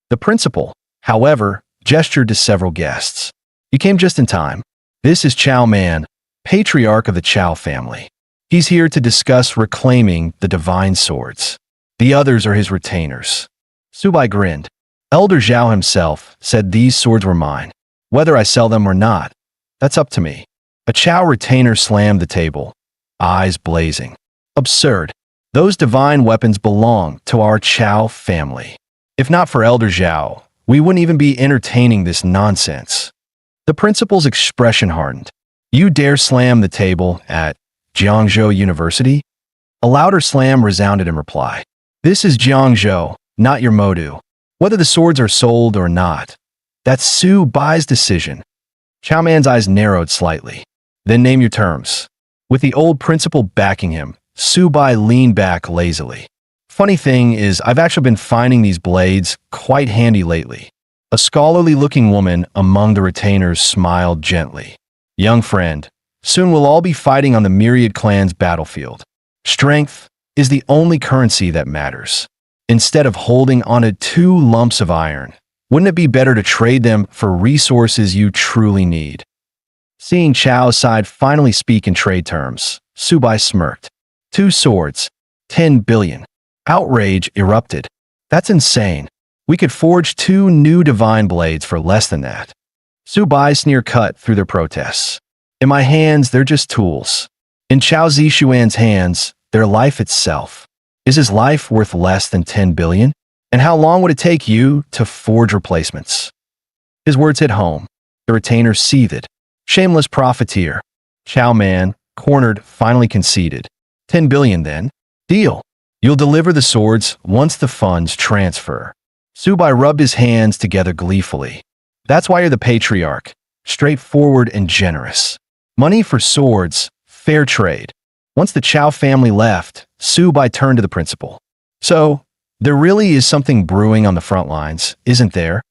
The principal, however, gestured to several guests. You came just in time. This is Chao Man, patriarch of the Chao family. He's here to discuss reclaiming the divine swords. The others are his retainers. Subai grinned. Elder Zhao himself said these swords were mine. Whether I sell them or not, that's up to me. A Chao retainer slammed the table, eyes blazing. Absurd. Those divine weapons belong to our Chao family. If not for Elder Zhao, we wouldn't even be entertaining this nonsense. The principal's expression hardened. You dare slam the table at Jiangzhou University? A louder slam resounded in reply. This is Jiangzhou, not your Modu. Whether the swords are sold or not, that's Su Bai's decision. Chao Man's eyes narrowed slightly. Then name your terms. With the old principal backing him, Su Bai leaned back lazily. Funny thing is, I've actually been finding these blades quite handy lately. A scholarly-looking woman among the retainers smiled gently. Young friend, soon we'll all be fighting on the myriad clan's battlefield. Strength is the only currency that matters. Instead of holding onto 2 lumps of iron, wouldn't it be better to trade them for resources you truly need? Seeing Chao's side finally speak in trade terms, Subai smirked. 2 swords, 10 billion. Outrage erupted. That's insane. We could forge 2 new divine blades for less than that. Subai's sneer cut through their protests. In my hands, they're just tools. In Chao Zishuan's hands, they're life itself. Is his life worth less than 10 billion? And how long would it take you to forge replacements? His words hit home. The retainer seethed. Shameless profiteer. Chao Man, cornered, finally conceded. 10 billion then? Deal. You'll deliver the swords once the funds transfer. Subai rubbed his hands together gleefully. That's why you're the patriarch. Straightforward and generous. Money for swords, fair trade. Once the Chao family left, Subai turned to the principal. So, there really is something brewing on the front lines, isn't there?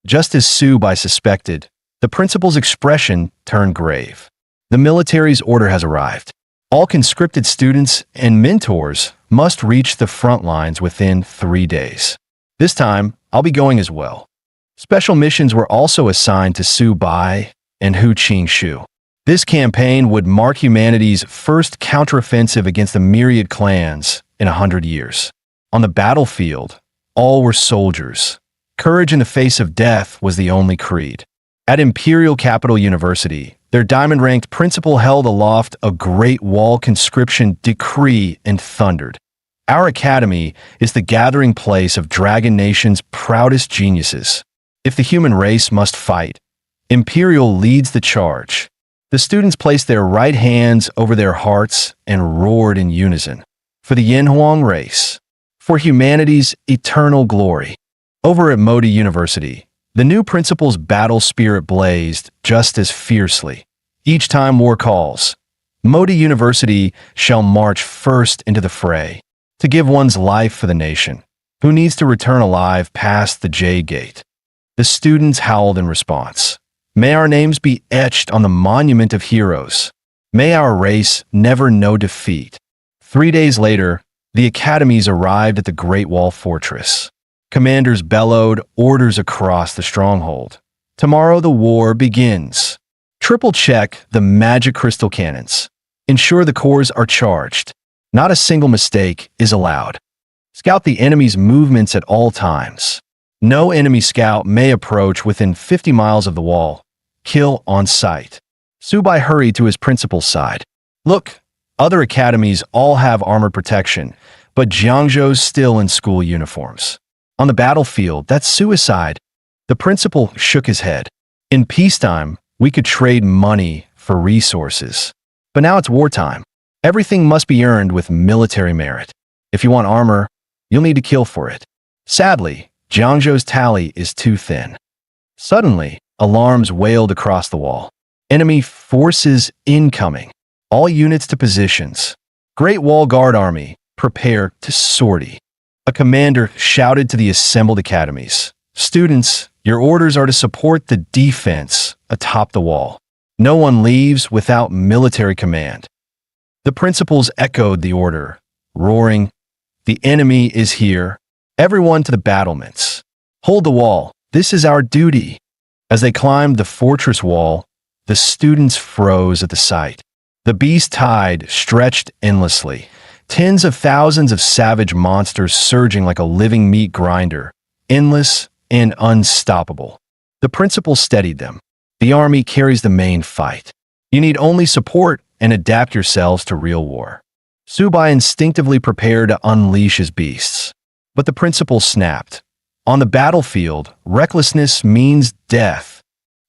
Just as Subai suspected, the principal's expression turned grave. The military's order has arrived. All conscripted students and mentors must reach the front lines within 3 days. This time, I'll be going as well. Special missions were also assigned to Subai and Hu Qingshu. This campaign would mark humanity's first counteroffensive against the myriad clans in 100 years. On the battlefield, all were soldiers. Courage in the face of death was the only creed. At Imperial Capital University, their diamond-ranked principal held aloft a Great Wall conscription decree and thundered. Our academy is the gathering place of Dragon Nation's proudest geniuses. If the human race must fight, Imperial leads the charge. The students placed their right hands over their hearts and roared in unison. For the Yanhuang race. For humanity's eternal glory. Over at Modi University, the new principal's battle spirit blazed just as fiercely. Each time war calls, Modi University shall march first into the fray, to give one's life for the nation, who needs to return alive past the Jade Gate. The students howled in response. May our names be etched on the monument of heroes. May our race never know defeat. 3 days later, the academies arrived at the Great Wall Fortress. Commanders bellowed orders across the stronghold. Tomorrow the war begins. Triple check the magic crystal cannons. Ensure the cores are charged. Not a single mistake is allowed. Scout the enemy's movements at all times. No enemy scout may approach within 50 miles of the wall. Kill on sight. Subai hurried to his principal's side. Look, other academies all have armored protection, but Jiangzhou's still in school uniforms. On the battlefield, that's suicide. The principal shook his head. In peacetime, we could trade money for resources. But now it's wartime. Everything must be earned with military merit. If you want armor, you'll need to kill for it. Sadly, Jiangzhou's tally is too thin. Suddenly, alarms wailed across the wall. Enemy forces incoming. All units to positions. Great Wall Guard Army, prepare to sortie. A commander shouted to the assembled academies. Students, your orders are to support the defense atop the wall. No one leaves without military command. The principals echoed the order, roaring, "The enemy is here. Everyone to the battlements. Hold the wall. This is our duty." As they climbed the fortress wall, the students froze at the sight. The beast tide stretched endlessly, tens of thousands of savage monsters surging like a living meat grinder, endless and unstoppable. The principal steadied them. The army carries the main fight. You need only support and adapt yourselves to real war. Subai instinctively prepared to unleash his beasts. But the principal snapped. On the battlefield, recklessness means death.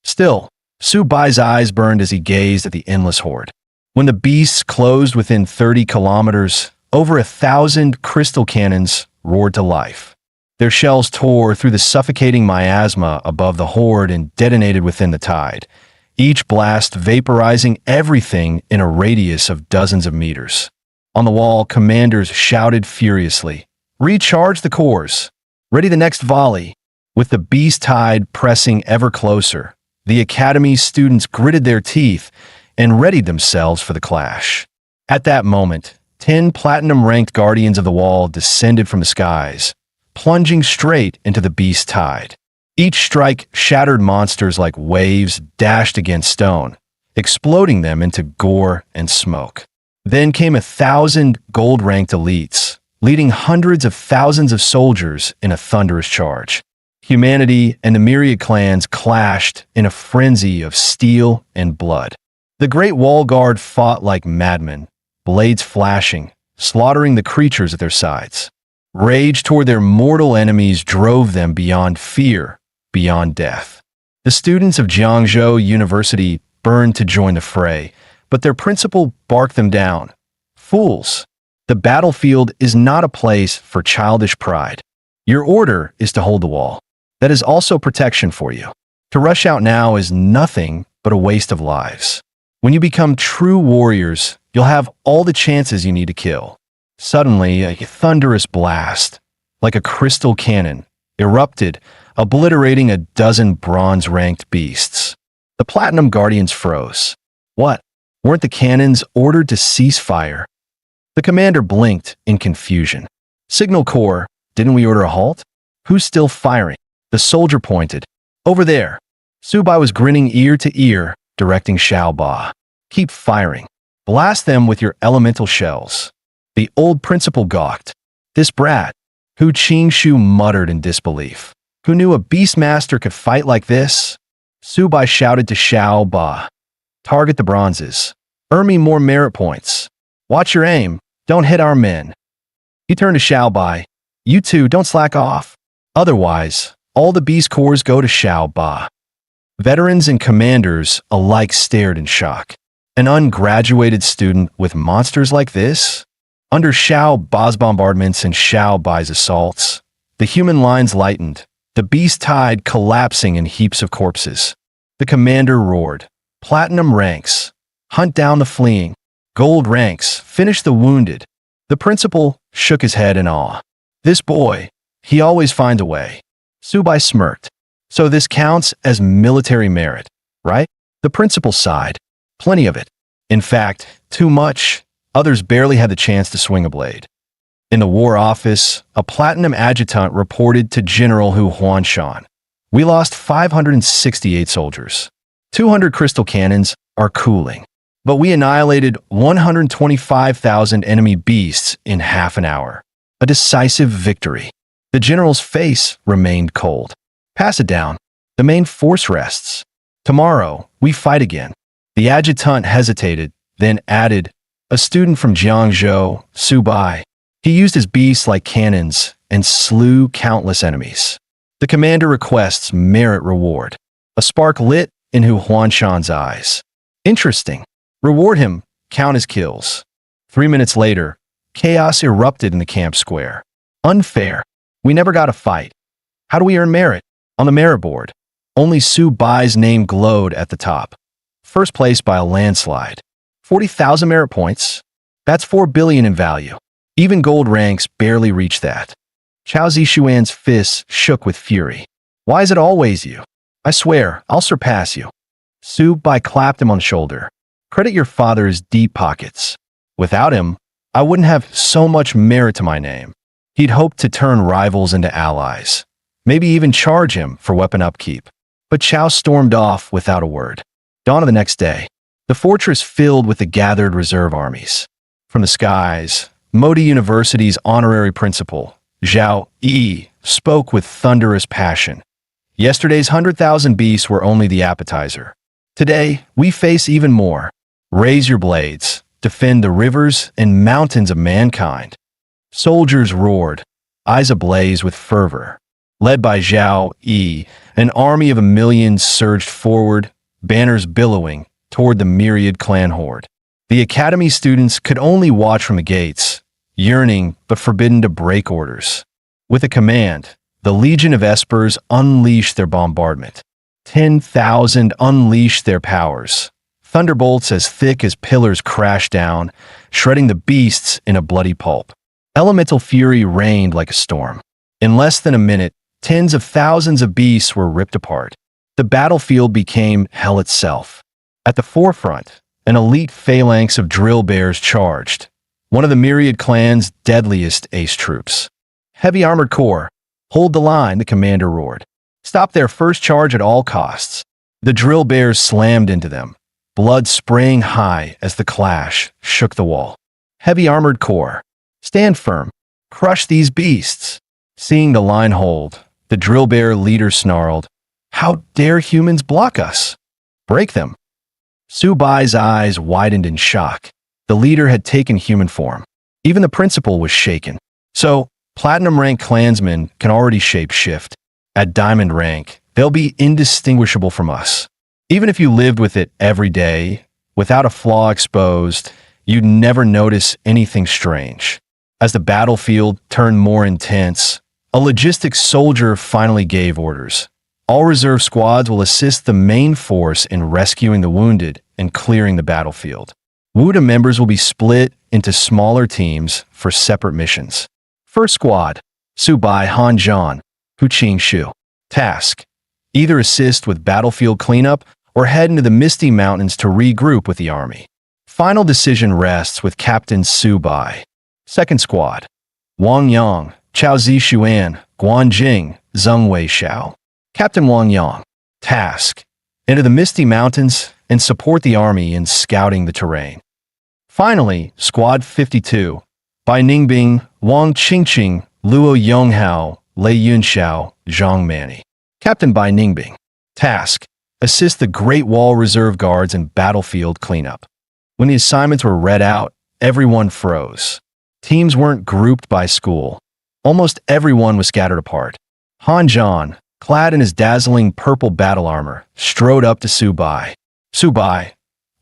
Still, Subai's eyes burned as he gazed at the endless horde. When the beasts closed within 30 kilometers, over 1,000 crystal cannons roared to life. Their shells tore through the suffocating miasma above the horde and detonated within the tide, each blast vaporizing everything in a radius of dozens of meters. On the wall, commanders shouted furiously, "Recharge the cores! Ready the next volley!" With the beast tide pressing ever closer, the academy's students gritted their teeth and readied themselves for the clash. At that moment, 10 platinum-ranked guardians of the wall descended from the skies, plunging straight into the beast tide. Each strike shattered monsters like waves dashed against stone, exploding them into gore and smoke. Then came 1,000 gold-ranked elites, leading hundreds of thousands of soldiers in a thunderous charge. Humanity and the myriad clans clashed in a frenzy of steel and blood. The Great Wall Guard fought like madmen, blades flashing, slaughtering the creatures at their sides. Rage toward their mortal enemies drove them beyond fear, beyond death. The students of Jiangzhou University burned to join the fray, but their principal barked them down. "Fools! The battlefield is not a place for childish pride. Your order is to hold the wall. That is also protection for you. To rush out now is nothing but a waste of lives. When you become true warriors, you'll have all the chances you need to kill." Suddenly, a thunderous blast, like a crystal cannon, erupted, obliterating a dozen bronze-ranked beasts. The Platinum Guardians froze. What? Weren't the cannons ordered to cease fire? The commander blinked in confusion. "Signal Corps, didn't we order a halt? Who's still firing?" The soldier pointed. "Over there." Subai was grinning ear to ear, directing Xiao Ba. "Keep firing. Blast them with your elemental shells." The old principal gawked. "This brat." Hu Qingshu muttered in disbelief. "Who knew a beastmaster could fight like this?" Subai shouted to Xiao Ba. "Target the bronzes. Earn me more merit points. Watch your aim. Don't hit our men." He turned to Xiao Bai. "You two don't slack off. Otherwise, all the beast corps go to Xiao Ba." Veterans and commanders alike stared in shock. An ungraduated student with monsters like this? Under Xiao Ba's bombardments and Xiao Bai's assaults, the human lines lightened, the beast tide collapsing in heaps of corpses. The commander roared, "Platinum ranks, hunt down the fleeing. Gold ranks, finish the wounded." The principal shook his head in awe. "This boy, he always finds a way." Subai smirked. "So this counts as military merit, right?" The principal sighed. "Plenty of it. In fact, too much. Others barely had the chance to swing a blade." In the war office, a platinum adjutant reported to General Hu Huanshan, "We lost 568 soldiers. 200 crystal cannons are cooling. But we annihilated 125,000 enemy beasts in half an hour. A decisive victory." The general's face remained cold. "Pass it down. The main force rests. Tomorrow, we fight again." The adjutant hesitated, then added, "A student from Jiangzhou, Subai. He used his beasts like cannons and slew countless enemies. The commander requests merit reward." A spark lit in Hu Huanshan's eyes. "Interesting. Reward him, count his kills." 3 minutes later, chaos erupted in the camp square. "Unfair. We never got a fight. How do we earn merit?" On the merit board, only Subai's name glowed at the top. first place by a landslide. 40,000 merit points. That's 4 billion in value. Even gold ranks barely reach that. Chao Zishuan's fists shook with fury. Why is it always you? I swear, I'll surpass you. Su Bai clapped him on the shoulder. Credit your father's deep pockets. Without him, I wouldn't have so much merit to my name. He'd hoped to turn rivals into allies. Maybe even charge him for weapon upkeep. But Chao stormed off without a word. Dawn of the next day, the fortress filled with the gathered reserve armies. From the skies, Modi University's honorary principal, Zhao Yi, spoke with thunderous passion. Yesterday's 100,000 beasts were only the appetizer. Today, we face even more. Raise your blades, defend the rivers and mountains of mankind. Soldiers roared, eyes ablaze with fervor. Led by Zhao Yi, an army of 1,000,000 surged forward, banners billowing, toward the myriad clan horde. The academy students could only watch from the gates, yearning but forbidden to break orders. With a command, the Legion of Espers unleashed their bombardment. 10,000 unleashed their powers. Thunderbolts as thick as pillars crashed down, shredding the beasts in a bloody pulp. Elemental fury reigned like a storm. In less than a minute, tens of thousands of beasts were ripped apart. The battlefield became hell itself. At the forefront, an elite phalanx of drill bears charged, one of the myriad clan's deadliest ace troops. Heavy armored corps, hold the line, the commander roared. Stop their first charge at all costs. The drill bears slammed into them, blood spraying high as the clash shook the wall. Heavy armored corps, stand firm, crush these beasts. Seeing the line hold, the drill bear leader snarled, how dare humans block us? Break them. Su Bai's eyes widened in shock. The leader had taken human form. Even the principal was shaken. So, platinum rank clansmen can already shape-shift. At diamond rank, they'll be indistinguishable from us. Even if you lived with it every day, without a flaw exposed, you'd never notice anything strange. As the battlefield turned more intense, a logistics soldier finally gave orders. All reserve squads will assist the main force in rescuing the wounded and clearing the battlefield. Wuda members will be split into smaller teams for separate missions. First squad, Su Bai Hanzhan, Huqing Shu. Task, either assist with battlefield cleanup or head into the Misty Mountains to regroup with the army. Final decision rests with Captain Su Bai. Second squad, Wang Yang, Chao Zishuan, Guanjing, Zheng Wei Xiao. Captain Wang Yang. Task, into the Misty Mountains and support the army in scouting the terrain. Finally, Squad 52, Bai Ningbing, Wang Qingqing, Luo Yonghao, Lei Yunxiao, Zhang Mani. Captain Bai Ningbing. Task, assist the Great Wall Reserve Guards in battlefield cleanup. When the assignments were read out, everyone froze. Teams weren't grouped by school. Almost everyone was scattered apart. Han Zhan, clad in his dazzling purple battle armor, strode up to Su Bai. Su Bai,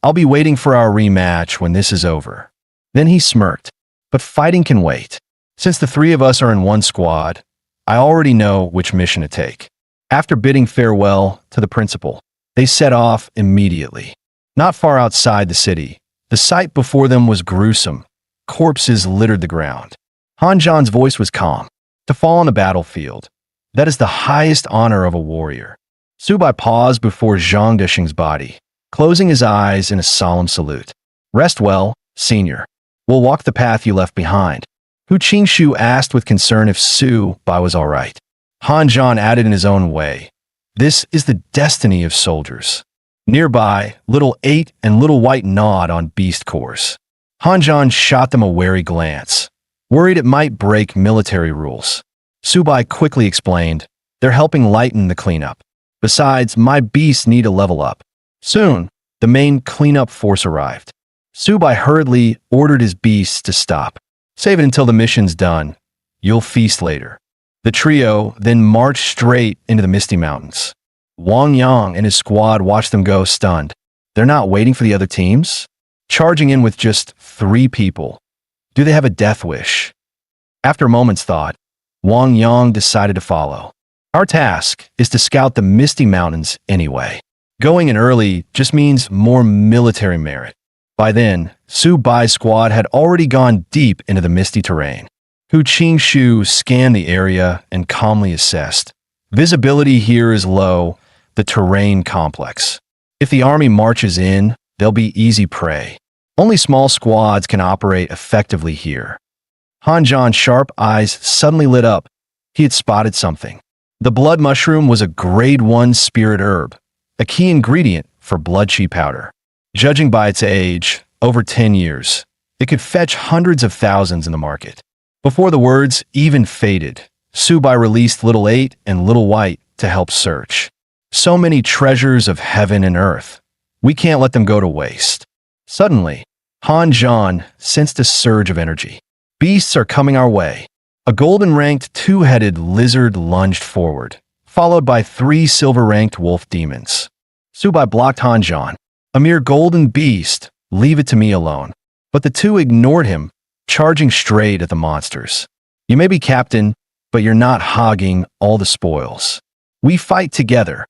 I'll be waiting for our rematch when this is over. Then he smirked. But fighting can wait. Since the three of us are in one squad, I already know which mission to take. After bidding farewell to the principal, they set off immediately. Not far outside the city, the sight before them was gruesome. Corpses littered the ground. Han Zhan's voice was calm. To fall on the battlefield, that is the highest honor of a warrior. Su Bai paused before Zhang Deshing's body, closing his eyes in a solemn salute. Rest well, senior. We'll walk the path you left behind. Hu Qingshu asked with concern if Su Bai was all right. Han Zhan added in his own way, this is the destiny of soldiers. Nearby, Little 8 and Little White gnawed on beast cores. Han Zhan shot them a wary glance, worried it might break military rules. Su Bai quickly explained, they're helping lighten the cleanup. Besides, my beasts need to level up. Soon, the main cleanup force arrived. Su Bai hurriedly ordered his beasts to stop. Save it until the mission's done. You'll feast later. The trio then marched straight into the Misty Mountains. Wang Yang and his squad watched them go, stunned. They're not waiting for the other teams? Charging in with just 3 people. Do they have a death wish? After a moment's thought, Wang Yang decided to follow. Our task is to scout the Misty Mountains anyway. Going in early just means more military merit. By then, Su Bai's squad had already gone deep into the misty terrain. Hu Qingxu scanned the area and calmly assessed. Visibility here is low, the terrain complex. If the army marches in, they'll be easy prey. Only small squads can operate effectively here. Han Zhan's sharp eyes suddenly lit up. He had spotted something. The blood mushroom was a grade 1 spirit herb, a key ingredient for blood chi powder. Judging by its age, over 10 years, it could fetch hundreds of thousands in the market. Before the words even faded, Su Bai released Little 8 and Little White to help search. So many treasures of heaven and earth. We can't let them go to waste. Suddenly, Han Zhan sensed a surge of energy. Beasts are coming our way. A golden-ranked two-headed lizard lunged forward, followed by 3 silver-ranked wolf demons. Su Bai blocked Han Zhan. A mere golden beast, leave it to me alone. But the two ignored him, charging straight at the monsters. You may be captain, but you're not hogging all the spoils. We fight together.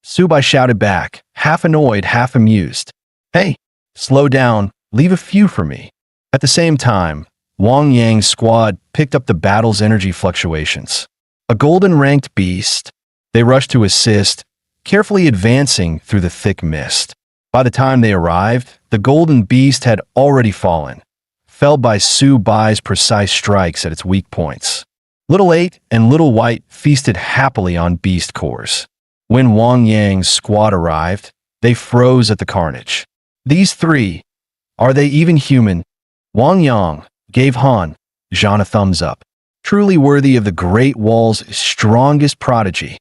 Su Bai shouted back, half annoyed, half amused. Hey, slow down, leave a few for me. At the same time, Wang Yang's squad picked up the battle's energy fluctuations. A golden-ranked beast, they rushed to assist, carefully advancing through the thick mist. By the time they arrived, the golden beast had already fallen, felled by Su Bai's precise strikes at its weak points. Little 8 and Little White feasted happily on beast cores. When Wang Yang's squad arrived, they froze at the carnage. These 3, are they even human? Wang Yang gave Han Zhan a thumbs up. Truly worthy of the Great Wall's strongest prodigy.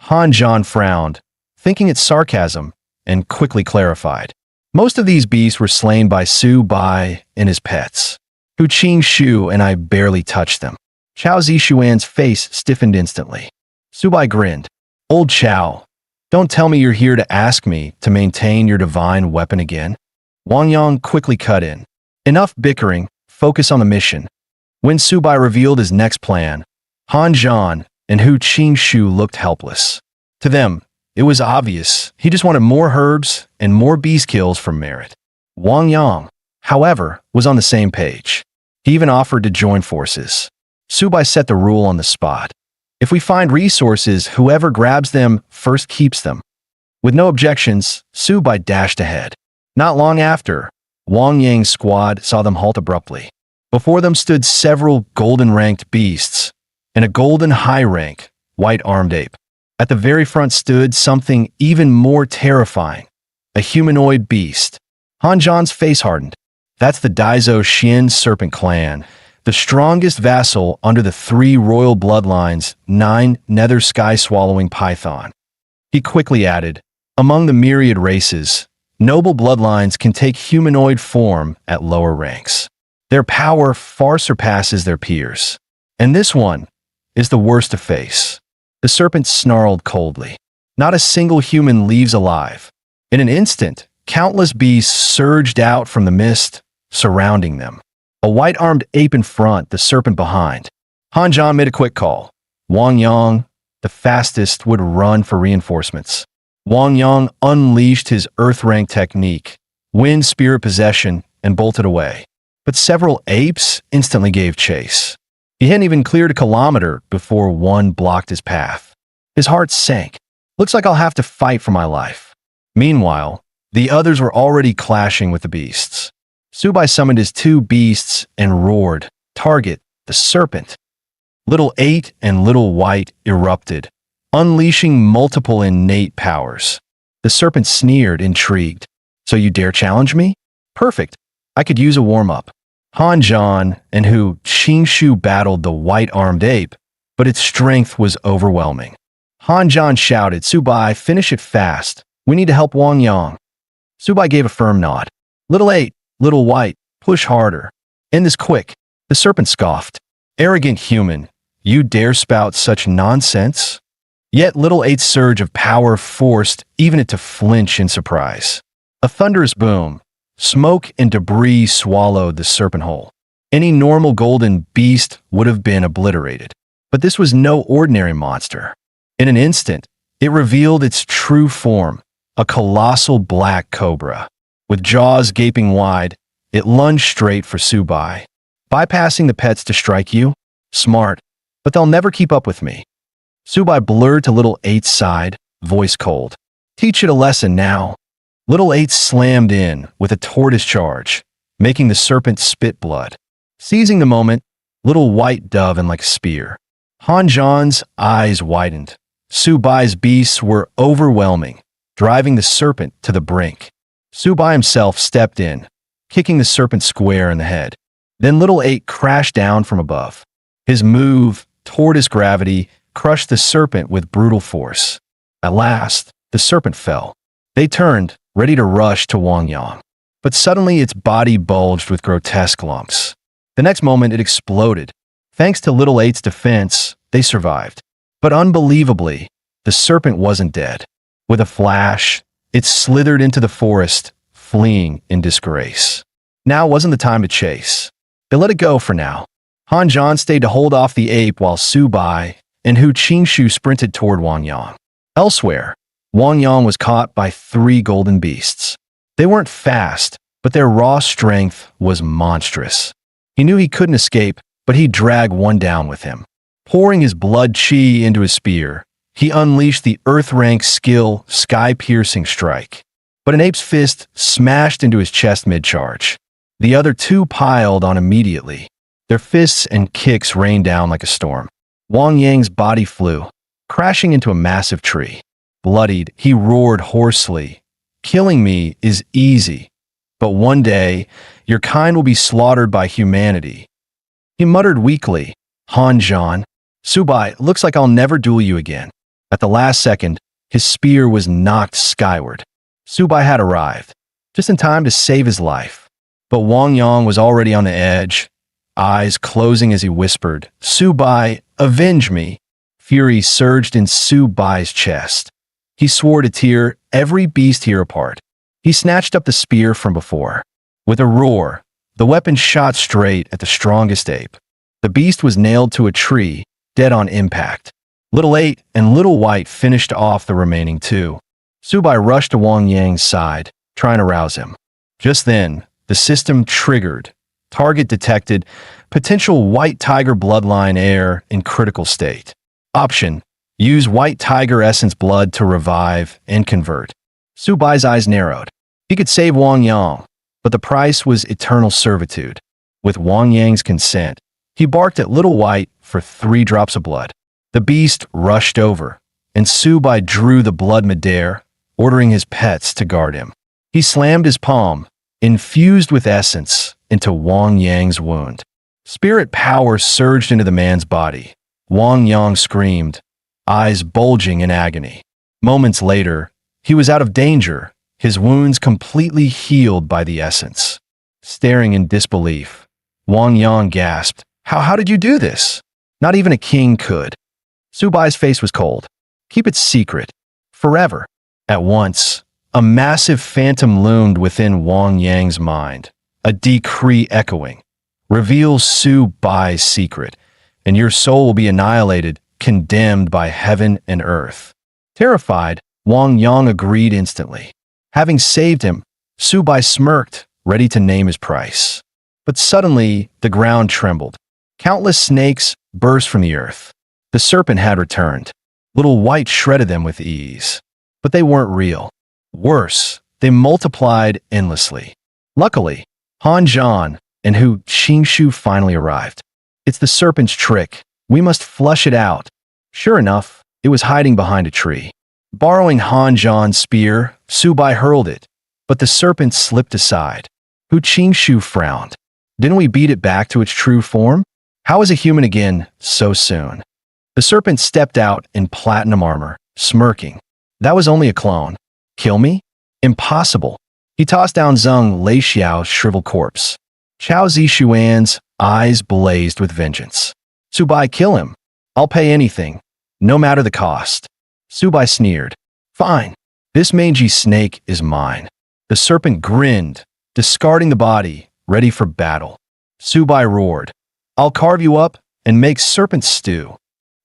Han Zhan frowned, thinking it's sarcasm, and quickly clarified. Most of these beasts were slain by Su Bai and his pets. Hu Qingxu and I barely touched them. Chao Zishuan's face stiffened instantly. Su Bai grinned. Old Chao, don't tell me you're here to ask me to maintain your divine weapon again. Wang Yang quickly cut in. Enough bickering, focus on the mission. When Su Bai revealed his next plan, Han Zhan and Hu Qingxu looked helpless. To them, it was obvious he just wanted more herbs and more beast kills for merit. Wang Yang, however, was on the same page. He even offered to join forces. Su Bai set the rule on the spot. If we find resources, whoever grabs them first keeps them. With no objections, Su Bai dashed ahead. Not long after, Wang Yang's squad saw them halt abruptly. Before them stood several golden-ranked beasts and a golden high-rank, white-armed ape. At the very front stood something even more terrifying, a humanoid beast. Han Zhan's face hardened. That's the Daizo Xin Serpent Clan, the strongest vassal under the 3 royal bloodlines, 9 nether sky-swallowing python. He quickly added, among the myriad races, noble bloodlines can take humanoid form at lower ranks. Their power far surpasses their peers. And this one is the worst to face. The serpent snarled coldly. Not a single human leaves alive. In an instant, countless beasts surged out from the mist, surrounding them. A white-armed ape in front, the serpent behind. Han Zhan made a quick call. Wang Yang, the fastest, would run for reinforcements. Wang Yang unleashed his earth-rank technique, wind spirit possession, and bolted away. But several apes instantly gave chase. He hadn't even cleared a kilometer before one blocked his path. His heart sank. Looks like I'll have to fight for my life. Meanwhile, the others were already clashing with the beasts. Su Bai summoned his 2 beasts and roared, "Target, the serpent!" Little 8 and Little White erupted, unleashing multiple innate powers. The serpent sneered, intrigued. "So you dare challenge me? Perfect. I could use a warm-up." Han Zhan and Hu Qingxu battled the white-armed ape, but its strength was overwhelming. Han Zhan shouted, "Su Bai, finish it fast. We need to help Wang Yang." Su Bai gave a firm nod. "Little 8, Little White, push harder. End this quick." The serpent scoffed. "Arrogant human, you dare spout such nonsense?" Yet Little 8's surge of power forced even it to flinch in surprise. A thunderous boom. Smoke and debris swallowed the serpent whole. Any normal golden beast would have been obliterated. But this was no ordinary monster. In an instant, it revealed its true form, a colossal black cobra. With jaws gaping wide, it lunged straight for Subai. Bypassing the pets to strike you? Smart, but they'll never keep up with me. Subai blurred to Little Eight's side, voice cold. Teach it a lesson now. Little Eight slammed in with a tortoise charge, making the serpent spit blood. Seizing the moment, Little White dove in like a spear. Han Zhan's eyes widened. Subai's beasts were overwhelming, driving the serpent to the brink. Subai himself stepped in, kicking the serpent square in the head. Then Little Eight crashed down from above. His move, tortoise gravity, crushed the serpent with brutal force. At last, the serpent fell. They turned, ready to rush to Wang Yang. But suddenly its body bulged with grotesque lumps. The next moment it exploded. Thanks to Little Eight's defense, they survived. But unbelievably, the serpent wasn't dead. With a flash, it slithered into the forest, fleeing in disgrace. Now wasn't the time to chase. They let it go for now. Han Zhan stayed to hold off the ape while Subai and Hu Qingshu sprinted toward Wang Yang. Elsewhere, Wang Yang was caught by 3 golden beasts. They weren't fast, but their raw strength was monstrous. He knew he couldn't escape, but he dragged one down with him. Pouring his blood chi into his spear, he unleashed the earth-rank skill sky-piercing strike. But an ape's fist smashed into his chest mid-charge. The other 2 piled on immediately. Their fists and kicks rained down like a storm. Wang Yang's body flew, crashing into a massive tree. Bloodied, he roared hoarsely, "Killing me is easy, but one day your kind will be slaughtered by humanity." He muttered weakly, "Han Zhan, Subai, looks like I'll never duel you again." At the last second, his spear was knocked skyward. Subai had arrived, just in time to save his life. But Wang Yang was already on the edge, eyes closing as he whispered, "Subai, avenge me." Fury surged in Subai's chest. He swore to tear every beast here apart. He snatched up the spear from before. With a roar, the weapon shot straight at the strongest ape. The beast was nailed to a tree, dead on impact. Little Eight and Little White finished off the remaining 2. Subai rushed to Wang Yang's side, trying to rouse him. Just then, the system triggered. Target detected. Potential white tiger bloodline heir in critical state. Option: use white tiger essence blood to revive and convert. Subai's eyes narrowed. He could save Wang Yang, but the price was eternal servitude. With Wang Yang's consent, he barked at Little White for 3 drops of blood. The beast rushed over, and Subai drew the blood midair, ordering his pets to guard him. He slammed his palm, infused with essence, into Wang Yang's wound. Spirit power surged into the man's body. Wang Yang screamed, eyes bulging in agony. Moments later, he was out of danger, his wounds completely healed by the essence. Staring in disbelief, Wang Yang gasped, How did you do this? Not even a king could." Subai's face was cold. "Keep it secret. Forever." At once, a massive phantom loomed within Wang Yang's mind, a decree echoing. "Reveal Subai's secret, and your soul will be annihilated, condemned by heaven and earth." Terrified, Wang Yang agreed instantly. Having saved him, Subai smirked, ready to name his price. But suddenly, the ground trembled. Countless snakes burst from the earth. The serpent had returned. Little White shredded them with ease. But they weren't real. Worse, they multiplied endlessly. Luckily, Han Zhan and Hu Qingshu finally arrived. "It's the serpent's trick. We must flush it out." Sure enough, it was hiding behind a tree. Borrowing Han Zhan's spear, Subai hurled it, but the serpent slipped aside. Hu Qingshu frowned. "Didn't we beat it back to its true form? How is a human again so soon?" The serpent stepped out in platinum armor, smirking. "That was only a clone. Kill me? Impossible." He tossed down Zheng Leixiao's shriveled corpse. Chao Zishuan's eyes blazed with vengeance. "Subai, kill him. I'll pay anything, no matter the cost." Subai sneered. "Fine. This mangy snake is mine." The serpent grinned, discarding the body, ready for battle. Subai roared, "I'll carve you up and make serpent stew."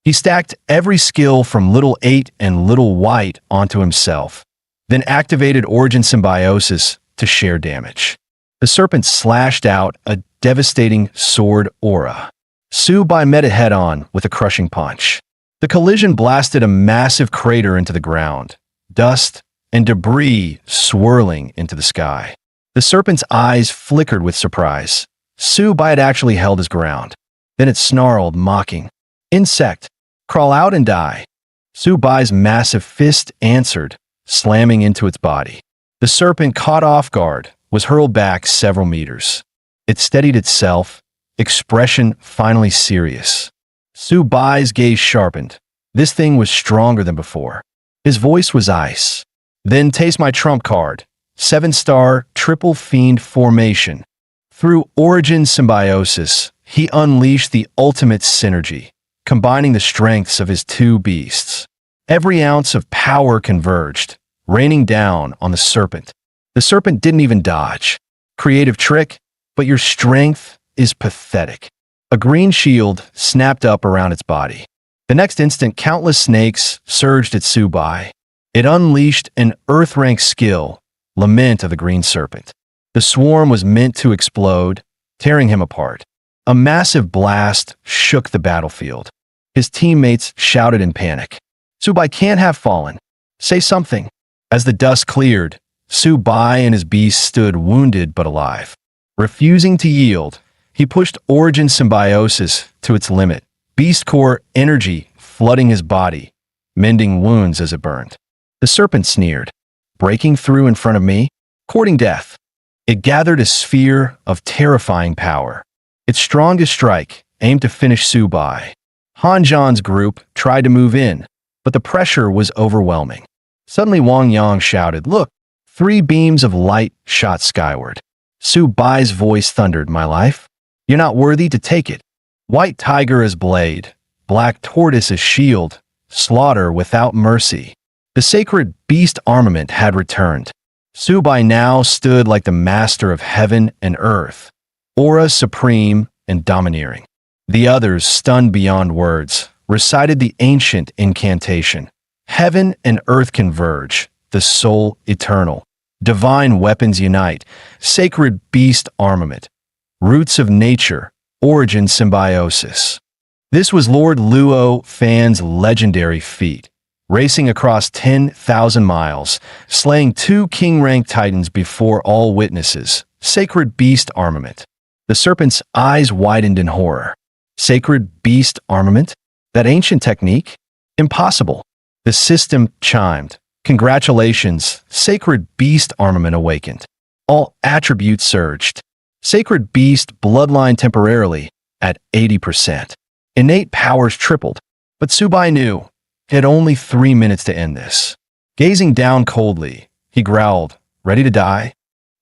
He stacked every skill from Little Eight and Little White onto himself, then activated origin symbiosis to share damage. The serpent slashed out a devastating sword aura. Su-bai met it head-on with a crushing punch. The collision blasted a massive crater into the ground, dust and debris swirling into the sky. The serpent's eyes flickered with surprise. Su-bai had actually held his ground. Then it snarled, mocking. "Insect, crawl out and die." Su-bai's massive fist answered, slamming into its body. The serpent, caught off guard, was hurled back several meters. It steadied itself, expression finally serious. Su-bai's gaze sharpened. This thing was stronger than before. His voice was ice. "Then taste my trump card. 7-star triple fiend formation." Through origin symbiosis, he unleashed the ultimate synergy, combining the strengths of his two beasts. Every ounce of power converged, raining down on the serpent. The serpent didn't even dodge. Creative trick, but your strength is pathetic. A green shield snapped up around its body. The next instant, countless snakes surged at Su-bai. It unleashed an earth-rank skill, Lament of the Green Serpent. The swarm was meant to explode, tearing him apart. A massive blast shook the battlefield. His teammates shouted in panic. "Su-bai can't have fallen. Say something." As the dust cleared, Su-bai and his beast stood wounded but alive. Refusing to yield, he pushed origin symbiosis to its limit, beast core energy flooding his body, mending wounds as it burned. The serpent sneered. "Breaking through in front of me? Courting death." It gathered a sphere of terrifying power. Its strongest strike aimed to finish Su-bai. Hanjan's group tried to move in, but the pressure was overwhelming. Suddenly Wang Yang shouted, "Look!" 3 beams of light shot skyward. Su-bai's voice thundered, "My life? You're not worthy to take it." White tiger as blade, black tortoise as shield, slaughter without mercy. The sacred beast armament had returned. Su-bai now stood like the master of heaven and earth, aura supreme and domineering. The others, stunned beyond words, recited the ancient incantation. Heaven and earth converge, the soul eternal. Divine weapons unite, sacred beast armament. Roots of nature, origin symbiosis. This was Lord Luo Fan's legendary feat, racing across 10,000 miles, slaying 2 king-rank titans before all witnesses. Sacred beast armament. The serpent's eyes widened in horror. Sacred beast armament? That ancient technique? Impossible. The system chimed. Congratulations, sacred beast armament awakened. All attributes surged. Sacred beast bloodline temporarily at 80%. Innate powers tripled, but Su-bai knew he had only 3 minutes to end this. Gazing down coldly, he growled, "Ready to die?"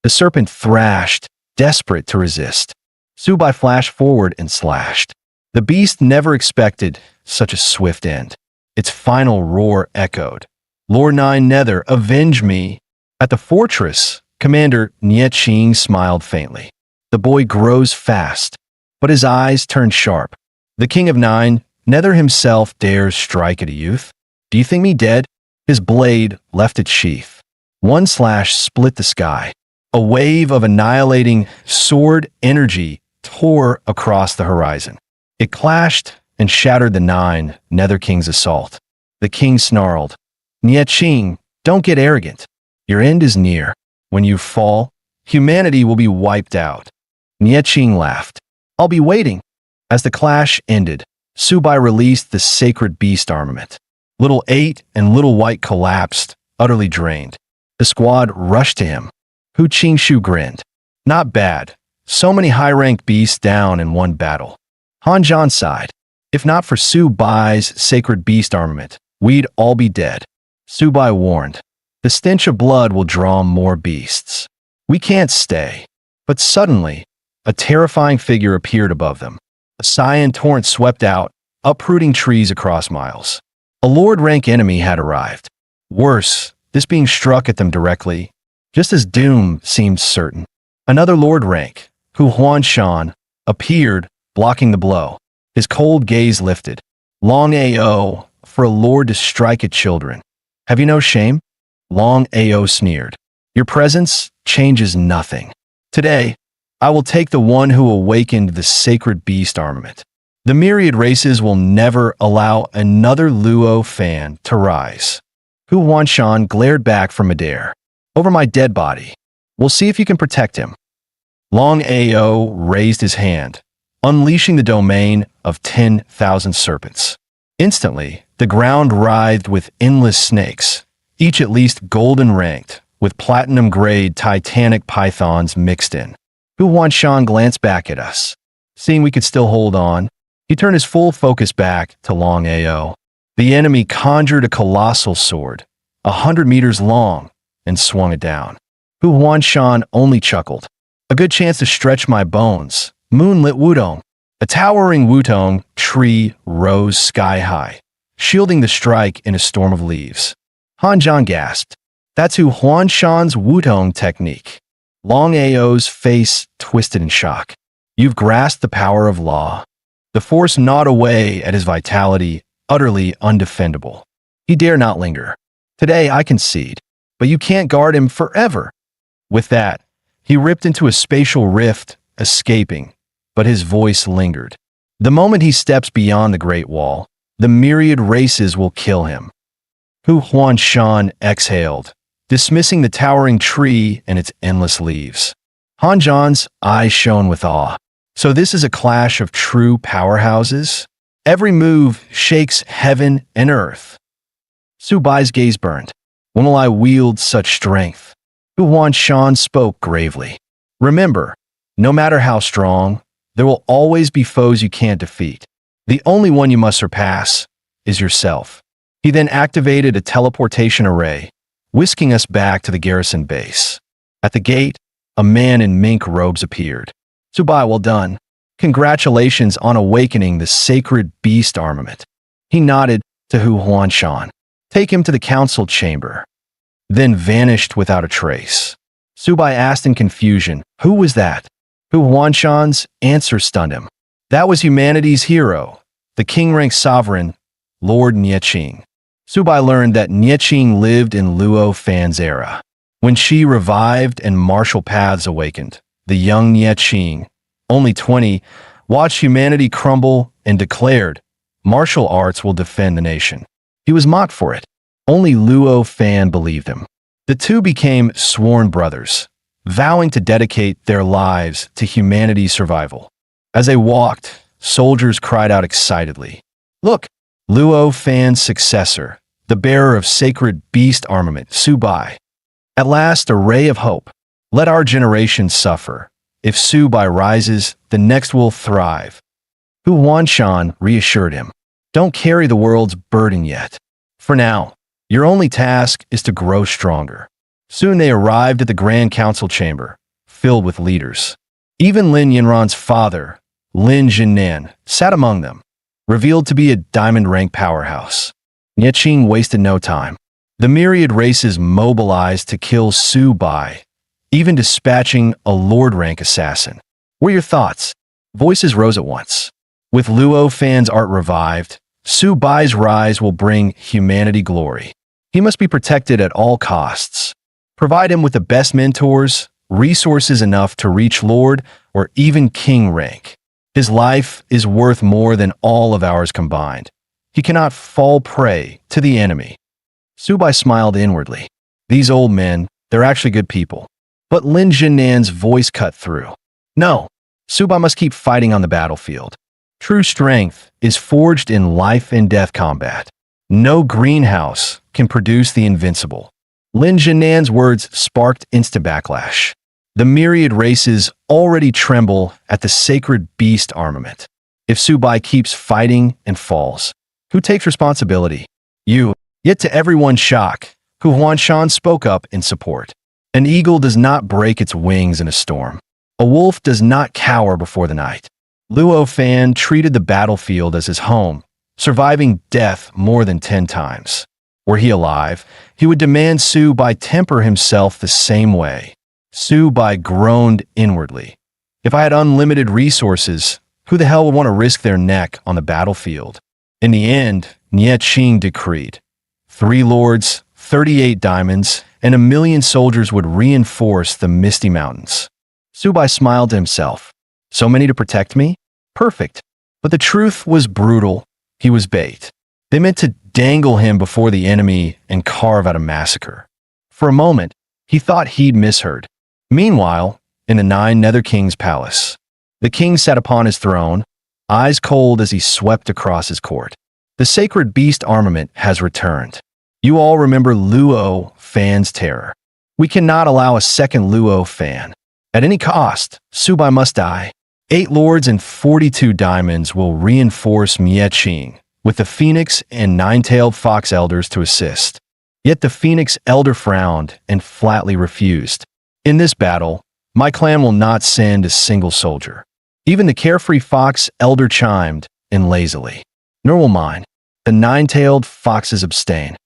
The serpent thrashed, desperate to resist. Su-bai flashed forward and slashed. The beast never expected such a swift end. Its final roar echoed. "Lord Nine Nether, avenge me!" At the fortress, Commander Nye-ching smiled faintly. The boy grows fast, but his eyes turn sharp. The King of Nine, Nether himself, dares strike at a youth? Do you think me dead? His blade left its sheath. One slash split the sky. A wave of annihilating sword energy tore across the horizon. It clashed and shattered the 9 Nether King's assault. The king snarled, "Nye-ching, don't get arrogant. Your end is near. When you fall, humanity will be wiped out." Nye-ching laughed. "I'll be waiting." As the clash ended, Su-bai released the sacred beast armament. Little 8 and Little White collapsed, utterly drained. The squad rushed to him. Hu Qingshu grinned. "Not bad. So many high-ranked beasts down in one battle." Han Zhan sighed. "If not for Su-bai's sacred beast armament, we'd all be dead." Su-bai warned. "The stench of blood will draw more beasts. We can't stay." But suddenly, a terrifying figure appeared above them. A cyan torrent swept out, uprooting trees across miles. A Lord-rank enemy had arrived. Worse, this being struck at them directly, just as doom seemed certain. Another Lord rank, Hu Huanshan, appeared, blocking the blow. His cold gaze lifted. "Long AO, for a lord to strike at children. Have you no shame?" Long Ao sneered. Your presence changes nothing. Today, I will take the one who awakened the sacred beast armament. The myriad races will never allow another Luo fan to rise. Hu Huanshan glared back from midair. Over my dead body. We'll see if you can protect him. Long Ao raised his hand, unleashing the domain of 10,000 serpents. Instantly, the ground writhed with endless snakes, each at least golden ranked, with platinum-grade titanic pythons mixed in. Hu Huanshan glanced back at us. Seeing we could still hold on, he turned his full focus back to Long Ao. The enemy conjured a colossal sword, 100 meters long, and swung it down. Hu Huanshan only chuckled. A good chance to stretch my bones. Moonlit Wudong. A towering Wudong tree rose sky high, shielding the strike in a storm of leaves. Han Zhang gasped. That's Hu Huanshan's Wudong technique. Long Ao's face twisted in shock. You've grasped the power of law. The force gnawed away at his vitality, utterly undefendable. He dare not linger. Today I concede, but you can't guard him forever. With that, he ripped into a spatial rift, escaping, but his voice lingered. The moment he steps beyond the Great Wall, the myriad races will kill him. Hu Huanshan exhaled, dismissing the towering tree and its endless leaves. Han Zhang's eyes shone with awe. So this is a clash of true powerhouses? Every move shakes heaven and earth. Su Bai's gaze burned. When will I wield such strength? Hu Huanshan spoke gravely. Remember, no matter how strong, there will always be foes you can't defeat. The only one you must surpass is yourself. He then activated a teleportation array, whisking us back to the garrison base. At the gate, a man in mink robes appeared. Su Bai, well done. Congratulations on awakening the sacred beast armament. He nodded to Hu Huanshan. Take him to the council chamber. Then vanished without a trace. Su Bai asked in confusion, who was that? Hu Huanshan's answer stunned him. That was humanity's hero, the king-rank sovereign, Lord Nieqing. Su Bai learned that Nieqing lived in Luo Fan's era. When she revived and martial paths awakened, the young Nieqing, only 20, watched humanity crumble and declared, martial arts will defend the nation. He was mocked for it. Only Luo Fan believed him. The two became sworn brothers, vowing to dedicate their lives to humanity's survival. As they walked, soldiers cried out excitedly, look, Luo Fan's successor, the bearer of sacred beast armament, Su Bai. At last, a ray of hope. Let our generation suffer. If Su Bai rises, the next will thrive. Hu Huanshan reassured him. Don't carry the world's burden yet. For now, your only task is to grow stronger. Soon they arrived at the Grand Council chamber, filled with leaders. Even Lin Yanran's father, Lin Jinnan, sat among them, revealed to be a diamond-rank powerhouse. Nieqing wasted no time. The myriad races mobilized to kill Su Bai, even dispatching a lord-rank assassin. What are your thoughts? Voices rose at once. With Luo Fan's art revived, Su Bai's rise will bring humanity glory. He must be protected at all costs. Provide him with the best mentors, resources enough to reach Lord or even King rank. His life is worth more than all of ours combined. He cannot fall prey to the enemy. Su Bai smiled inwardly. These old men, they're actually good people. But Lin Jinnan's voice cut through. No, Su Bai must keep fighting on the battlefield. True strength is forged in life and death combat. No greenhouse can produce the invincible. Lin Jinnan's words sparked instant backlash. The myriad races already tremble at the sacred beast armament. If Su Bai keeps fighting and falls, who takes responsibility? You. Yet to everyone's shock, Hu Huanshan spoke up in support. An eagle does not break its wings in a storm. A wolf does not cower before the night. Luo Fan treated the battlefield as his home, surviving death more than 10 times. Were he alive, he would demand Su Bai temper himself the same way. Su Bai groaned inwardly. If I had unlimited resources, who the hell would want to risk their neck on the battlefield? In the end, Nieqing decreed, 3 lords, 38 diamonds, and 1,000,000 soldiers would reinforce the misty mountains. Subai smiled to himself. So many to protect me? Perfect. But the truth was brutal. He was bait. They meant to dangle him before the enemy and carve out a massacre. For a moment, he thought he'd misheard. Meanwhile, in the Nine Nether King's palace, the king sat upon his throne, eyes cold as he swept across his court. The sacred beast armament has returned. You all remember Luo Fan's terror. We cannot allow a second Luo Fan. At any cost, Subai must die. 8 lords and 42 diamonds will reinforce Mieching, with the Phoenix and Nine-tailed Fox elders to assist. Yet the Phoenix elder frowned and flatly refused. In this battle, my clan will not send a single soldier. Even the carefree Fox elder chimed in lazily. Nor will mine. The Nine-tailed Foxes abstain.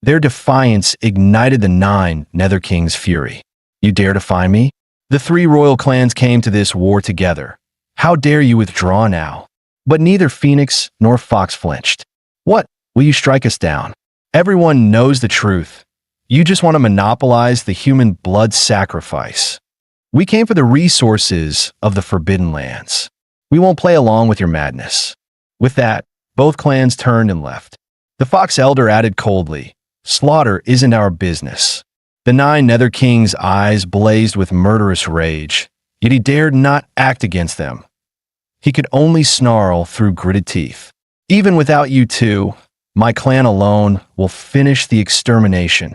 Their defiance ignited the 9 Nether King's fury. You dare defy me? The 3 royal clans came to this war together. How dare you withdraw now? But neither Phoenix nor Fox flinched. What? Will you strike us down? Everyone knows the truth. You just want to monopolize the human blood sacrifice. We came for the resources of the Forbidden Lands. We won't play along with your madness. With that, both clans turned and left. The Fox Elder added coldly, slaughter isn't our business. The 9 Nether King's eyes blazed with murderous rage, yet he dared not act against them. He could only snarl through gritted teeth. Even without you two, my clan alone will finish the extermination.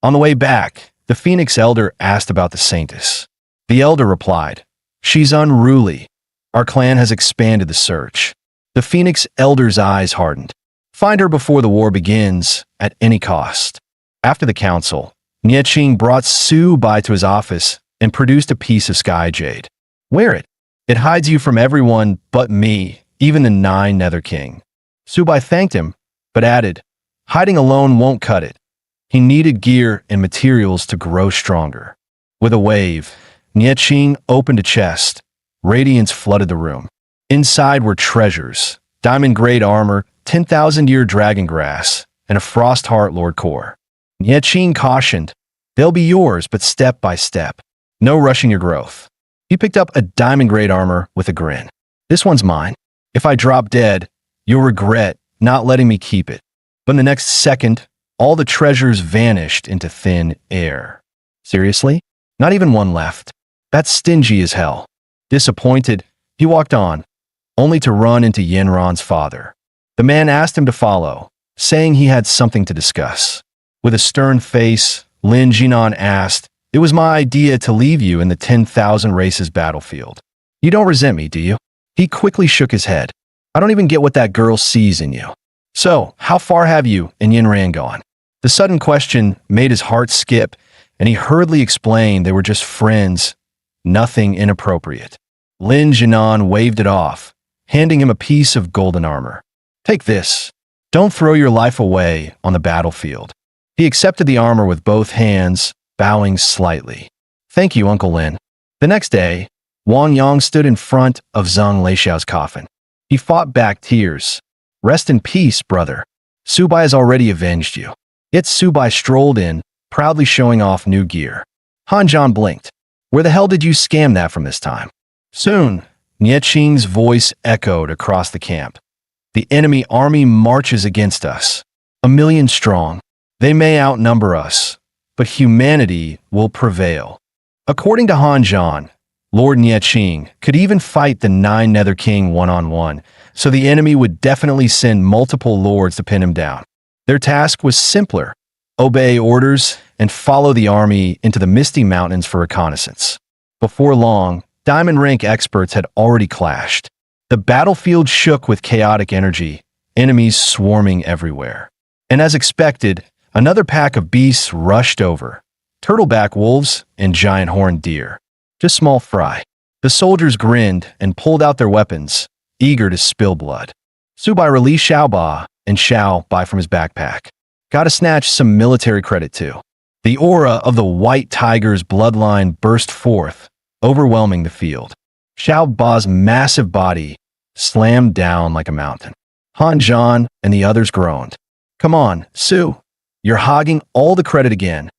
On the way back, the Phoenix Elder asked about the Saintess. The Elder replied, she's unruly. Our clan has expanded the search. The Phoenix Elder's eyes hardened. Find her before the war begins, at any cost. After the council, Nieching brought Subai to his office and produced a piece of sky jade. Wear it. It hides you from everyone but me, even the 9 Nether King. Subai thanked him, but added, hiding alone won't cut it. He needed gear and materials to grow stronger. With a wave, Nieching opened a chest. Radiance flooded the room. Inside were treasures, diamond-grade armor, 10,000-year dragon grass, and a frost heart Lord core. Nieching cautioned, they'll be yours, but step by step. No rushing your growth. He picked up a diamond-grade armor with a grin. This one's mine. If I drop dead, you'll regret not letting me keep it. But in the next second, all the treasures vanished into thin air. Seriously? Not even one left. That's stingy as hell. Disappointed, he walked on, only to run into Yenron's father. The man asked him to follow, saying he had something to discuss. With a stern face, Lin Jinan asked, it was my idea to leave you in the 10,000 races battlefield. You don't resent me, do you? He quickly shook his head. I don't even get what that girl sees in you. So, how far have you and Yenran gone? The sudden question made his heart skip, and he hurriedly explained they were just friends, nothing inappropriate. Lin Jinan waved it off, handing him a piece of golden armor. Take this. Don't throw your life away on the battlefield. He accepted the armor with both hands, bowing slightly. Thank you, Uncle Lin. The next day, Wang Yang stood in front of Zhang Leixiao's coffin. He fought back tears. Rest in peace, brother. Subai has already avenged you. Yet Subai strolled in, proudly showing off new gear. Han Zhan blinked. Where the hell did you scam that from this time? Soon, Nieching's voice echoed across the camp. The enemy army marches against us. 1,000,000 strong. They may outnumber us, but humanity will prevail. According to Han Zhan, Lord Nieching could even fight the 9 Nether King one-on-one, so the enemy would definitely send multiple lords to pin him down. Their task was simpler: obey orders and follow the army into the Misty Mountains for reconnaissance. Before long, Diamond rank experts had already clashed. The battlefield shook with chaotic energy, enemies swarming everywhere. And as expected, another pack of beasts rushed over. Turtleback wolves and giant horned deer. Just small fry. The soldiers grinned and pulled out their weapons, eager to spill blood. Subai released Xiaoba and Xiaobai from his backpack. Gotta snatch some military credit too. The aura of the white tiger's bloodline burst forth, overwhelming the field. Xiaoba's massive body slammed down like a mountain. Han Zhan and the others groaned. Come on, Su. You're hogging all the credit again.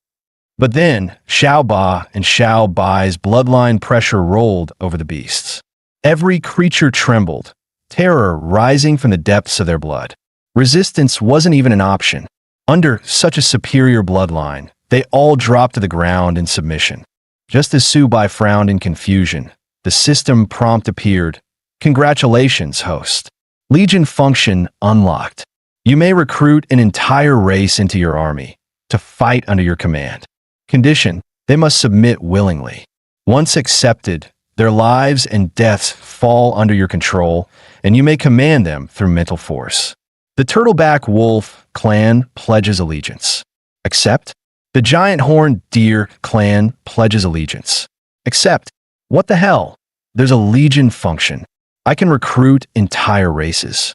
But then, Xiao Ba and Xiao Bai's bloodline pressure rolled over the beasts. Every creature trembled, terror rising from the depths of their blood. Resistance wasn't even an option. Under such a superior bloodline, they all dropped to the ground in submission. Just as Su Bai frowned in confusion, the system prompt appeared. Congratulations, host. Legion function unlocked. You may recruit an entire race into your army to fight under your command. Condition: they must submit willingly. Once accepted, their lives and deaths fall under your control, and you may command them through mental force. The Turtleback Wolf clan pledges allegiance. Accept. The Giant Horned Deer clan pledges allegiance. Accept. What the hell? There's a legion function. I can recruit entire races.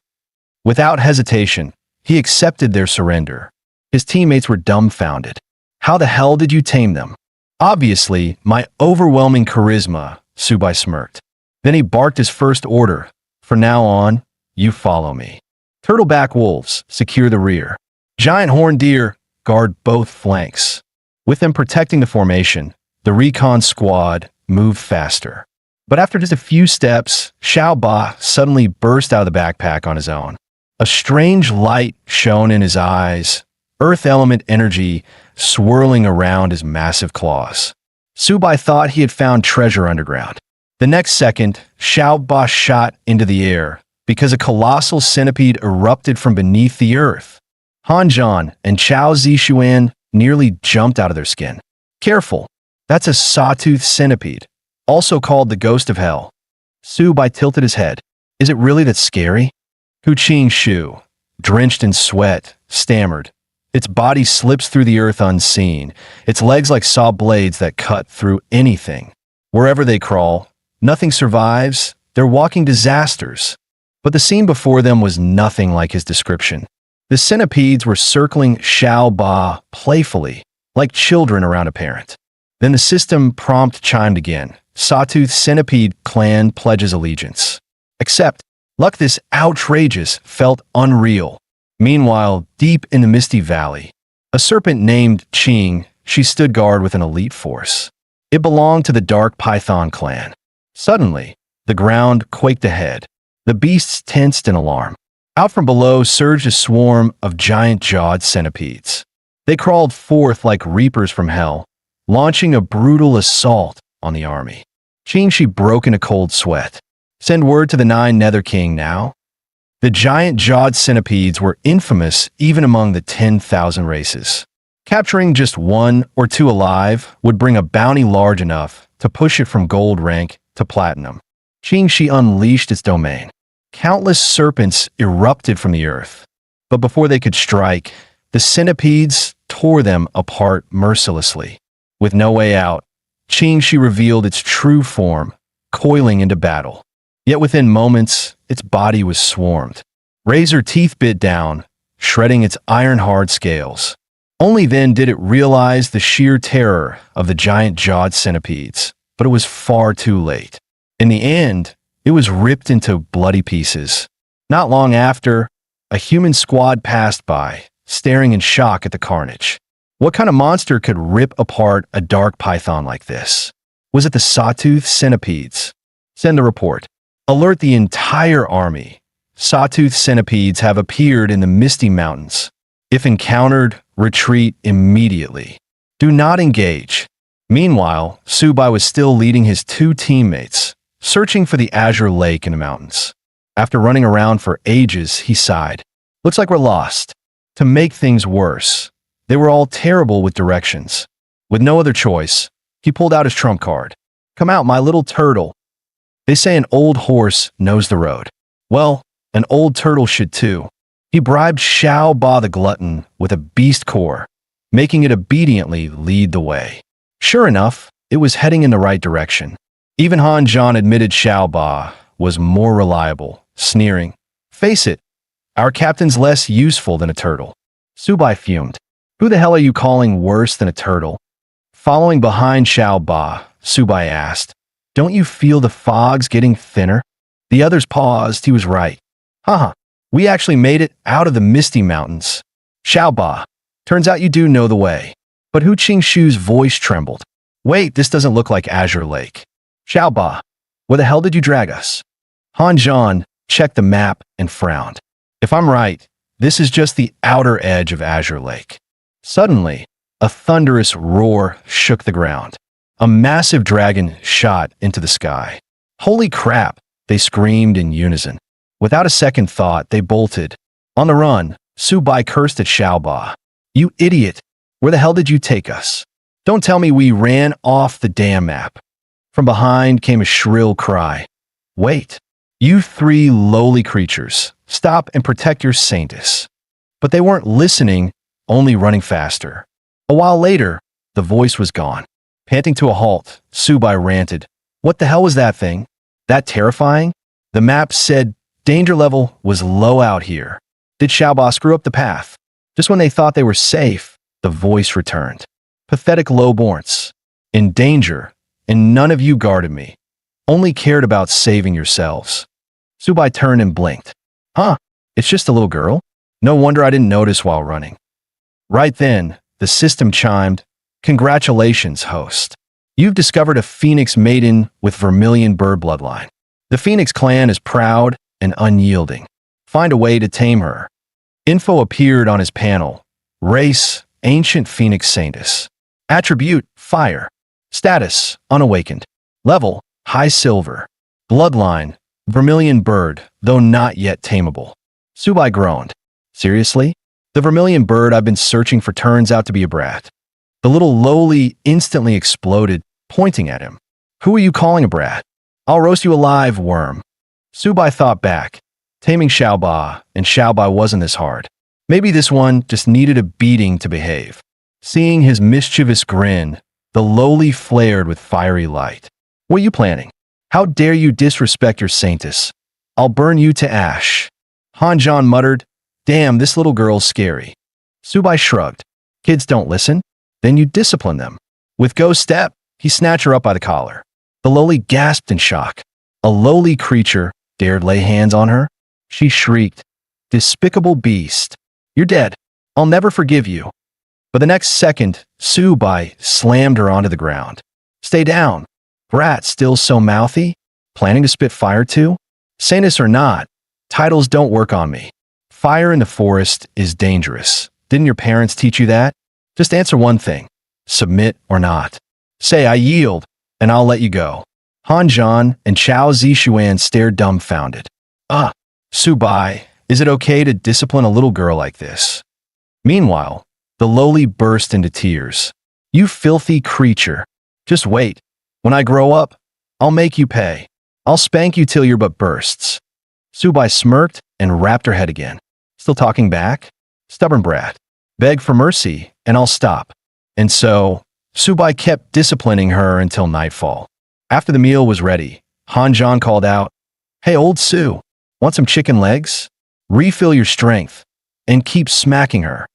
Without hesitation, he accepted their surrender. His teammates were dumbfounded. How the hell did you tame them? Obviously, my overwhelming charisma, Su Bai smirked. Then he barked his first order. From now on, you follow me. Turtleback wolves, secure the rear. Giant horned deer, guard both flanks. With them protecting the formation, the recon squad moved faster. But after just a few steps, Xiao Ba suddenly burst out of the backpack on his own. A strange light shone in his eyes, earth element energy swirling around his massive claws. Su Bai thought he had found treasure underground. The next second, Xiao Ba shot into the air because a colossal centipede erupted from beneath the earth. Han Zhan and Chao Zixuan nearly jumped out of their skin. Careful, that's a sawtooth centipede, also called the ghost of hell. Su Bai tilted his head. Is it really that scary? Hu Qing, drenched in sweat, stammered. Its body slips through the earth unseen, its legs like saw blades that cut through anything. Wherever they crawl, nothing survives, they're walking disasters. But the scene before them was nothing like his description. The centipedes were circling Xiao Ba playfully, like children around a parent. Then the system prompt chimed again. Sawtooth Centipede Clan pledges allegiance. Except, luck this outrageous felt unreal. Meanwhile, deep in the misty valley, a serpent named Qing, she stood guard with an elite force. It belonged to the Dark Python clan. Suddenly, the ground quaked ahead. The beasts tensed in alarm. Out from below surged a swarm of giant-jawed centipedes. They crawled forth like reapers from hell, launching a brutal assault on the army. Qingxi broke in a cold sweat. Send word to the 9 Nether King now. The giant-jawed centipedes were infamous even among the 10,000 races. Capturing just 1 or 2 alive would bring a bounty large enough to push it from gold rank to platinum. Qingxi unleashed its domain. Countless serpents erupted from the earth. But before they could strike, the centipedes tore them apart mercilessly. With no way out, Qingxi revealed its true form, coiling into battle. Yet within moments, its body was swarmed. Razor teeth bit down, shredding its iron-hard scales. Only then did it realize the sheer terror of the giant-jawed centipedes, but it was far too late. In the end, it was ripped into bloody pieces. Not long after, a human squad passed by, staring in shock at the carnage. What kind of monster could rip apart a dark python like this? Was it the sawtooth centipedes? Send the report. Alert the entire army. Sawtooth centipedes have appeared in the Misty Mountains. If encountered, retreat immediately. Do not engage. Meanwhile, Su Bai was still leading his 2 teammates, searching for the Azure Lake in the mountains. After running around for ages, he sighed. Looks like we're lost. To make things worse, they were all terrible with directions. With no other choice, he pulled out his trump card. Come out, my little turtle. They say an old horse knows the road. Well, an old turtle should too. He bribed Xiao Ba the glutton with a beast core, making it obediently lead the way. Sure enough, it was heading in the right direction. Even Han Zhan admitted Xiao Ba was more reliable, sneering. Face it, our captain's less useful than a turtle. Su Bai fumed. Who the hell are you calling worse than a turtle? Following behind Xiao Ba, Su Bai asked, Don't you feel the fog's getting thinner? The others paused. He was right. Haha, we actually made it out of the Misty Mountains. Xiao Ba, Turns out you do know the way. But Hu Qingshu's voice trembled. Wait, this doesn't look like Azure Lake. Xiaoba, where the hell did you drag us? Han Zhan checked the map and frowned. If I'm right, this is just the outer edge of Azure Lake. Suddenly, a thunderous roar shook the ground. A massive dragon shot into the sky. Holy crap, they screamed in unison. Without a second thought, they bolted. On the run, Su Bai cursed at Xiaoba. You idiot! Where the hell did you take us? Don't tell me we ran off the damn map. From behind came a shrill cry. Wait, you three lowly creatures, stop and protect your saintess. But they weren't listening, only running faster. A while later, the voice was gone. Panting to a halt, Su Bai ranted. What the hell was that thing? That terrifying? The map said danger level was low out here. Did Xiaoba screw up the path? Just when they thought they were safe, the voice returned. Pathetic lowborns. In danger, and none of you guarded me. Only cared about saving yourselves. Su Bai turned and blinked. Huh, it's just a little girl? No wonder I didn't notice while running. Right then, the system chimed. Congratulations, host. You've discovered a phoenix maiden with vermilion bird bloodline. The Phoenix clan is proud and unyielding. Find a way to tame her. Info appeared on his panel. Race, ancient phoenix saintess. Attribute, fire. Status, unawakened. Level, high silver. Bloodline, vermilion bird, though not yet tameable. Su Bai groaned. Seriously? The vermilion bird I've been searching for turns out to be a brat. The little lowly instantly exploded, pointing at him. Who are you calling a brat? I'll roast you alive, worm. Su Bai thought back. Taming Xiaoba, and Xiaoba wasn't this hard. Maybe this one just needed a beating to behave. Seeing his mischievous grin, the lowly flared with fiery light. What are you planning? How dare you disrespect your saintess? I'll burn you to ash. Han Zhan muttered. Damn, this little girl's scary. Su Bai shrugged. Kids don't listen? Then you discipline them. With Go's step, he snatched her up by the collar. The lowly gasped in shock. A lowly creature dared lay hands on her? She shrieked. Despicable beast. You're dead. I'll never forgive you. But the next second, Su Bai slammed her onto the ground. Stay down. Brat still so mouthy? Planning to spit fire too? Saintess or not, titles don't work on me. Fire in the forest is dangerous. Didn't your parents teach you that? Just answer one thing. Submit or not. Say, I yield, and I'll let you go. Han Zhan and Chao Zishuan stared dumbfounded. Su Bai, is it okay to discipline a little girl like this? Meanwhile, the lowly burst into tears. You filthy creature. Just wait. When I grow up, I'll make you pay. I'll spank you till your butt bursts. Su Bai smirked and rapped her head again. Still talking back? Stubborn brat. Beg for mercy, and I'll stop. And so, Su Bai kept disciplining her until nightfall. After the meal was ready, Han Zhan called out, Hey, old Su, want some chicken legs? Refill your strength, and keep smacking her.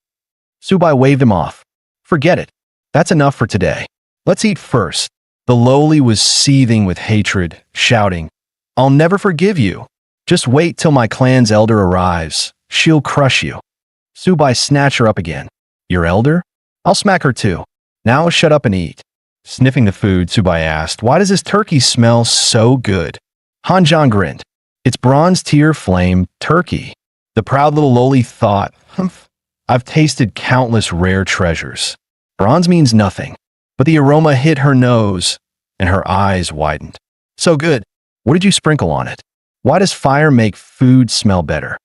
Su Bai waved him off. Forget it. That's enough for today. Let's eat first. The lowly was seething with hatred, shouting, I'll never forgive you. Just wait till my clan's elder arrives. She'll crush you. Su Bai snatched her up again. Your elder? I'll smack her too. Now shut up and eat. Sniffing the food, Su Bai asked, Why does this turkey smell so good? Han Zhan grinned. It's bronze tier flame turkey. The proud little lowly thought, Humph, I've tasted countless rare treasures. Bronze means nothing. But the aroma hit her nose, and her eyes widened. So good. What did you sprinkle on it? Why does fire make food smell better?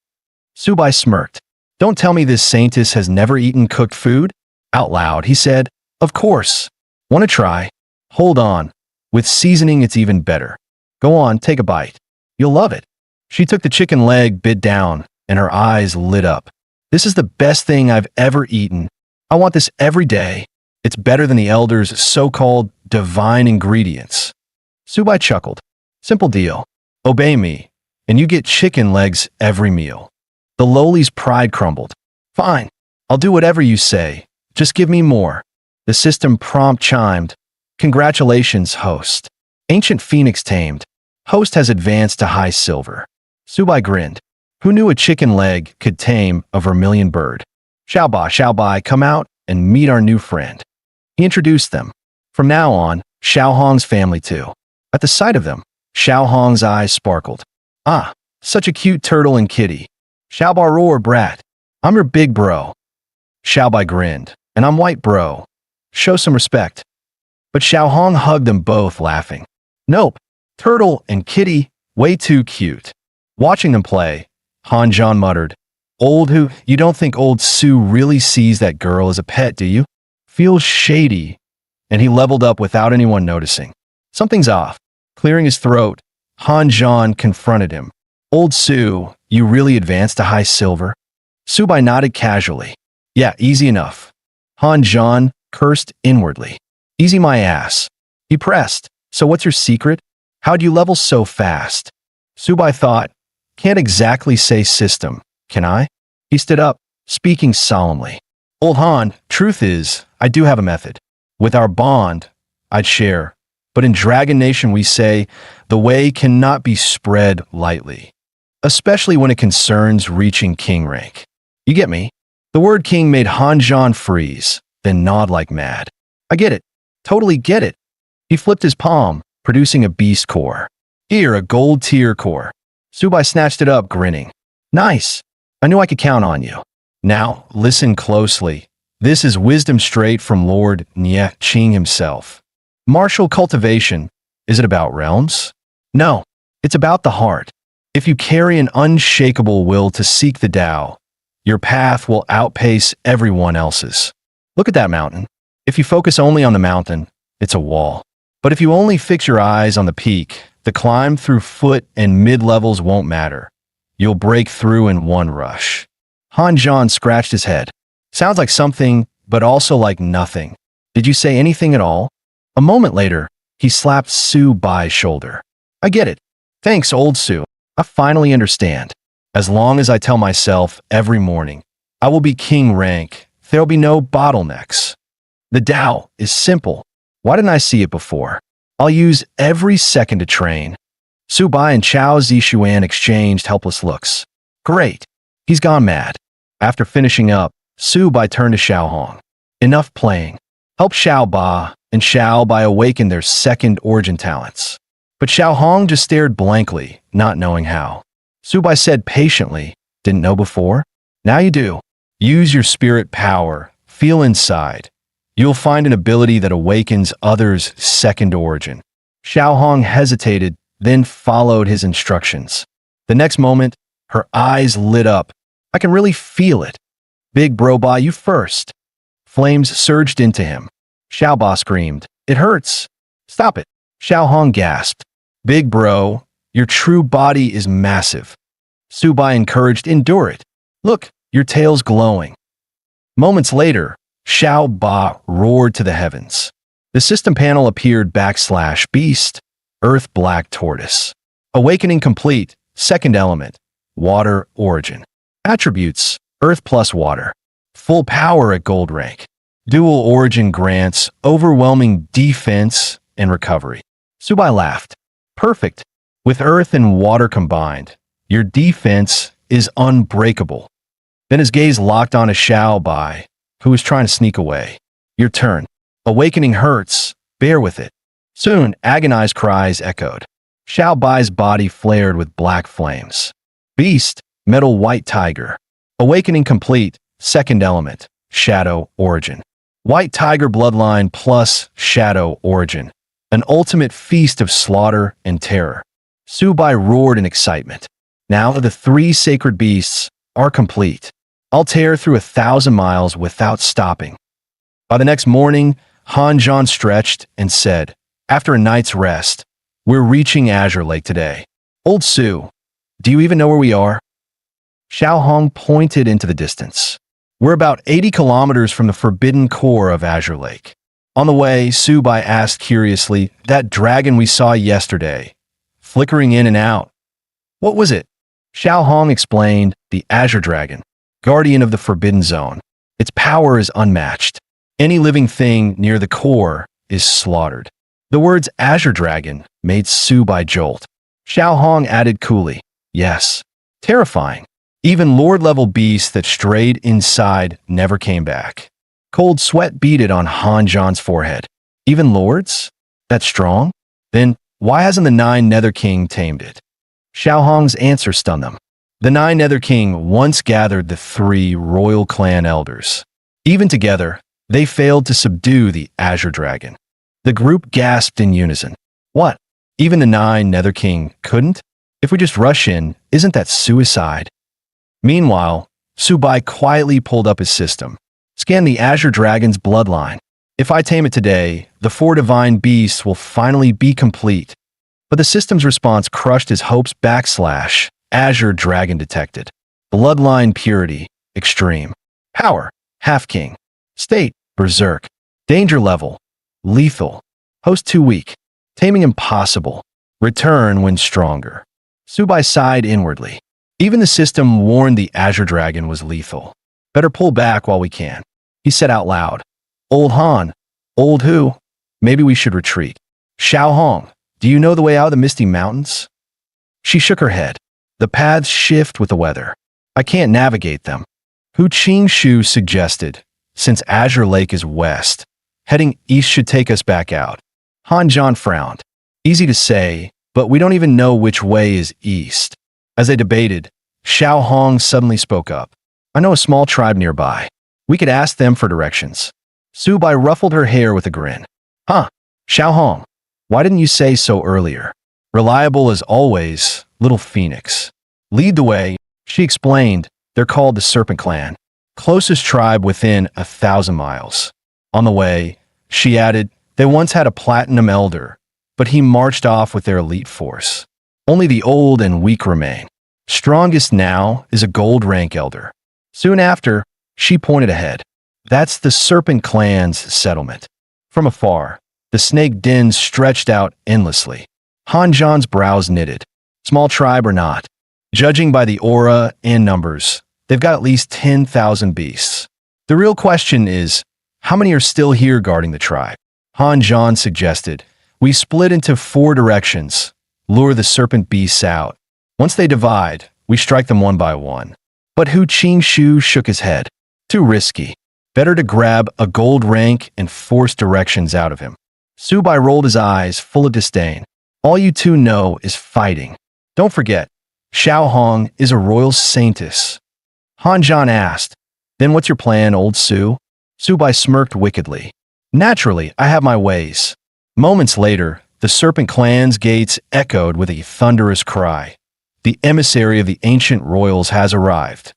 Su Bai smirked. Don't tell me this saintess has never eaten cooked food? Out loud, he said, Of course. Want to try? Hold on. With seasoning, it's even better. Go on, take a bite. You'll love it. She took the chicken leg, bit down, and her eyes lit up. This is the best thing I've ever eaten. I want this every day. It's better than the elder's so-called divine ingredients. Su Bai chuckled. Simple deal. Obey me, and you get chicken legs every meal. The lowly's pride crumbled. Fine. I'll do whatever you say. Just give me more. The system prompt chimed. Congratulations, host. Ancient phoenix tamed. Host has advanced to high silver. Su Bai grinned. Who knew a chicken leg could tame a vermilion bird? Xiao Bai, come out and meet our new friend." He introduced them. From now on, Xiao Hong's family too. At the sight of them, Xiao Hong's eyes sparkled. "Ah, such a cute turtle and kitty." Xiao Bai roared, "Brat, I'm your big bro." Xiao Bai grinned, "And I'm white bro. Show some respect." But Xiao Hong hugged them both, laughing. "Nope, turtle and kitty, way too cute." Watching them play, Han Zhan muttered, You don't think old Su really sees that girl as a pet, do you? Feels shady." And he leveled up without anyone noticing. "Something's off." Clearing his throat, Han Zhan confronted him. "Old Su, you really advanced to high silver?" Su Bai nodded casually. "Yeah, easy enough." Han Zhan cursed inwardly. "Easy my ass." He pressed. "So what's your secret? How'd you level so fast?" Su Bai thought, "Can't exactly say system, can I?" He stood up, speaking solemnly. "Old Han, truth is, I do have a method. With our bond, I'd share. But in Dragon Nation we say, the way cannot be spread lightly. Especially when it concerns reaching king rank. You get me?" The word king made Han Zhan freeze, then nod like mad. "I get it. Totally get it." He flipped his palm, producing a beast core. "Here, a gold tier core." Su Bai snatched it up, grinning. "Nice. I knew I could count on you. Now, listen closely. This is wisdom straight from Lord Nye Qing himself. Martial cultivation, is it about realms? No, it's about the heart. If you carry an unshakable will to seek the Tao, your path will outpace everyone else's. Look at that mountain. If you focus only on the mountain, it's a wall. But if you only fix your eyes on the peak, the climb through foot and mid-levels won't matter. You'll break through in one rush." Han Zhan scratched his head. "Sounds like something, but also like nothing. Did you say anything at all?" A moment later, he slapped Su Bai's shoulder. "I get it. Thanks, old Su. I finally understand. As long as I tell myself every morning, I will be king rank, there'll be no bottlenecks. The Tao is simple. Why didn't I see it before? I'll use every second to train." Su Bai and Chao Zixuan exchanged helpless looks. "Great. He's gone mad." After finishing up, Su Bai turned to Xiao Hong. "Enough playing. Help Xiao Ba and Xiao Bai awaken their second origin talents." But Xiao Hong just stared blankly, not knowing how. Su Bai said patiently, "Didn't know before? Now you do. Use your spirit power. Feel inside. You'll find an ability that awakens others' second origin." Xiao Hong hesitated, then followed his instructions. The next moment, her eyes lit up. "I can really feel it. Big bro, Ba, you first." Flames surged into him. Xiao Ba screamed, "It hurts." "Stop it." Xiao Hong gasped. "Big bro, your true body is massive." Su Bai encouraged, "Endure it. Look, your tail's glowing." Moments later, Xiao Ba roared to the heavens. The system panel appeared /beast, Earth Black Tortoise. Awakening complete, second element, water origin. Attributes, Earth plus water. Full power at gold rank. Dual origin grants overwhelming defense and recovery. Su Bai laughed. "Perfect. With earth and water combined, your defense is unbreakable." Then his gaze locked on a Xiao Bai, who was trying to sneak away. "Your turn. Awakening hurts. Bear with it." Soon, agonized cries echoed. Xiao Bai's body flared with black flames. Beast, metal white tiger. Awakening complete, second element, shadow origin. White tiger bloodline plus shadow origin. An ultimate feast of slaughter and terror. Su Bai roared in excitement. Now the three sacred beasts are complete. I'll tear through 1,000 miles without stopping. By the next morning, Han Zhan stretched and said, "After a night's rest, we're reaching Azure Lake today. Old Su, do you even know where we are?" Xiao Hong pointed into the distance. "We're about 80 kilometers from the forbidden core of Azure Lake." On the way, Su Bai asked curiously, "That dragon we saw yesterday, flickering in and out, what was it?" Xiao Hong explained, "The Azure Dragon, guardian of the Forbidden Zone. Its power is unmatched. Any living thing near the core is slaughtered." The words Azure Dragon made Su Bai jolt. Xiao Hong added coolly, "Yes, terrifying. Even lord-level beasts that strayed inside never came back. Cold sweat beaded on Han Zhan's forehead. Even lords? That strong? Then why hasn't the Nine Nether King tamed it? Xiao Hong's answer stunned them. The Nine Nether King once gathered the 3 royal clan elders. Even together, they failed to subdue the Azure Dragon. The group gasped in unison. What? Even the Nine Nether King couldn't? If we just rush in, isn't that suicide? Meanwhile, Su Bai quietly pulled up his system. Scan the Azure Dragon's bloodline. If I tame it today, the 4 divine beasts will finally be complete. But the system's response crushed his hopes. Azure Dragon detected. Bloodline purity, extreme. Power, half-king. State, berserk. Danger level, lethal. Host too weak. Taming impossible. Return when stronger. Su Bai sighed inwardly. Even the system warned the Azure Dragon was lethal. Better pull back while we can. He said out loud. Old Han. Old who? Maybe we should retreat. Xiao Hong, do you know the way out of the Misty Mountains? She shook her head. The paths shift with the weather. I can't navigate them. Hu Qingshu suggested, since Azure Lake is west, heading east should take us back out. Han Zhan frowned. Easy to say, but we don't even know which way is east. As they debated, Xiao Hong suddenly spoke up. I know a small tribe nearby. We could ask them for directions. Su Bai ruffled her hair with a grin. Huh, Xiao Hong, why didn't you say so earlier? Reliable as always, little phoenix. Lead the way, she explained. They're called the Serpent Clan. Closest tribe within 1,000 miles. On the way, she added, they once had a platinum elder, but he marched off with their elite force. Only the old and weak remain. Strongest now is a gold rank elder. Soon after, she pointed ahead. That's the Serpent Clan's settlement. From afar, the snake dens stretched out endlessly. Han Zhan's brows knitted. Small tribe or not, judging by the aura and numbers, they've got at least 10,000 beasts. The real question is, how many are still here guarding the tribe? Han Zhan suggested, we split into 4 directions, lure the serpent beasts out. Once they divide, we strike them one by one. But Hu Qingshu shook his head. Too risky. Better to grab a gold rank and force directions out of him. Su Bai rolled his eyes, full of disdain. All you two know is fighting. Don't forget, Xiao Hong is a royal saintess. Han Zhan asked, then what's your plan, old Su? Su Bai smirked wickedly. Naturally, I have my ways. Moments later, the Serpent Clan's gates echoed with a thunderous cry. The emissary of the ancient royals has arrived.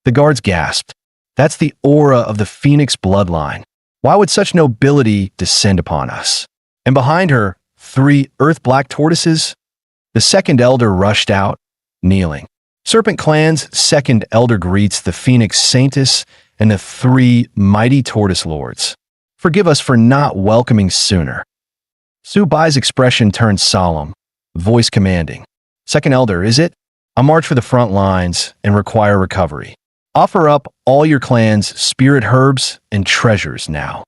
The guards gasped. That's the aura of the Phoenix bloodline. Why would such nobility descend upon us? And behind her, 3 earth-black tortoises? The second elder rushed out, kneeling. Serpent Clan's second elder greets the Phoenix Saintess and the 3 mighty tortoise lords. Forgive us for not welcoming sooner. Su Bai's expression turned solemn, voice commanding. Second elder, is it? I'll march for the front lines and require recovery. Offer up all your clan's spirit herbs and treasures now.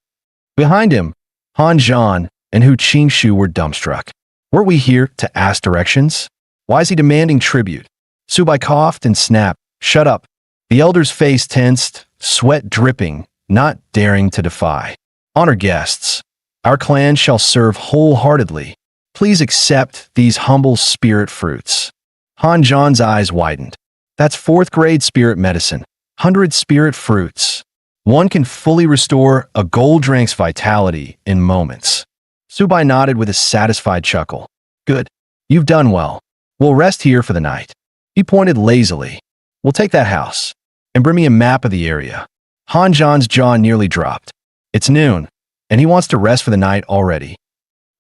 Behind him, Han Zhan and Hu Qingshu were dumbstruck. Weren't we here to ask directions? Why is he demanding tribute? Su Bai coughed and snapped. Shut up. The elder's face tensed, sweat dripping, not daring to defy. Honor guests. Our clan shall serve wholeheartedly. Please accept these humble spirit fruits. Han Zhan's eyes widened. That's 4th grade spirit medicine. 100 spirit fruits. One can fully restore a gold drank's vitality in moments. Su Bai nodded with a satisfied chuckle. Good. You've done well. We'll rest here for the night. He pointed lazily. We'll take that house. And bring me a map of the area. Han Zhan's jaw nearly dropped. It's noon, and he wants to rest for the night already.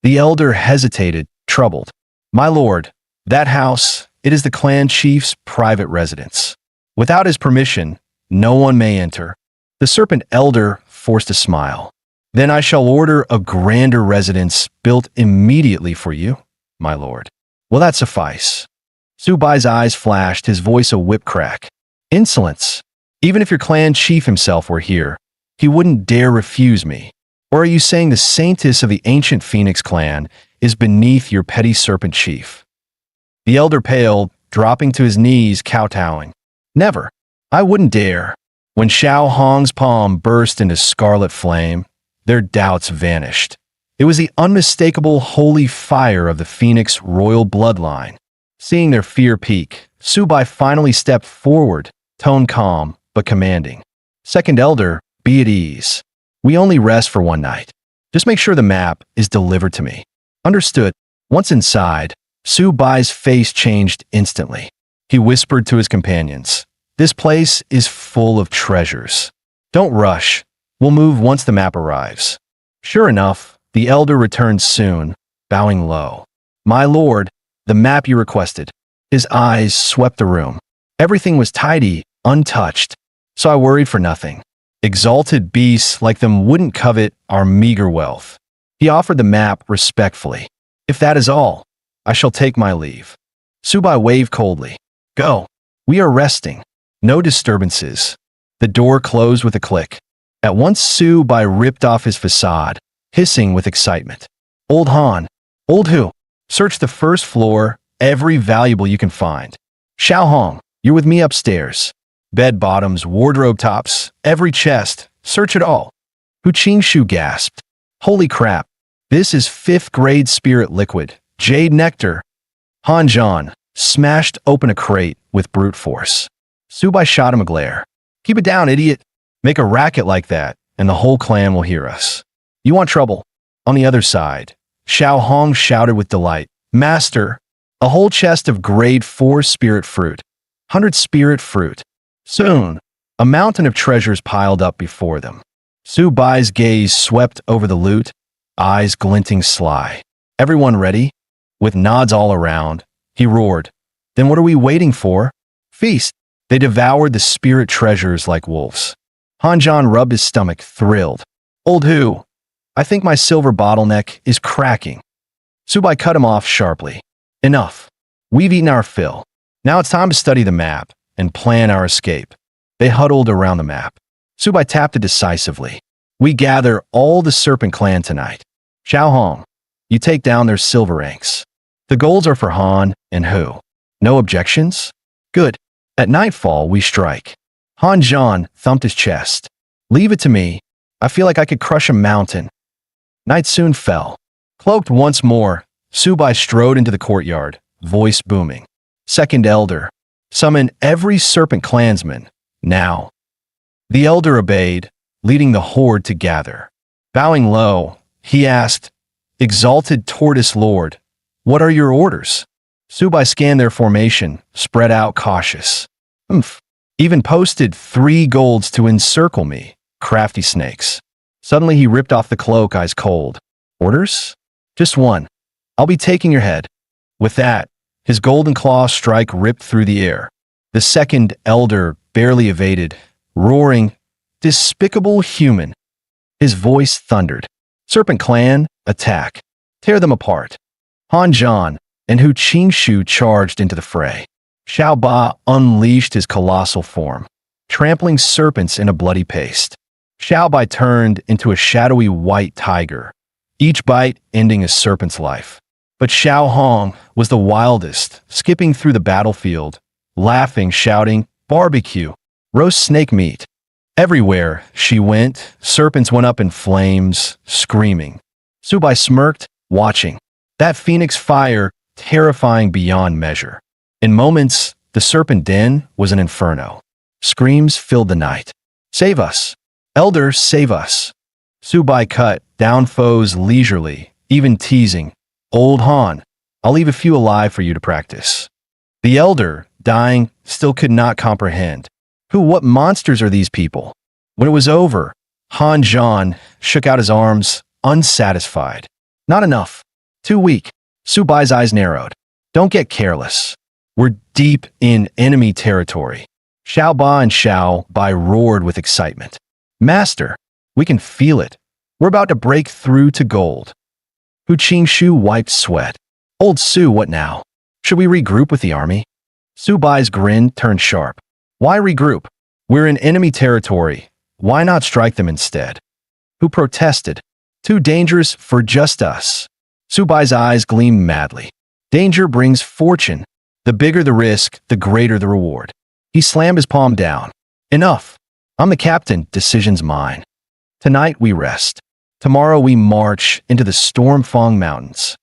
The elder hesitated, troubled. My lord, that house, it is the clan chief's private residence. Without his permission, no one may enter. The serpent elder forced a smile. Then I shall order a grander residence built immediately for you, my lord. Will that suffice? Su Bai's eyes flashed, his voice a whip crack. Insolence. Even if your clan chief himself were here, he wouldn't dare refuse me. Or are you saying the saintess of the ancient Phoenix clan is beneath your petty serpent chief? The elder paled, dropping to his knees, kowtowing. Never. I wouldn't dare. When Xiao Hong's palm burst into scarlet flame, their doubts vanished. It was the unmistakable holy fire of the Phoenix royal bloodline. Seeing their fear peak, Su Bai finally stepped forward, tone calm but commanding. Second elder, be at ease. We only rest for one night. Just make sure the map is delivered to me. Understood. Once inside, Su Bai's face changed instantly. He whispered to his companions, "This place is full of treasures. Don't rush. We'll move once the map arrives." Sure enough, the elder returned soon, bowing low. "My lord, the map you requested." His eyes swept the room. Everything was tidy, untouched, so I worried for nothing. Exalted beasts like them wouldn't covet our meager wealth. He offered the map respectfully. "If that is all, I shall take my leave." Su Bai waved coldly. "Go. We are resting. No disturbances." The door closed with a click. At once Su Bai ripped off his facade, hissing with excitement. "Old Han. Old who? Search the first floor, every valuable you can find. Xiao Hong, you're with me upstairs. Bed bottoms, wardrobe tops, every chest, search it all." Hu Qingshu gasped. "Holy crap. This is 5th grade spirit liquid, jade nectar." Han Zhan smashed open a crate with brute force. Su Bai shot him a glare. "Keep it down, idiot. Make a racket like that, and the whole clan will hear us. You want trouble?" On the other side, Xiao Hong shouted with delight. "Master, a whole chest of grade 4 spirit fruit. 100 spirit fruit." Soon, a mountain of treasures piled up before them. Su Bai's gaze swept over the loot, eyes glinting sly. "Everyone ready?" With nods all around, he roared, "Then what are we waiting for? Feast!" They devoured the spirit treasures like wolves. Han Zhan rubbed his stomach, thrilled. "Old who? I think my silver bottleneck is cracking." Su Bai cut him off sharply. "Enough. We've eaten our fill. Now it's time to study the map and plan our escape." They huddled around the map. Su Bai tapped it decisively. "We gather all the Serpent Clan tonight. Xiao Hong, you take down their silver ranks. The golds are for Han and Hu. No objections? Good. At nightfall, we strike." Han Zhan thumped his chest. "Leave it to me. I feel like I could crush a mountain." Night soon fell. Cloaked once more, Su Bai strode into the courtyard, voice booming. "Second elder, summon every serpent clansman, now." The elder obeyed, leading the horde to gather. Bowing low, he asked, "Exalted Tortoise Lord, what are your orders?" Su Bai scanned their formation, spread out cautious. "Umph. Even posted 3 golds to encircle me, crafty snakes." Suddenly he ripped off the cloak, eyes cold. "Orders? Just one. I'll be taking your head." With that, his golden claw strike ripped through the air. The second elder barely evaded, roaring, "Despicable human!" His voice thundered. "Serpent Clan, attack. Tear them apart." Han Zhan and Hu Qingshu charged into the fray. Xiao Ba unleashed his colossal form, trampling serpents in a bloody paste. Xiao Bai turned into a shadowy white tiger, each bite ending a serpent's life. But Xiao Hong was the wildest, skipping through the battlefield, laughing, shouting, "Barbecue! Roast snake meat!" Everywhere she went, serpents went up in flames, screaming. Su Bai smirked, watching. That phoenix fire, terrifying beyond measure. In moments, the serpent den was an inferno. Screams filled the night. "Save us! Elder, save us!" Su Bai cut down foes leisurely, even teasing, "Old Han, I'll leave a few alive for you to practice." The elder, dying, still could not comprehend. What monsters are these people? When it was over, Han Zhan shook out his arms, unsatisfied. "Not enough. Too weak." Su Bai's eyes narrowed. "Don't get careless. We're deep in enemy territory." Xiao Ba and Xiao Bai roared with excitement. "Master, we can feel it. We're about to break through to gold." Hu Qingshu wiped sweat. "Old Su, what now? Should we regroup with the army?" Su Bai's grin turned sharp. "Why regroup? We're in enemy territory. Why not strike them instead?" Hu protested. "Too dangerous for just us." Su Bai's eyes gleamed madly. "Danger brings fortune. The bigger the risk, the greater the reward." He He slammed his palm down. Enough. I'm the captain, decision's mine. Tonight we rest. Tomorrow we march into the Stormfang Mountains.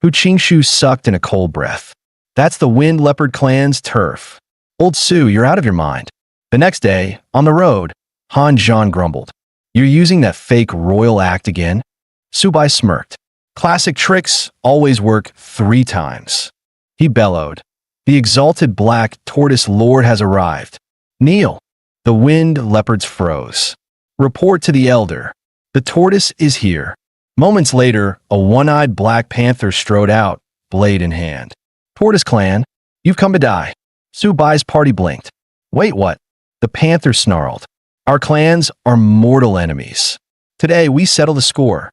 Hu Qingshu sucked in a cold breath. That's the Wind Leopard clan's turf. Old Su, you're out of your mind. The next day, on the road, Han Zhan grumbled. You're using that fake royal act again? Su Bai smirked. Classic tricks always work 3 times. He bellowed. The exalted black tortoise lord has arrived. Kneel. The wind leopards froze. Report to the elder. The tortoise is here. Moments later, a one-eyed black panther strode out, blade in hand. Tortoise clan, you've come to die. Su Bai's party blinked. Wait, what? The panther snarled. Our clans are mortal enemies. Today we settle the score.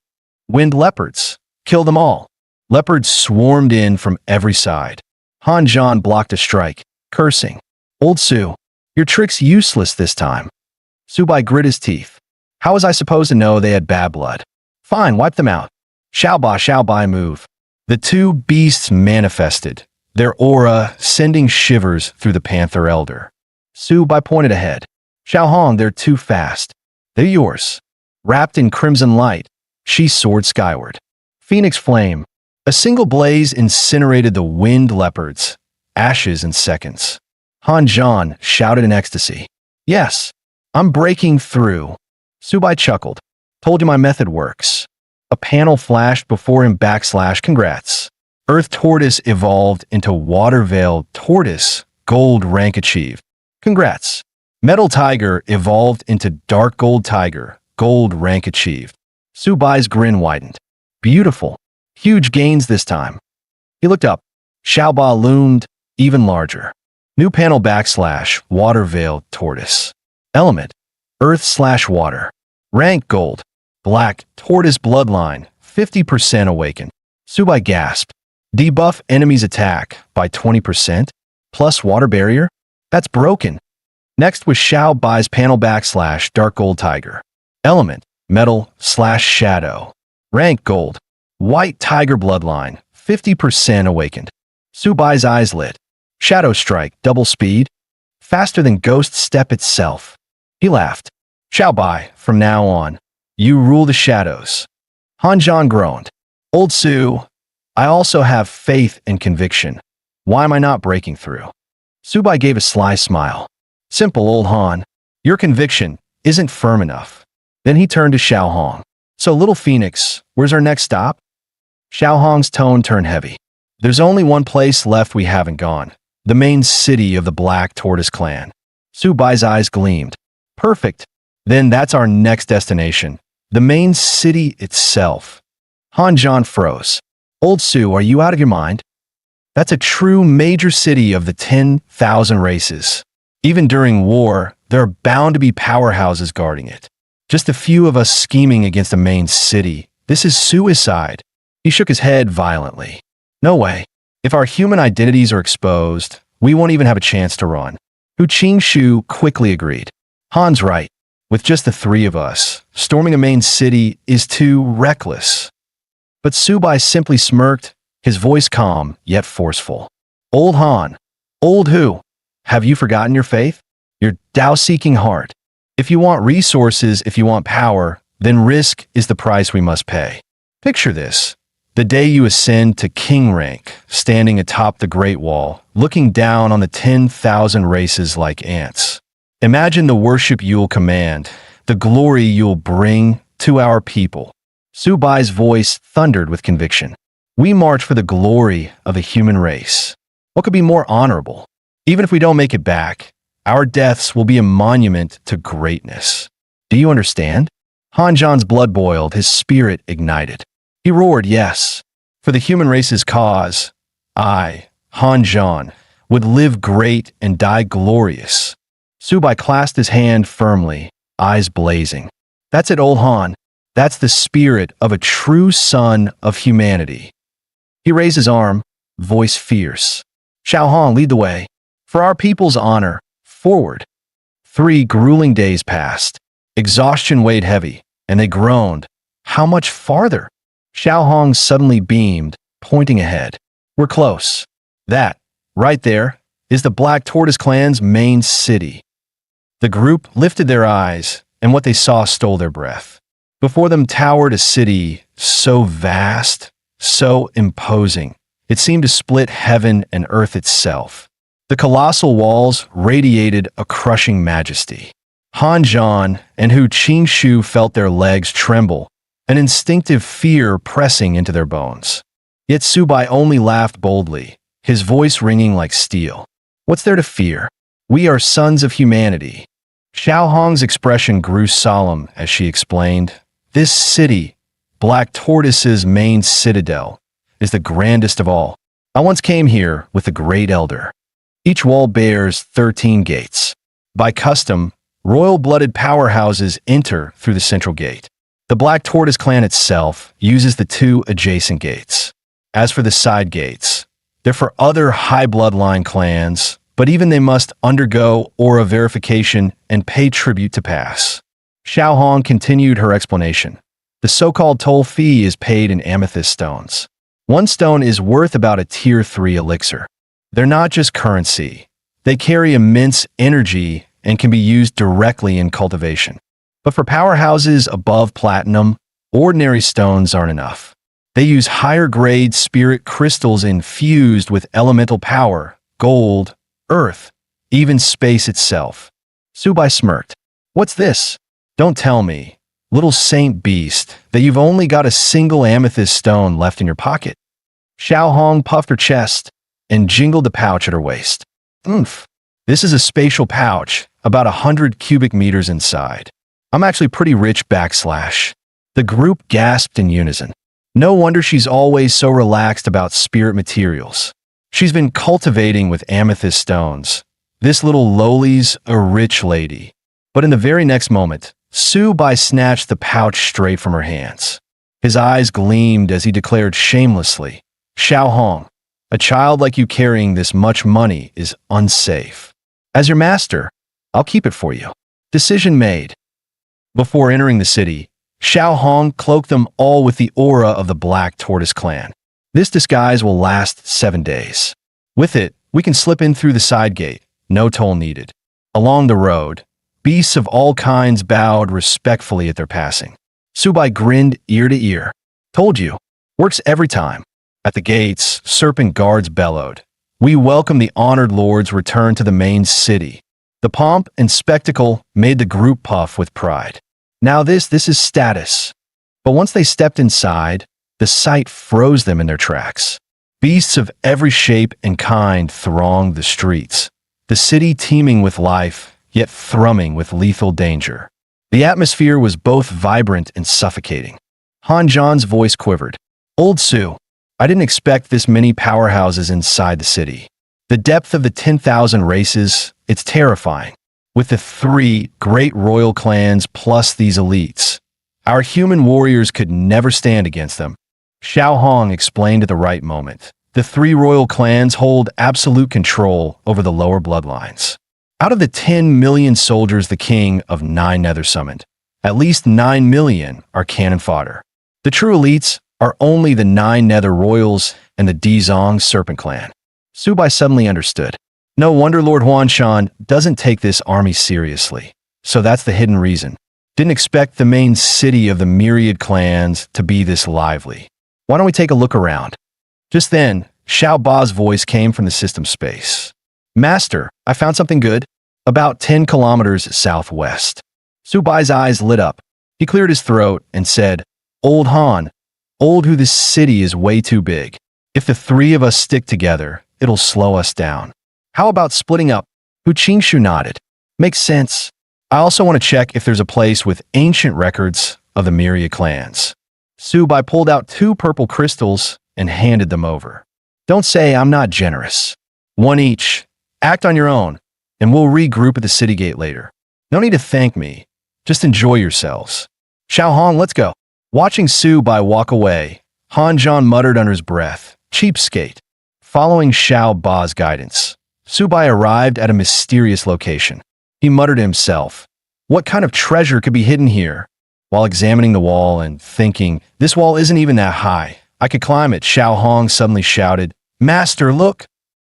Wind leopards. Kill them all. Leopards swarmed in from every side. Han Zhan blocked a strike, cursing. Old Su, your trick's useless this time. Su Bai grit his teeth. How was I supposed to know they had bad blood? Fine, wipe them out. Xiao Bai move. The 2 beasts manifested, their aura sending shivers through the panther elder. Su Bai pointed ahead. Xiao Hong, they're too fast. They're yours. Wrapped in crimson light, she soared skyward. Phoenix flame. A single blaze incinerated the wind leopards, ashes in seconds. Han Zhan shouted in ecstasy. Yes, I'm breaking through. Su Bai chuckled. Told you my method works. A panel flashed before him / congrats. Earth tortoise evolved into water veil tortoise, gold rank achieved. Congrats. Metal tiger evolved into dark gold tiger, gold rank achieved. Su Bai's grin widened. Beautiful. Huge gains this time. He looked up. Xiaoba loomed, even larger. New panel / water veil tortoise. Element. Earth / water. Rank gold. Black tortoise bloodline. 50% awakened. Su Bai gasped. Debuff enemy's attack by 20%? Plus water barrier? That's broken. Next was Xiao Bai's panel / dark gold tiger. Element. Metal / shadow. Rank gold. White tiger bloodline. 50% awakened. Su Bai's eyes lit. Shadow strike, double speed. Faster than ghost step itself. He laughed. Xiao Bai, from now on, you rule the shadows. Han Zhan groaned. Old Su, I also have faith and conviction. Why am I not breaking through? Su Bai gave a sly smile. Simple, old Han. Your conviction isn't firm enough. Then he turned to Xiao Hong. So, little Phoenix, where's our next stop? Xiao Hong's tone turned heavy. There's only one place left we haven't gone. The main city of the Black Tortoise clan. Su Bai's eyes gleamed. Perfect. Then that's our next destination. The main city itself. Han Zhan froze. Old Su, are you out of your mind? That's a true major city of the 10,000 races. Even during war, there are bound to be powerhouses guarding it. Just a few of us scheming against a main city. This is suicide. He shook his head violently. No way. If our human identities are exposed, we won't even have a chance to run. Hu Qingshu quickly agreed. Han's right. With just the 3 of us, storming a main city is too reckless. But Su Bai simply smirked, his voice calm yet forceful. Old Han. Old who? Have you forgotten your faith? Your Tao-seeking heart. If you want resources, if you want power, then risk is the price we must pay. Picture this. The day you ascend to king rank, standing atop the Great Wall, looking down on the 10,000 races like ants. Imagine the worship you'll command, the glory you'll bring to our people. Su Bai's voice thundered with conviction. We march for the glory of the human race. What could be more honorable? Even if we don't make it back, our deaths will be a monument to greatness. Do you understand? Han Zhan's blood boiled, his spirit ignited. He roared, yes. For the human race's cause, I, Han Zhan, would live great and die glorious. Su Bai clasped his hand firmly, eyes blazing. That's it, old Han. That's the spirit of a true son of humanity. He raised his arm, voice fierce. Xiao Hong, lead the way. For our people's honor, forward. 3 grueling days passed. Exhaustion weighed heavy, and they groaned. How much farther? Xiao Hong suddenly beamed, pointing ahead. We're close. That, right there, is the Black Tortoise clan's main city. The group lifted their eyes, and what they saw stole their breath. Before them towered a city so vast, so imposing, it seemed to split heaven and earth itself. The colossal walls radiated a crushing majesty. Han Zhan and Hu Qingshu felt their legs tremble, an instinctive fear pressing into their bones. Yet Subai only laughed boldly, his voice ringing like steel. What's there to fear? We are sons of humanity. Xiao Hong's expression grew solemn as she explained, this city, Black Tortoise's main citadel, is the grandest of all. I once came here with the Great Elder. Each wall bears 13 gates. By custom, royal-blooded powerhouses enter through the central gate. The Black Tortoise clan itself uses the 2 adjacent gates. As for the side gates, they're for other high bloodline clans, but even they must undergo aura verification and pay tribute to pass. Xiao Hong continued her explanation. The so-called toll fee is paid in amethyst stones. One stone is worth about a tier 3 elixir. They're not just currency. They carry immense energy and can be used directly in cultivation. But for powerhouses above platinum, ordinary stones aren't enough. They use higher-grade spirit crystals infused with elemental power, gold, earth, even space itself. Subai smirked. What's this? Don't tell me, little saint beast, that you've only got a single amethyst stone left in your pocket. Xiao Hong puffed her chest and jingled the pouch at her waist. Oomph. This is a spatial pouch, about 100 cubic meters inside. I'm actually pretty rich /. The group gasped in unison. No wonder she's always so relaxed about spirit materials. She's been cultivating with amethyst stones. This little lowly's a rich lady. But in the very next moment, Subai snatched the pouch straight from her hands. His eyes gleamed as he declared shamelessly, Xiao Hong, a child like you carrying this much money is unsafe. As your master, I'll keep it for you. Decision made. Before entering the city, Xiao Hong cloaked them all with the aura of the Black Tortoise clan. This disguise will last 7 days. With it, we can slip in through the side gate, no toll needed. Along the road, beasts of all kinds bowed respectfully at their passing. Subai grinned ear to ear. Told you, works every time. At the gates, serpent guards bellowed. We welcome the honored lord's return to the main city. The pomp and spectacle made the group puff with pride. Now this is status. But once they stepped inside, the sight froze them in their tracks. Beasts of every shape and kind thronged the streets, the city teeming with life, yet thrumming with lethal danger. The atmosphere was both vibrant and suffocating. Han Zhan's voice quivered. Old Su, I didn't expect this many powerhouses inside the city. The depth of the 10,000 races, it's terrifying. With the 3 great royal clans plus these elites, our human warriors could never stand against them. Xiao Hong explained at the right moment. The 3 royal clans hold absolute control over the lower bloodlines. Out of the 10 million soldiers the king of 9 Nether summoned, at least 9 million are cannon fodder. The true elites are only the 9 Nether royals and the Dizong serpent clan. Subai suddenly understood. No wonder Lord Huanshan doesn't take this army seriously. So that's the hidden reason. Didn't expect the main city of the myriad clans to be this lively. Why don't we take a look around? Just then, Xiao Ba's voice came from the system space. Master, I found something good. About 10 kilometers southwest. Subai's eyes lit up. He cleared his throat and said, Old Han, old Hu, this city is way too big. If the 3 of us stick together, it'll slow us down. How about splitting up? Hu Qingshu nodded. Makes sense. I also want to check if there's a place with ancient records of the myriad clans. Subai pulled out 2 purple crystals and handed them over. Don't say I'm not generous. 1 each. Act on your own, and we'll regroup at the city gate later. No need to thank me. Just enjoy yourselves. Xiao Hong, let's go. Watching Subai walk away, Han Zhan muttered under his breath, cheapskate. Following Xiao Ba's guidance, Subai arrived at a mysterious location. He muttered to himself, what kind of treasure could be hidden here? While examining the wall and thinking, this wall isn't even that high. I could climb it, Xiao Hong suddenly shouted, Master, look!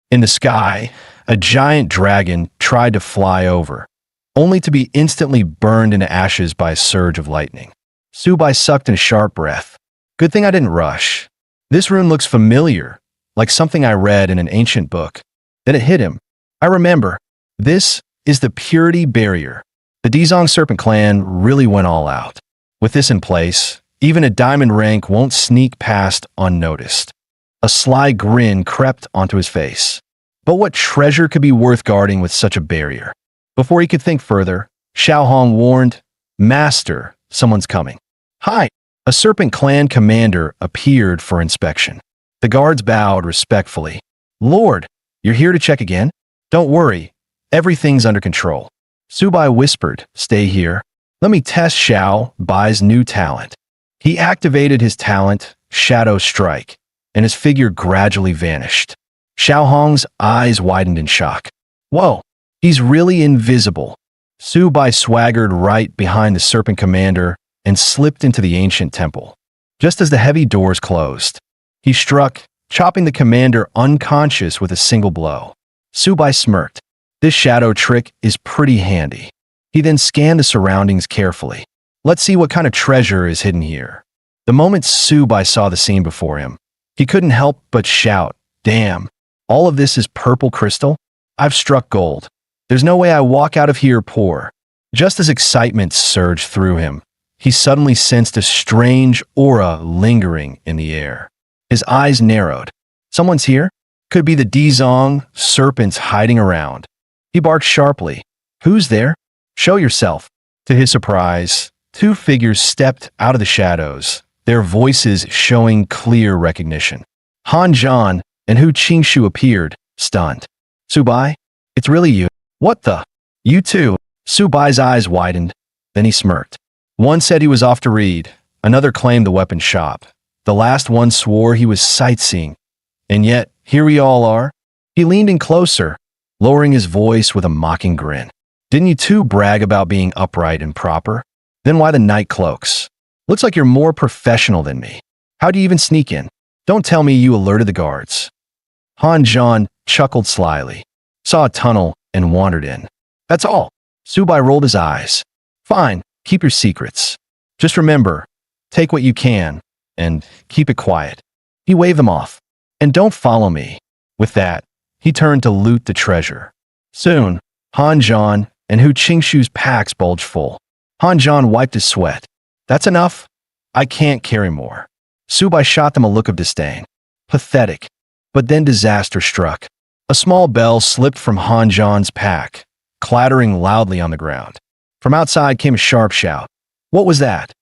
In the sky, A giant dragon tried to fly over, only to be instantly burned into ashes by a surge of lightning. Subai sucked in a sharp breath. Good thing I didn't rush. This rune looks familiar, like something I read in an ancient book. Then it hit him. I remember. This is the Purity Barrier. The Dizong Serpent clan really went all out. With this in place, even a diamond rank won't sneak past unnoticed. A sly grin crept onto his face. But what treasure could be worth guarding with such a barrier? Before he could think further, Xiao Hong warned, "Master, someone's coming." "Hi!" A serpent clan commander appeared for inspection. The guards bowed respectfully. "Lord, you're here to check again? Don't worry, everything's under control." Subai whispered, "Stay here. Let me test Xiao Bai's new talent." He activated his talent, Shadow Strike, and his figure gradually vanished. Xiao Hong's eyes widened in shock. "Whoa, he's really invisible." Subai swaggered right behind the serpent commander and slipped into the ancient temple. Just as the heavy doors closed, he struck, chopping the commander unconscious with a single blow. Subai smirked. This shadow trick is pretty handy. He then scanned the surroundings carefully. Let's see what kind of treasure is hidden here. The moment Subai saw the scene before him, he couldn't help but shout, "Damn, all of this is purple crystal? I've struck gold. There's no way I walk out of here poor." Just as excitement surged through him, he suddenly sensed a strange aura lingering in the air. His eyes narrowed. Someone's here? Could be the Dizong serpents hiding around. He barked sharply. "Who's there? Show yourself." To his surprise, two figures stepped out of the shadows, their voices showing clear recognition. Han Zhan and Hu Qingshu appeared, stunned. "Subai? It's really you. What the? You too?" Subai's eyes widened, then he smirked. One said he was off to read, another claimed the weapon shop. The last one swore he was sightseeing. And yet, here we all are. He leaned in closer, lowering his voice with a mocking grin. "Didn't you two brag about being upright and proper? Then why the night cloaks? Looks like you're more professional than me. How'd you even sneak in? Don't tell me you alerted the guards." Han Zhan chuckled slyly, saw a tunnel, and wandered in. "That's all." Subai rolled his eyes. "Fine, keep your secrets. Just remember, take what you can, and keep it quiet." He waved them off. "And don't follow me." With that, he turned to loot the treasure. Soon, Han Zhan and Hu Qingshu's packs bulged full. Han Zhan wiped his sweat. "That's enough. I can't carry more." Subai shot them a look of disdain. Pathetic. But then disaster struck. A small bell slipped from Han Zhan's pack, clattering loudly on the ground. From outside came a sharp shout. What was that?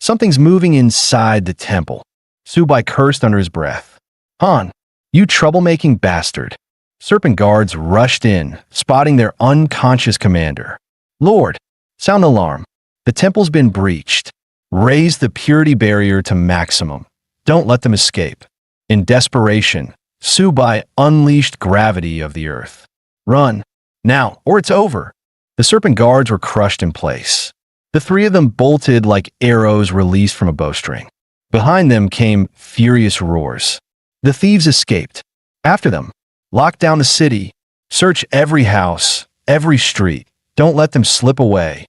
"Something's moving inside the temple." Subai cursed under his breath. "Han, you troublemaking bastard." Serpent guards rushed in, spotting their unconscious commander. "Lord, sound alarm. The temple's been breached. Raise the purity barrier to maximum. Don't let them escape." In desperation, Subai unleashed gravity of the earth. "Run, now, or it's over." The serpent guards were crushed in place. The three of them bolted like arrows released from a bowstring. Behind them came furious roars. The thieves escaped. After them, lock down the city. Search every house, every street. Don't let them slip away.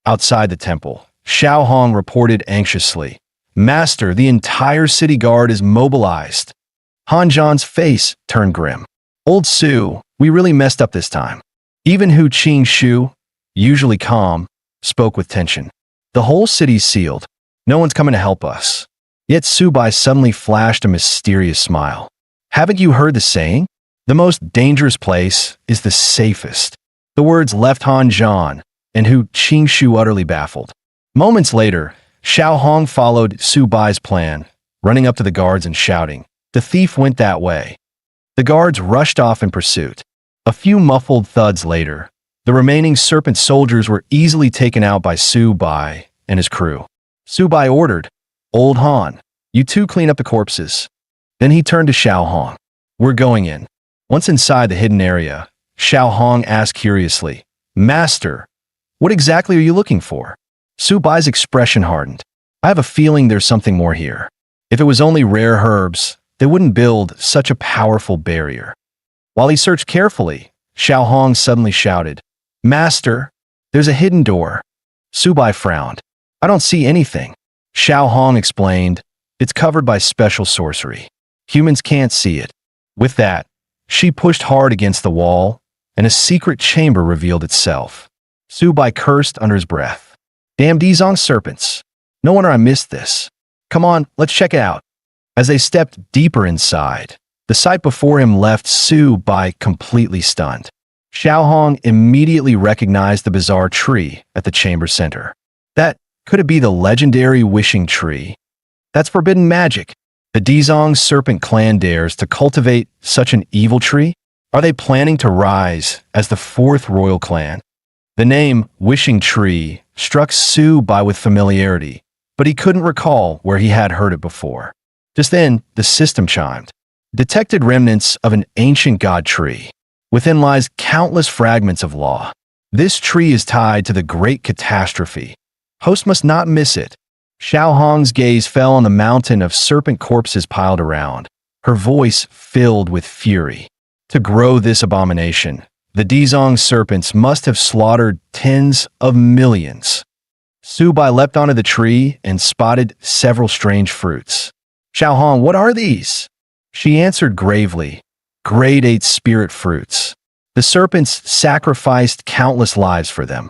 Outside the temple, Xiao Hong reported anxiously. "Master, the entire city guard is mobilized." Han Zhan's face turned grim. "Old Su, we really messed up this time." Even Hu Qingshu, usually calm, spoke with tension. "The whole city's sealed. No one's coming to help us." Yet Subai suddenly flashed a mysterious smile. "Haven't you heard the saying? The most dangerous place is the safest." The words left Han Zhan and Hu Qingshu utterly baffled. Moments later, Xiao Hong followed Subai's plan, running up to the guards and shouting, "The thief went that way." The guards rushed off in pursuit. A few muffled thuds later, the remaining serpent soldiers were easily taken out by Subai and his crew. Subai ordered, "Old Han, you two clean up the corpses." Then he turned to Xiao Hong. "We're going in." Once inside the hidden area, Xiao Hong asked curiously, "Master, what exactly are you looking for?" Subai's expression hardened. "I have a feeling there's something more here. If it was only rare herbs, they wouldn't build such a powerful barrier." While he searched carefully, Xiao Hong suddenly shouted, "Master, there's a hidden door." Subai frowned. "I don't see anything." Xiao Hong explained, "It's covered by special sorcery. Humans can't see it." With that, she pushed hard against the wall, and a secret chamber revealed itself. Subai cursed under his breath. "Damn Dizong serpents. No wonder I missed this. Come on, let's check it out." As they stepped deeper inside, the sight before him left Subai completely stunned. Xiao Hong immediately recognized the bizarre tree at the chamber center. Could it be the legendary wishing tree? That's forbidden magic. The Dizong serpent clan dares to cultivate such an evil tree? Are they planning to rise as the fourth royal clan? The name Wishing Tree struck Subai with familiarity, but he couldn't recall where he had heard it before. Just then, the system chimed. Detected remnants of an ancient god tree. Within lies countless fragments of law. This tree is tied to the great catastrophe. Host must not miss it. Xiao Hong's gaze fell on the mountain of serpent corpses piled around, her voice filled with fury. To grow this abomination, the Dizong serpents must have slaughtered tens of millions. Subai leapt onto the tree and spotted several strange fruits. "Xiao Hong, what are these?" She answered gravely, "Grade 8 spirit fruits. The serpents sacrificed countless lives for them."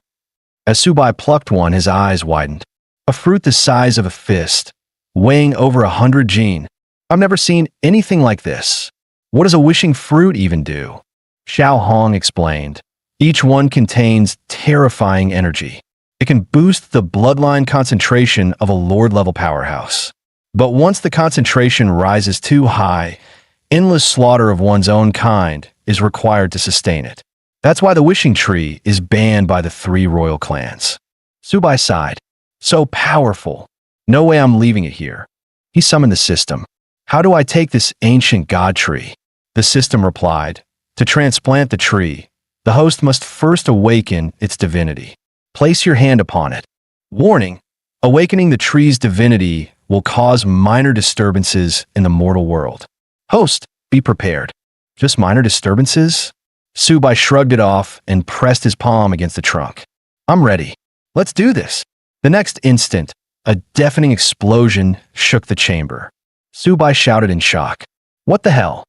As Subai plucked one, his eyes widened. A fruit the size of a fist, weighing over 100 gene. "I've never seen anything like this. What does a wishing fruit even do?" Xiao Hong explained. "Each one contains terrifying energy. It can boost the bloodline concentration of a lord-level powerhouse. But once the concentration rises too high, endless slaughter of one's own kind is required to sustain it. That's why the wishing tree is banned by the 3 royal clans." Subai sighed. "So powerful. No way I'm leaving it here." He summoned the system. "How do I take this ancient god tree?" The system replied, "To transplant the tree, the host must first awaken its divinity. Place your hand upon it. Warning: awakening the tree's divinity will cause minor disturbances in the mortal world. Host, be prepared." "Just minor disturbances?" Subai shrugged it off and pressed his palm against the trunk. "I'm ready. Let's do this." The next instant, a deafening explosion shook the chamber. Subai shouted in shock. "What the hell?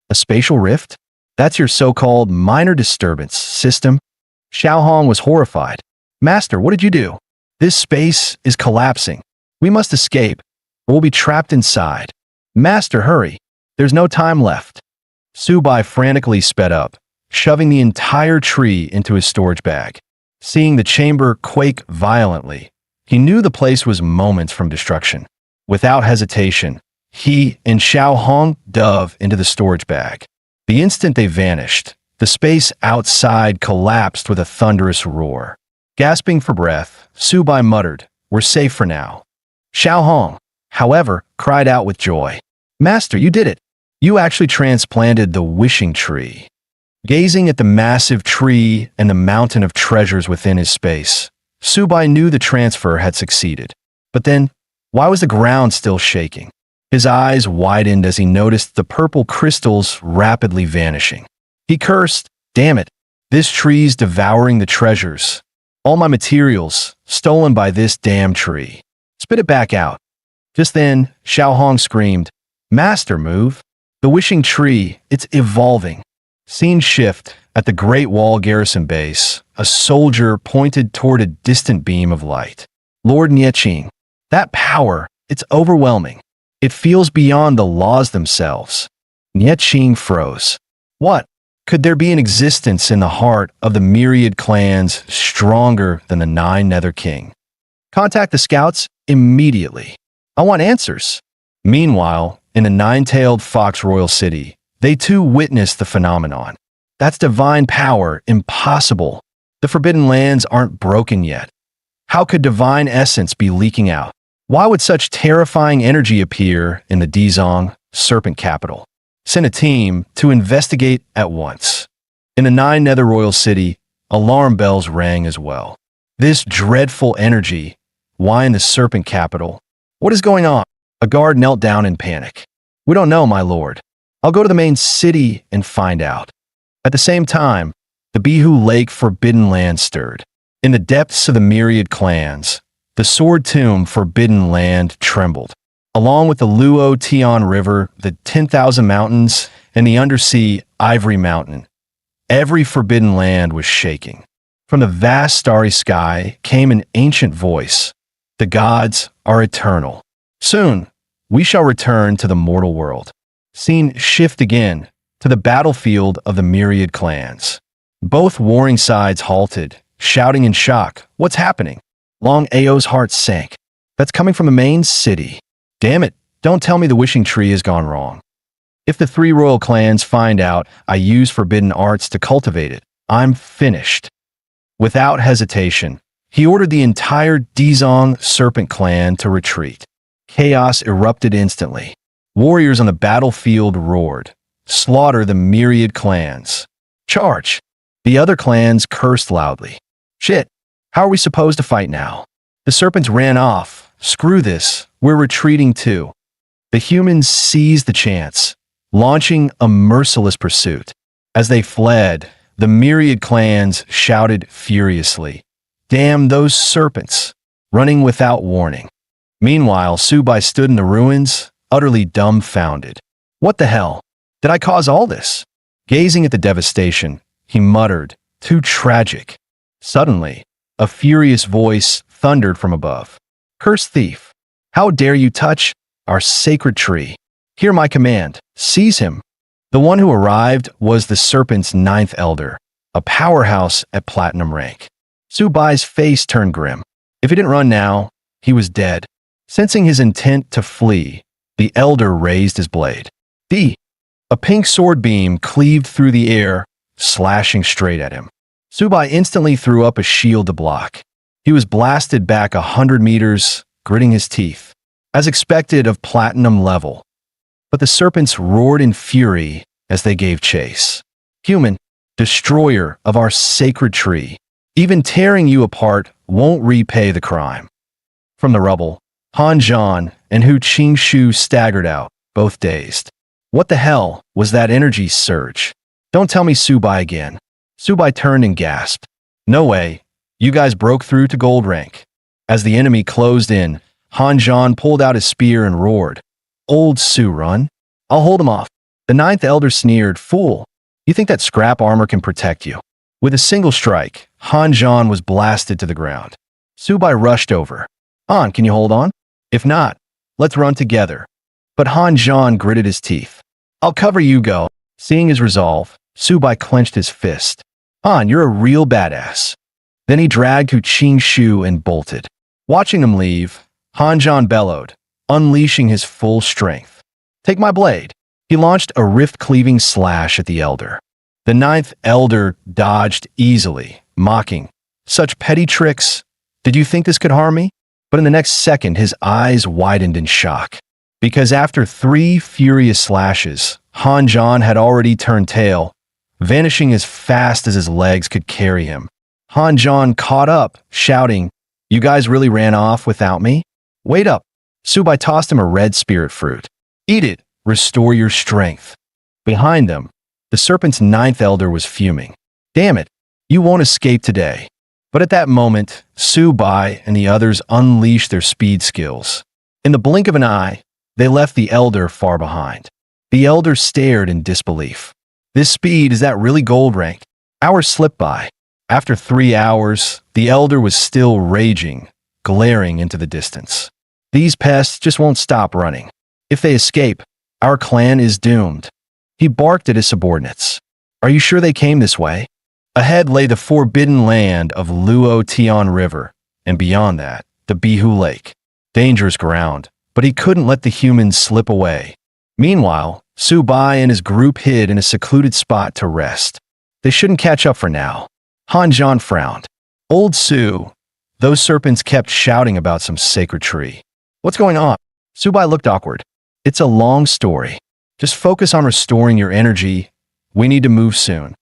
A spatial rift? That's your so-called minor disturbance system?" Xiao Hong was horrified. "Master, what did you do? This space is collapsing. We must escape, or we'll be trapped inside. Master, hurry. There's no time left." Subai frantically sped up, shoving the entire tree into his storage bag. Seeing the chamber quake violently, he knew the place was moments from destruction. Without hesitation, he and Xiao Hong dove into the storage bag. The instant they vanished, the space outside collapsed with a thunderous roar. Gasping for breath, Subai muttered, "We're safe for now." Xiao Hong, however, cried out with joy. "Master, you did it. You actually transplanted the wishing tree." Gazing at the massive tree and the mountain of treasures within his space, Subai knew the transfer had succeeded. But then, why was the ground still shaking? His eyes widened as he noticed the purple crystals rapidly vanishing. He cursed, "Damn it, this tree's devouring the treasures. All my materials, stolen by this damn tree. Spit it back out." Just then, Xiao Hong screamed, "Master, move. The wishing tree, it's evolving." Scene shift. At the Great Wall garrison base, a soldier pointed toward a distant beam of light. "Lord Nieqing, that power, it's overwhelming. It feels beyond the laws themselves." Nieqing froze. What? Could there be an existence in the heart of the myriad clans stronger than the 9 Nether King? Contact the scouts immediately. I want answers. Meanwhile, in the 9-tailed Fox Royal City, they too witnessed the phenomenon. That's divine power, impossible. The Forbidden Lands aren't broken yet. How could divine essence be leaking out? Why would such terrifying energy appear in the Dizong serpent capital? Send a team to investigate at once. In the 9 Nether Royal City, alarm bells rang as well. This dreadful energy, why in the serpent capital? What is going on? A guard knelt down in panic. "We don't know, my lord. I'll go to the main city and find out." At the same time, the Bihu Lake Forbidden Land stirred. In the depths of the myriad clans, the sword tomb Forbidden Land trembled. Along with the Luo Tian River, the 10,000 mountains, and the undersea Ivory Mountain, every forbidden land was shaking. From the vast starry sky came an ancient voice. The gods are eternal. Soon, we shall return to the mortal world. Scene shift again to the battlefield of the myriad clans. Both warring sides halted, shouting in shock. What's happening? Long Ao's heart sank. That's coming from the main city. Damn it, don't tell me the wishing tree has gone wrong. If the three royal clans find out I use forbidden arts to cultivate it, I'm finished. Without hesitation, he ordered the entire Dizong Serpent clan to retreat. Chaos erupted instantly. Warriors on the battlefield roared. Slaughter the myriad clans. Charge! The other clans cursed loudly. Shit, how are we supposed to fight now? The serpents ran off. Screw this, we're retreating too. The humans seized the chance, launching a merciless pursuit. As they fled, the myriad clans shouted furiously, "Damn those serpents!" running without warning. Meanwhile, Subai stood in the ruins, utterly dumbfounded. What the hell? Did I cause all this? Gazing at the devastation, he muttered, "Too tragic." Suddenly, a furious voice thundered from above. "Cursed thief! How dare you touch our sacred tree? Hear my command. Seize him." The one who arrived was the serpent's ninth elder, a powerhouse at platinum rank. Subai's face turned grim. If he didn't run now, he was dead. Sensing his intent to flee, the elder raised his blade. A pink sword beam cleaved through the air, slashing straight at him. Subai instantly threw up a shield to block. He was blasted back 100 meters, gritting his teeth, as expected of platinum level. But the serpents roared in fury as they gave chase. "Human, destroyer of our sacred tree, even tearing you apart won't repay the crime." From the rubble, Han Zhan and Hu Qingshu staggered out, both dazed. What the hell was that energy surge? Don't tell me Subai again. Subai turned and gasped. No way. You guys broke through to gold rank. As the enemy closed in, Han Zhan pulled out his spear and roared. "Old Su, run. I'll hold him off." The ninth elder sneered. "Fool, you think that scrap armor can protect you?" With a single strike, Han Zhan was blasted to the ground. Subai rushed over. "Han, can you hold on? If not, let's run together." But Han Zhan gritted his teeth. "I'll cover you, go." Seeing his resolve, Subai clenched his fist. "Han, you're a real badass." Then he dragged Hu Qingshu and bolted. Watching them leave, Han Zhan bellowed, unleashing his full strength. "Take my blade." He launched a rift-cleaving slash at the elder. The ninth elder dodged easily, mocking, "Such petty tricks. Did you think this could harm me?" But in the next second, his eyes widened in shock. Because after 3 furious slashes, Han Zhan had already turned tail, vanishing as fast as his legs could carry him. Han Zhan caught up, shouting, "You guys really ran off without me? Wait up." Subai tossed him a red spirit fruit. "Eat it. Restore your strength." Behind them, the serpent's ninth elder was fuming. "Damn it, you won't escape today." But at that moment, Subai and the others unleashed their speed skills. In the blink of an eye, they left the elder far behind. The elder stared in disbelief. "This speed, is that really gold rank?" Hours slipped by. After 3 hours, the elder was still raging, glaring into the distance. "These pests just won't stop running. If they escape, our clan is doomed." He barked at his subordinates. "Are you sure they came this way?" Ahead lay the forbidden land of Luo Tian River, and beyond that, the Bihu Lake. Dangerous ground, but he couldn't let the humans slip away. Meanwhile, Subai and his group hid in a secluded spot to rest. They shouldn't catch up for now. Han Zhan frowned. "Old Su, those serpents kept shouting about some sacred tree. What's going on?" Subai looked awkward. "It's a long story. Just focus on restoring your energy. We need to move soon."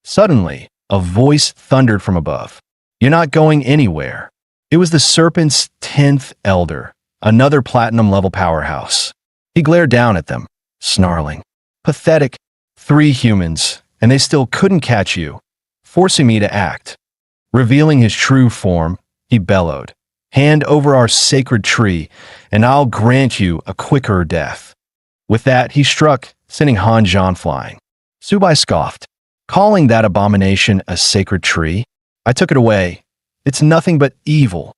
Suddenly, a voice thundered from above. "You're not going anywhere." It was the serpent's 10th elder, another platinum-level powerhouse. He glared down at them, snarling. "Pathetic. 3 humans, and they still couldn't catch you. forcing me to act. Revealing his true form, he bellowed, "Hand over our sacred tree, and I'll grant you a quicker death." With that, he struck, sending Han flying. Subai scoffed, calling that abomination a sacred tree. I took it away. It's nothing but evil.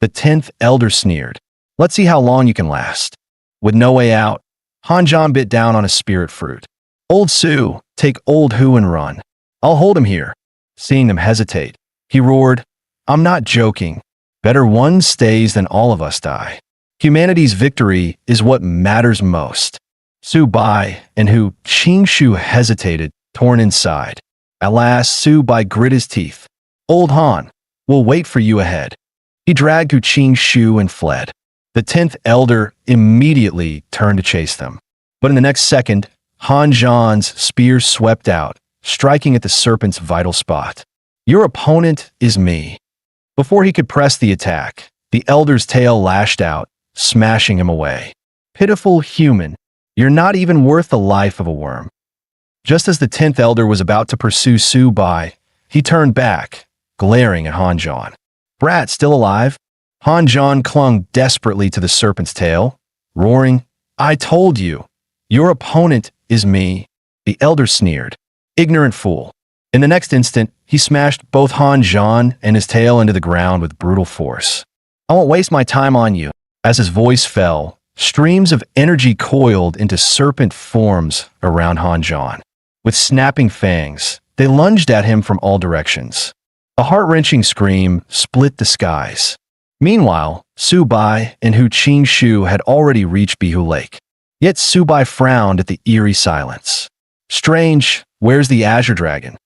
The 10th elder sneered, "Let's see how long you can last." With no way out, Han bit down on a spirit fruit. "Old Su, take old Hu and run. I'll hold him here." Seeing them hesitate, he roared, "I'm not joking. Better one stays than all of us die. Humanity's victory is what matters most." Su Bai and Hu Qingshu hesitated, torn inside. At last, Su Bai grit his teeth. "Old Han, we'll wait for you ahead." He dragged Hu Qingshu and fled. The 10th elder immediately turned to chase them. But in the next second, Han Zhan's spear swept out, striking at the serpent's vital spot. "Your opponent is me." Before he could press the attack, the elder's tail lashed out, smashing him away. "Pitiful human, you're not even worth the life of a worm." Just as the 10th elder was about to pursue Su Bai, he turned back, glaring at Han Zhan. "Brat, still alive?" Han Zhan clung desperately to the serpent's tail, roaring, "I told you, your opponent is me." The elder sneered, "Ignorant fool." In the next instant, he smashed both Han Zhan and his tail into the ground with brutal force. "I won't waste my time on you." As his voice fell, streams of energy coiled into serpent forms around Han Zhan. With snapping fangs, they lunged at him from all directions. A heart-wrenching scream split the skies. Meanwhile, Su Bai and Hu Qingshu had already reached Bihu Lake. Yet Su Bai frowned at the eerie silence. "Strange, where's the Azure Dragon?"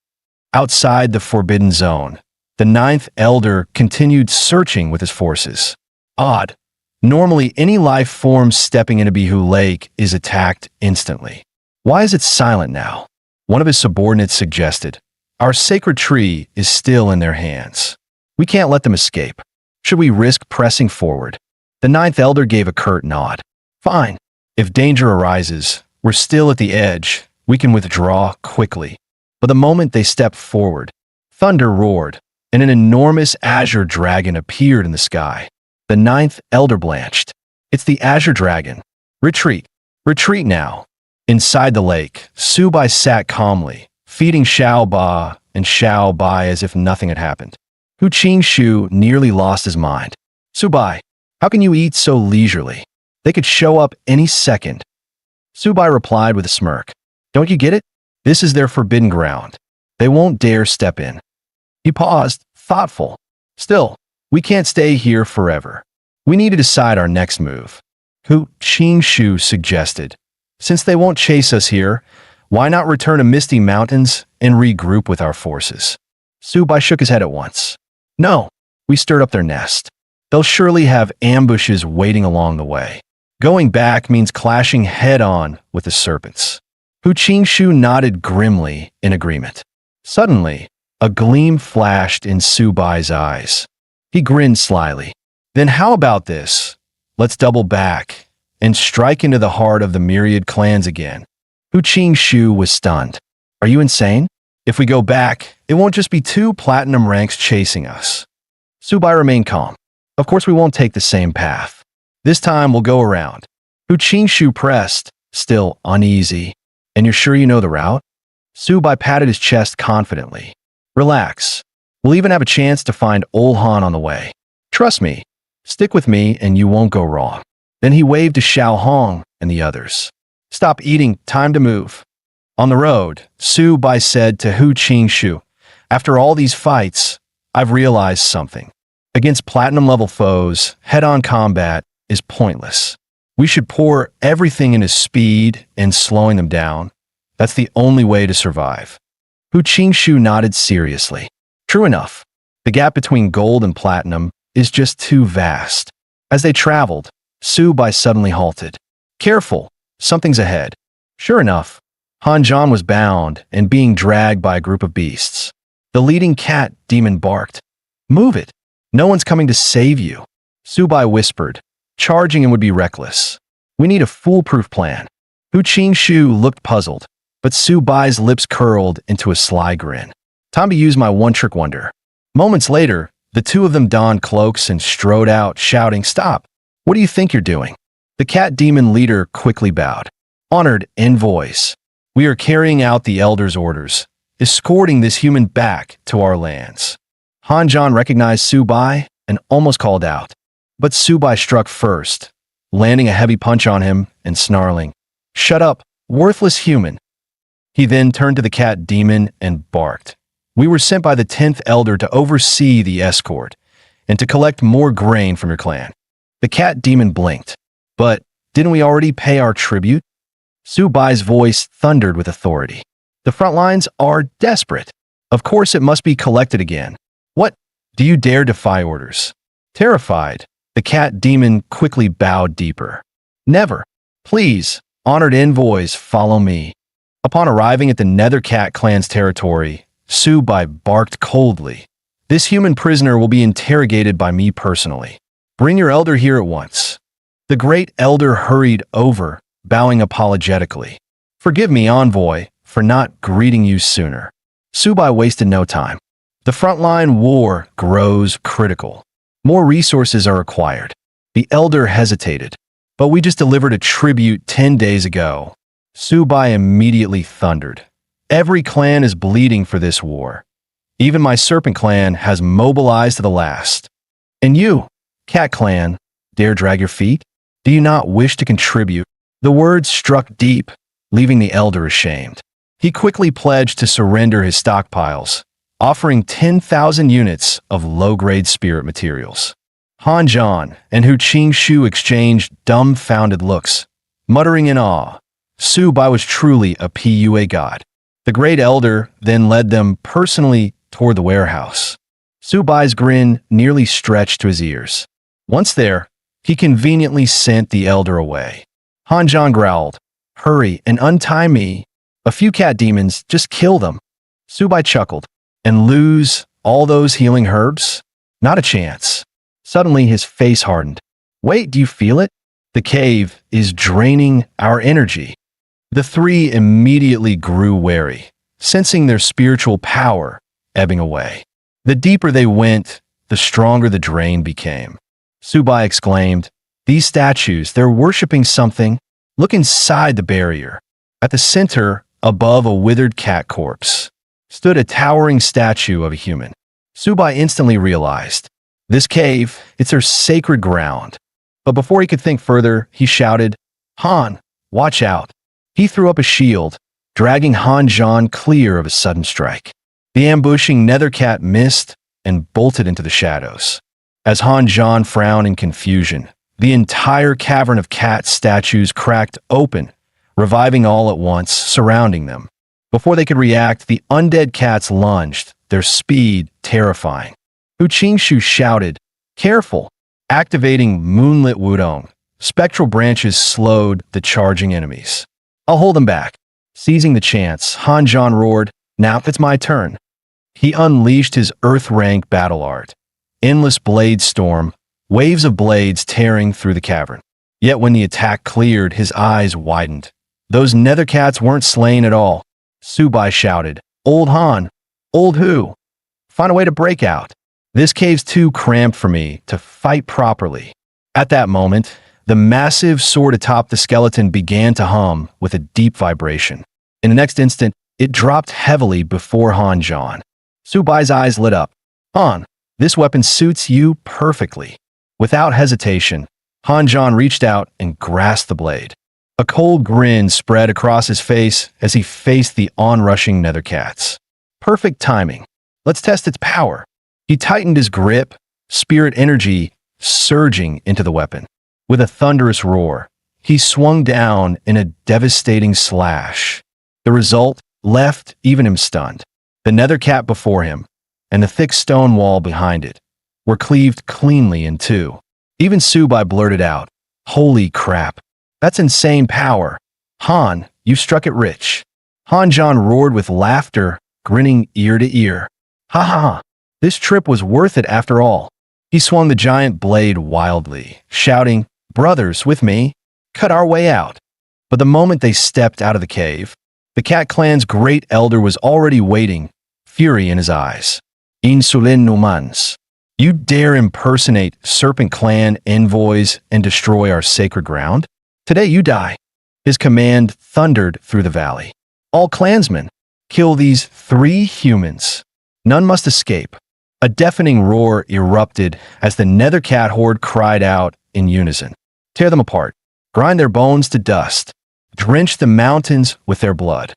Outside the Forbidden Zone, the 9th elder continued searching with his forces. Odd. Normally, any life form stepping into Bihu Lake is attacked instantly. Why is it silent now? One of his subordinates suggested, "Our sacred tree is still in their hands. We can't let them escape. Should we risk pressing forward?" The 9th elder gave a curt nod. "Fine. If danger arises, we're still at the edge. We can withdraw quickly." But the moment they stepped forward, thunder roared, and an enormous azure dragon appeared in the sky. The 9th elder blanched. "It's the Azure Dragon. Retreat. Retreat now." Inside the lake, Su Bai sat calmly, feeding Xiao Ba and Xiao Bai as if nothing had happened. Hu Qingshu nearly lost his mind. "Su Bai, how can you eat so leisurely? They could show up any second." Su Bai replied with a smirk. "Don't you get it? This is their forbidden ground. They won't dare step in." He paused, thoughtful. "Still, we can't stay here forever. We need to decide our next move." Hu Qingshu suggested, "Since they won't chase us here, why not return to Misty Mountains and regroup with our forces?" Su Bai shook his head at once. "No, we stirred up their nest. They'll surely have ambushes waiting along the way. Going back means clashing head-on with the serpents." Hu Qingshu nodded grimly in agreement. Suddenly, a gleam flashed in Su Bai's eyes. He grinned slyly. "Then how about this? Let's double back and strike into the heart of the myriad clans again." Hu Qingshu was stunned. "Are you insane? If we go back, it won't just be 2 platinum ranks chasing us." Su Bai remained calm. "Of course we won't take the same path. This time we'll go around." Hu Qingshu pressed, still uneasy. "And you're sure you know the route?" Su Bai patted his chest confidently. "Relax. We'll even have a chance to find old Han on the way. Trust me. Stick with me and you won't go wrong." Then he waved to Xiao Hong and the others. "Stop eating. Time to move." On the road, Su Bai said to Hu Qingshu, "After all these fights, I've realized something. Against platinum-level foes, head-on combat is pointless. We should pour everything into speed and slowing them down. That's the only way to survive." Hu Qingshu nodded seriously. True enough, the gap between gold and platinum is just too vast. As they traveled, Su Bai suddenly halted. "Careful, something's ahead." Sure enough, Han Zhan was bound and being dragged by a group of beasts. The leading cat demon barked. "Move it. No one's coming to save you." Su Bai whispered, "Charging him would be reckless. We need a foolproof plan." Hu Qingshu looked puzzled, but Su Bai's lips curled into a sly grin. Time to use my one-trick wonder. Moments later, the two of them donned cloaks and strode out, shouting, "Stop! What do you think you're doing?" The cat demon leader quickly bowed. "Honored envoys, we are carrying out the elder's orders, escorting this human back to our lands." Hanjan recognized Subai and almost called out. But Subai struck first, landing a heavy punch on him and snarling, "Shut up, worthless human." He then turned to the cat demon and barked. "We were sent by the 10th elder to oversee the escort and to collect more grain from your clan." The cat demon blinked. "But didn't we already pay our tribute?" Subai's voice thundered with authority. "The front lines are desperate. Of course it must be collected again. What? Do you dare defy orders?" Terrified, the cat demon quickly bowed deeper. "Never. Please, honored envoys, follow me." Upon arriving at the Nether Cat clan's territory, Subai barked coldly. "This human prisoner will be interrogated by me personally. Bring your elder here at once." The great elder hurried over, bowing apologetically. "Forgive me, envoy, for not greeting you sooner." Subai wasted no time. "The frontline war grows critical. More resources are required." The elder hesitated. "But we just delivered a tribute 10 days ago." Subai immediately thundered. "Every clan is bleeding for this war. Even my serpent clan has mobilized to the last. And you, cat clan, dare drag your feet? Do you not wish to contribute?" The words struck deep, leaving the elder ashamed. He quickly pledged to surrender his stockpiles, offering 10,000 units of low-grade spirit materials. Han Zhan and Hu Qingshu exchanged dumbfounded looks, muttering in awe. Subai was truly a PUA god. The great elder then led them personally toward the warehouse. Subai's grin nearly stretched to his ears. Once there, he conveniently sent the elder away. Han Zhan growled, "Hurry and untie me. A few cat demons, just kill them." Subai chuckled. "And lose all those healing herbs? Not a chance." Suddenly his face hardened. "Wait, do you feel it? The cave is draining our energy." The three immediately grew wary, sensing their spiritual power ebbing away. The deeper they went, the stronger the drain became. Subai exclaimed, "These statues, they're worshipping something. Look inside the barrier." At the center, above a withered cat corpse, stood a towering statue of a human. Subai instantly realized, this cave, it's their sacred ground. But before he could think further, he shouted, "Han, watch out." He threw up a shield, dragging Han Zhan clear of a sudden strike. The ambushing nether cat missed and bolted into the shadows. As Han Zhan frowned in confusion, the entire cavern of cat statues cracked open, reviving all at once, surrounding them. Before they could react, the undead cats lunged, their speed terrifying. Hu Qingshu shouted, "Careful!" Activating Moonlit Wudong, spectral branches slowed the charging enemies. "I'll hold them back." Seizing the chance, Han Zhan roared, "Now it's my turn." He unleashed his earth-rank battle art. Endless blade storm, waves of blades tearing through the cavern. Yet when the attack cleared, his eyes widened. Those nether cats weren't slain at all. Subai shouted, "Old Han, old Hu, find a way to break out. This cave's too cramped for me to fight properly." At that moment, the massive sword atop the skeleton began to hum with a deep vibration. In the next instant, it dropped heavily before Han Zhan. Subai's eyes lit up. "Han, this weapon suits you perfectly." Without hesitation, Han Zhan reached out and grasped the blade. A cold grin spread across his face as he faced the onrushing nether cats. Perfect timing. Let's test its power. He tightened his grip, spirit energy surging into the weapon. With a thunderous roar, he swung down in a devastating slash. The result left even him stunned. The nether cat before him, and the thick stone wall behind it, were cleaved cleanly in two. Even Subai blurted out, "Holy crap, that's insane power. Han, you've struck it rich." Han Zhan roared with laughter, grinning ear to ear. "Ha ha ha, this trip was worth it after all." He swung the giant blade wildly, shouting, "Brothers, with me, cut our way out." But the moment they stepped out of the cave, the cat clan's great elder was already waiting, fury in his eyes. Insulin numans. You dare impersonate Serpent Clan envoys and destroy our sacred ground? Today you die. His command thundered through the valley. All clansmen, kill these 3 humans. None must escape. A deafening roar erupted as the Nethercat horde cried out in unison. Tear them apart. Grind their bones to dust. Drench the mountains with their blood.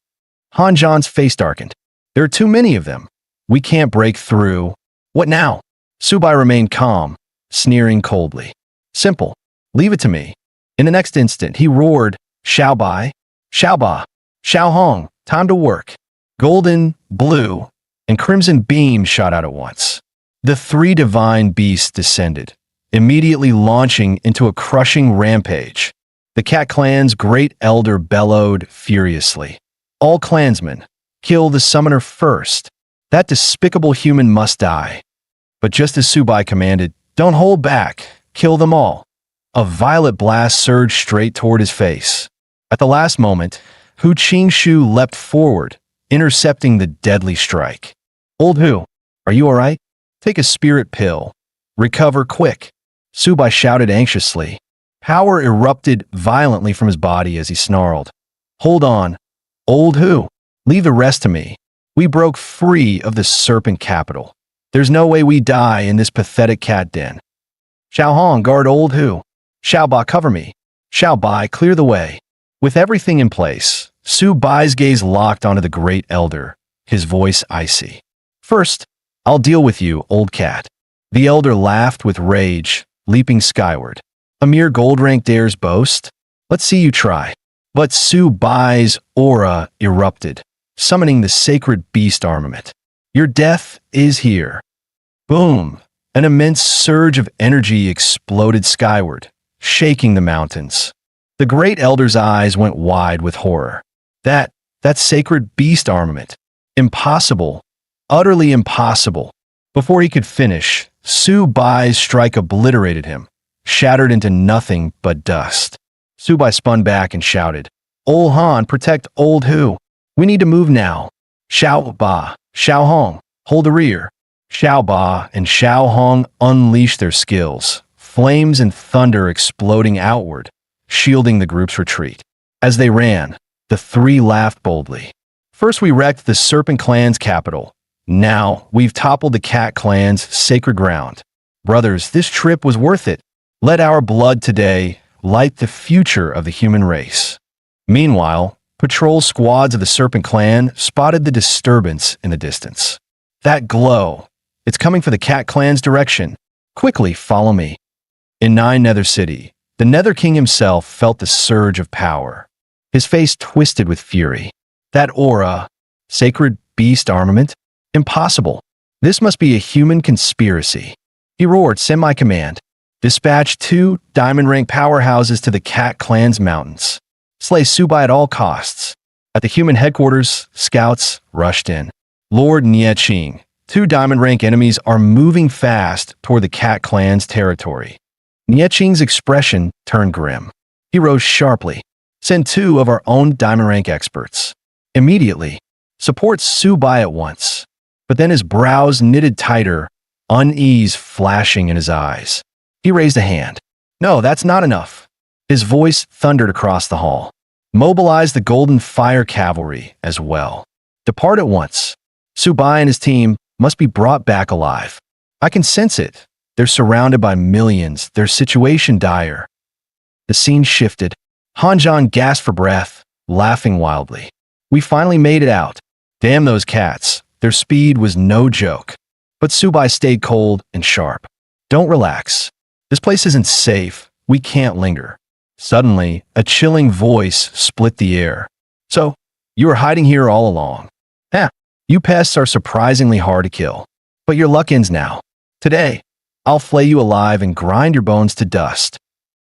Hanjan's face darkened. There are too many of them. We can't break through. What now? Subai remained calm, sneering coldly. Simple. Leave it to me. In the next instant, he roared, Xiaobai, Xiaoba, Xiaohong, time to work. Golden, blue, and crimson beams shot out at once. The 3 divine beasts descended, immediately launching into a crushing rampage. The Cat Clan's great elder bellowed furiously. All clansmen, kill the summoner first. That despicable human must die. But just as Subai commanded, don't hold back, kill them all. A violet blast surged straight toward his face. At the last moment, Hu Qingshu leapt forward, intercepting the deadly strike. Old Hu, are you all right? Take a spirit pill. Recover quick. Subai shouted anxiously. Power erupted violently from his body as he snarled. Hold on. Old Hu, leave the rest to me. We broke free of the serpent capital. There's no way we die in this pathetic cat den. Xiaohong, guard Old Hu. Xiaoba, cover me. Xiaobai, clear the way. With everything in place, Su Bai's gaze locked onto the great elder, his voice icy. First, I'll deal with you, old cat. The elder laughed with rage, leaping skyward. A mere gold rank dares boast? Let's see you try. But Su Bai's aura erupted, summoning the sacred beast armament. Your death is here. Boom! An immense surge of energy exploded skyward, shaking the mountains. The great elder's eyes went wide with horror. That sacred beast armament. Impossible. Utterly impossible. Before he could finish, Su Bai's strike obliterated him, shattered into nothing but dust. Su Bai spun back and shouted, Ol Han, protect Old Hu. We need to move now. Xiao Ba, Xiao Hong, hold the rear. Xiao Ba and Xiao Hong unleashed their skills, flames and thunder exploding outward, shielding the group's retreat. As they ran, the 3 laughed boldly. First we wrecked the Serpent Clan's capital. Now we've toppled the Cat Clan's sacred ground. Brothers, this trip was worth it. Let our blood today light the future of the human race. Meanwhile, patrol squads of the Serpent Clan spotted the disturbance in the distance. That glow, it's coming for the Cat Clan's direction. Quickly, follow me. In Nine Nether City, the Nether King himself felt the surge of power. His face twisted with fury. That aura, sacred beast armament? Impossible. This must be a human conspiracy. He roared, send my command. Dispatch 2 diamond-rank powerhouses to the Cat Clan's mountains. Slay Subai at all costs. At the human headquarters, scouts rushed in. Lord Nieching, 2 diamond-rank enemies are moving fast toward the Cat Clan's territory. Nieching's expression turned grim. He rose sharply. Send 2 of our own diamond-rank experts. Immediately. Support Subai at once. But then his brows knitted tighter, unease flashing in his eyes. He raised a hand. No, that's not enough. His voice thundered across the hall. Mobilize the Golden Fire Cavalry as well. Depart at once. Subai and his team must be brought back alive. I can sense it. They're surrounded by millions, their situation dire. The scene shifted. Hanjan gasped for breath, laughing wildly. We finally made it out. Damn those cats. Their speed was no joke. But Subai stayed cold and sharp. Don't relax. This place isn't safe. We can't linger. Suddenly, a chilling voice split the air. So, you were hiding here all along. You pests are surprisingly hard to kill. But your luck ends now. Today, I'll flay you alive and grind your bones to dust.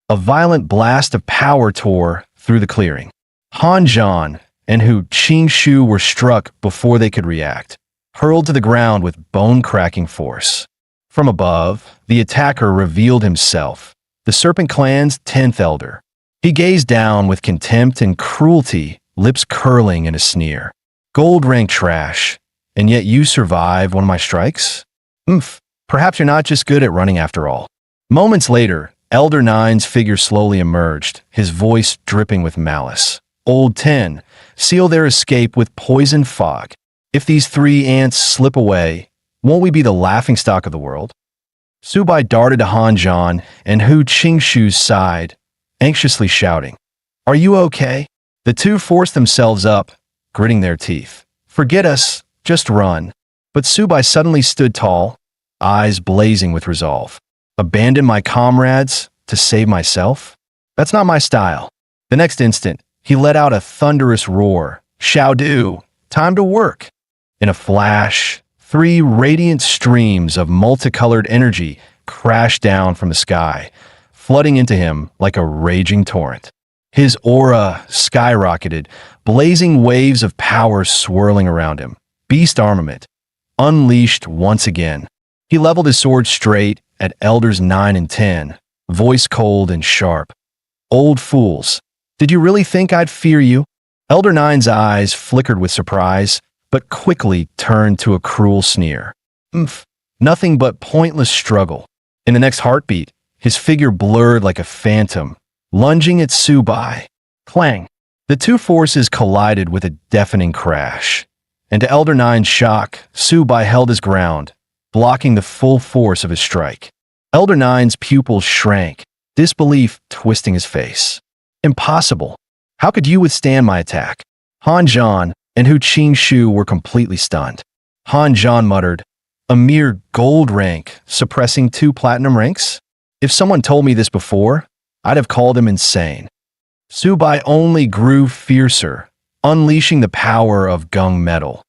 A violent blast of power tore through the clearing. Hanjan and Hu Qingshu were struck before they could react, hurled to the ground with bone-cracking force. From above, the attacker revealed himself, the Serpent Clan's 10th elder. He gazed down with contempt and cruelty, lips curling in a sneer. Gold rank trash. And yet you survived one of my strikes? Oomph, perhaps you're not just good at running after all. Moments later, Elder Nine's figure slowly emerged, his voice dripping with malice. Old 10, seal their escape with poison fog. If these 3 ants slip away, won't we be the laughingstock of the world? Subai darted to Han Zhan and Hu Qingshu's side, anxiously shouting, "Are you okay?" The two forced themselves up, gritting their teeth. "Forget us, just run." But Subai suddenly stood tall, eyes blazing with resolve. "Abandon my comrades to save myself? That's not my style." The next instant, he let out a thunderous roar. "Shao Du, time to work." In a flash, 3 radiant streams of multicolored energy crashed down from the sky, flooding into him like a raging torrent. His aura skyrocketed, blazing waves of power swirling around him. Beast armament, unleashed once again. He leveled his sword straight at Elders 9 and 10, voice cold and sharp. "Old fools, did you really think I'd fear you?" Elder Nine's eyes flickered with surprise, but quickly turned to a cruel sneer. "Oomph, nothing but pointless struggle." In the next heartbeat, his figure blurred like a phantom, lunging at Subai. Clang! The two forces collided with a deafening crash. And to Elder Nine's shock, Subai held his ground, blocking the full force of his strike. Elder Nine's pupils shrank, disbelief twisting his face. "Impossible. How could you withstand my attack?" Han Zhan and Hu Qingshu were completely stunned. Han Zhan muttered, "A mere gold rank, suppressing 2 platinum ranks? If someone told me this before, I'd have called him insane." Subai only grew fiercer, unleashing the power of gung metal.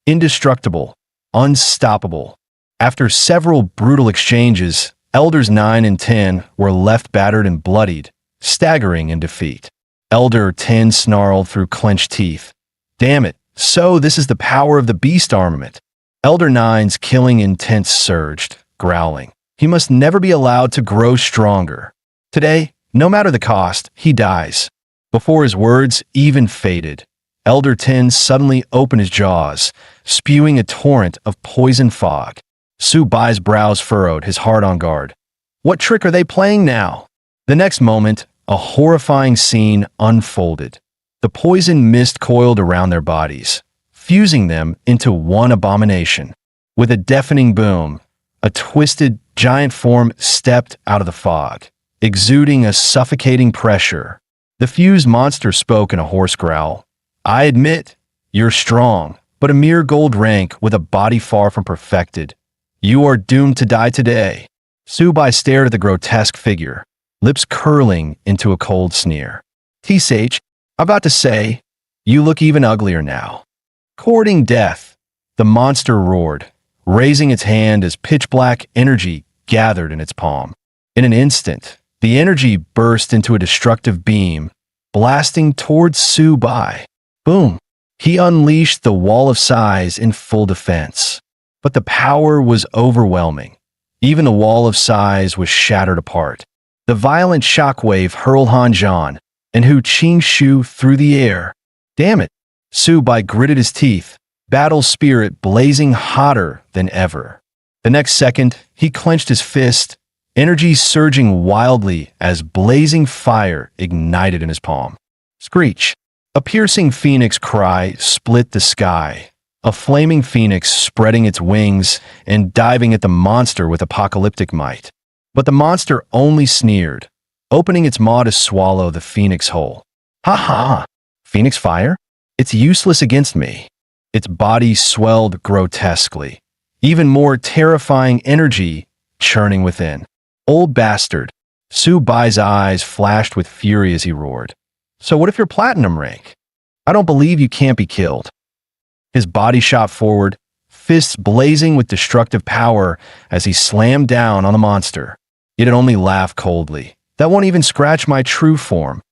Indestructible, unstoppable. After several brutal exchanges, Elders 9 and 10 were left battered and bloodied, staggering in defeat. Elder 10 snarled through clenched teeth. "Damn it, so this is the power of the beast armament." Elder 9's killing intent surged, growling. He must never be allowed to grow stronger. Today, no matter the cost, he dies. Before his words even faded, Elder 10 suddenly opened his jaws, spewing a torrent of poison fog. Subai's brows furrowed, his heart on guard. What trick are they playing now? The next moment, a horrifying scene unfolded. The poison mist coiled around their bodies, fusing them into one abomination. With a deafening boom, a twisted, giant form stepped out of the fog, exuding a suffocating pressure. The fused monster spoke in a hoarse growl. "I admit, you're strong, but a mere gold rank with a body far from perfected. You are doomed to die today." Subai stared at the grotesque figure, lips curling into a cold sneer. "T-Sage, I'm about to say, you look even uglier now." Courting death, the monster roared, raising its hand as pitch-black energy gathered in its palm. In an instant, the energy burst into a destructive beam, blasting towards Subai. Boom! He unleashed the wall of size in full defense. But the power was overwhelming. Even the wall of size was shattered apart. The violent shockwave hurled Han Zhan and Hu Qingshu through the air. Damn it! Subai gritted his teeth, battle spirit blazing hotter than ever. The next second, he clenched his fist, energy surging wildly as blazing fire ignited in his palm. Screech! A piercing phoenix cry split the sky, a flaming phoenix spreading its wings and diving at the monster with apocalyptic might. But the monster only sneered, opening its maw to swallow the phoenix whole. "Ha ha! Phoenix fire? It's useless against me." Its body swelled grotesquely, even more terrifying energy churning within. "Old bastard!" Subai's eyes flashed with fury as he roared. "So what if you're platinum rank? I don't believe you can't be killed." His body shot forward, fists blazing with destructive power as he slammed down on the monster. Yet it only laughed coldly. "That won't even scratch my true form."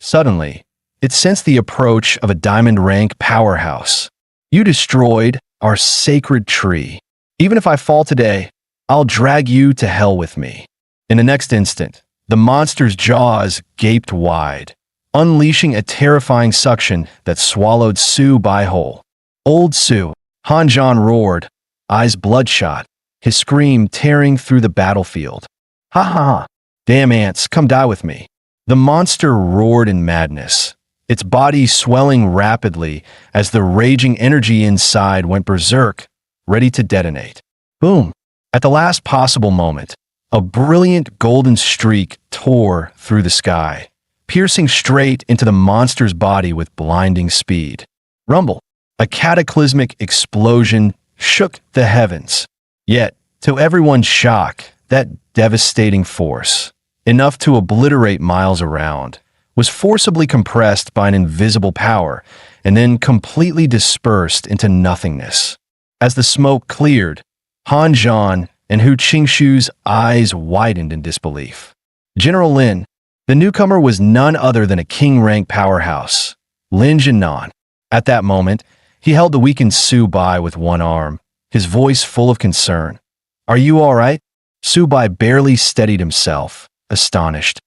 Suddenly, it sensed the approach of a diamond rank powerhouse. "You destroyed our sacred tree. Even if I fall today, I'll drag you to hell with me." In the next instant, the monster's jaws gaped wide, unleashing a terrifying suction that swallowed Subai whole. "Old Su, Hanjan roared, eyes bloodshot, his scream tearing through the battlefield. Ha ha ha! Damn ants, come die with me. The monster roared in madness, its body swelling rapidly as the raging energy inside went berserk, ready to detonate. Boom! At the last possible moment, a brilliant golden streak tore through the sky, piercing straight into the monster's body with blinding speed. Rumble! A cataclysmic explosion shook the heavens. Yet, to everyone's shock, that devastating force, enough to obliterate miles around, was forcibly compressed by an invisible power and then completely dispersed into nothingness. As the smoke cleared, Han Zhan and Hu Qingshu's eyes widened in disbelief. General Lin, the newcomer, was none other than a king-rank powerhouse, Lin Jinan. At that moment, he held the weakened Su Bai with one arm, his voice full of concern. "Are you all right?" Su Bai barely steadied himself, astonished.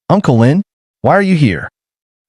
"Uncle Lin, why are you here?"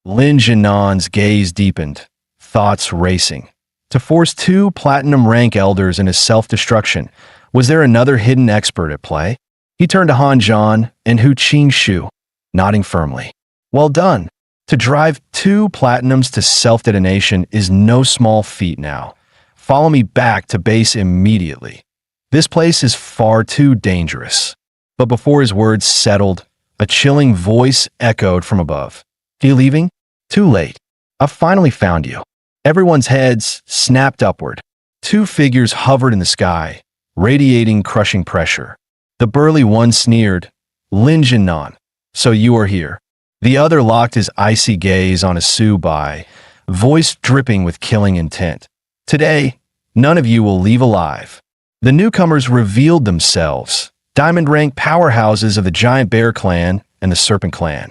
Lin Jinan's gaze deepened, thoughts racing. To force two platinum-rank elders into self-destruction, was there another hidden expert at play? He turned to Han Zhan and Hu Qingshu, nodding firmly. "Well done. To drive two platinums to self-detonation is no small feat now. Follow me back to base immediately. This place is far too dangerous." But before his words settled, a chilling voice echoed from above. "You leaving? Too late. I've finally found you." Everyone's heads snapped upward. Two figures hovered in the sky, radiating crushing pressure. The burly one sneered, "Lin Jinan, so you are here." The other locked his icy gaze on a Su Bai, voice dripping with killing intent. "Today, none of you will leave alive." The newcomers revealed themselves, diamond-rank powerhouses of the Giant Bear Clan and the Serpent Clan.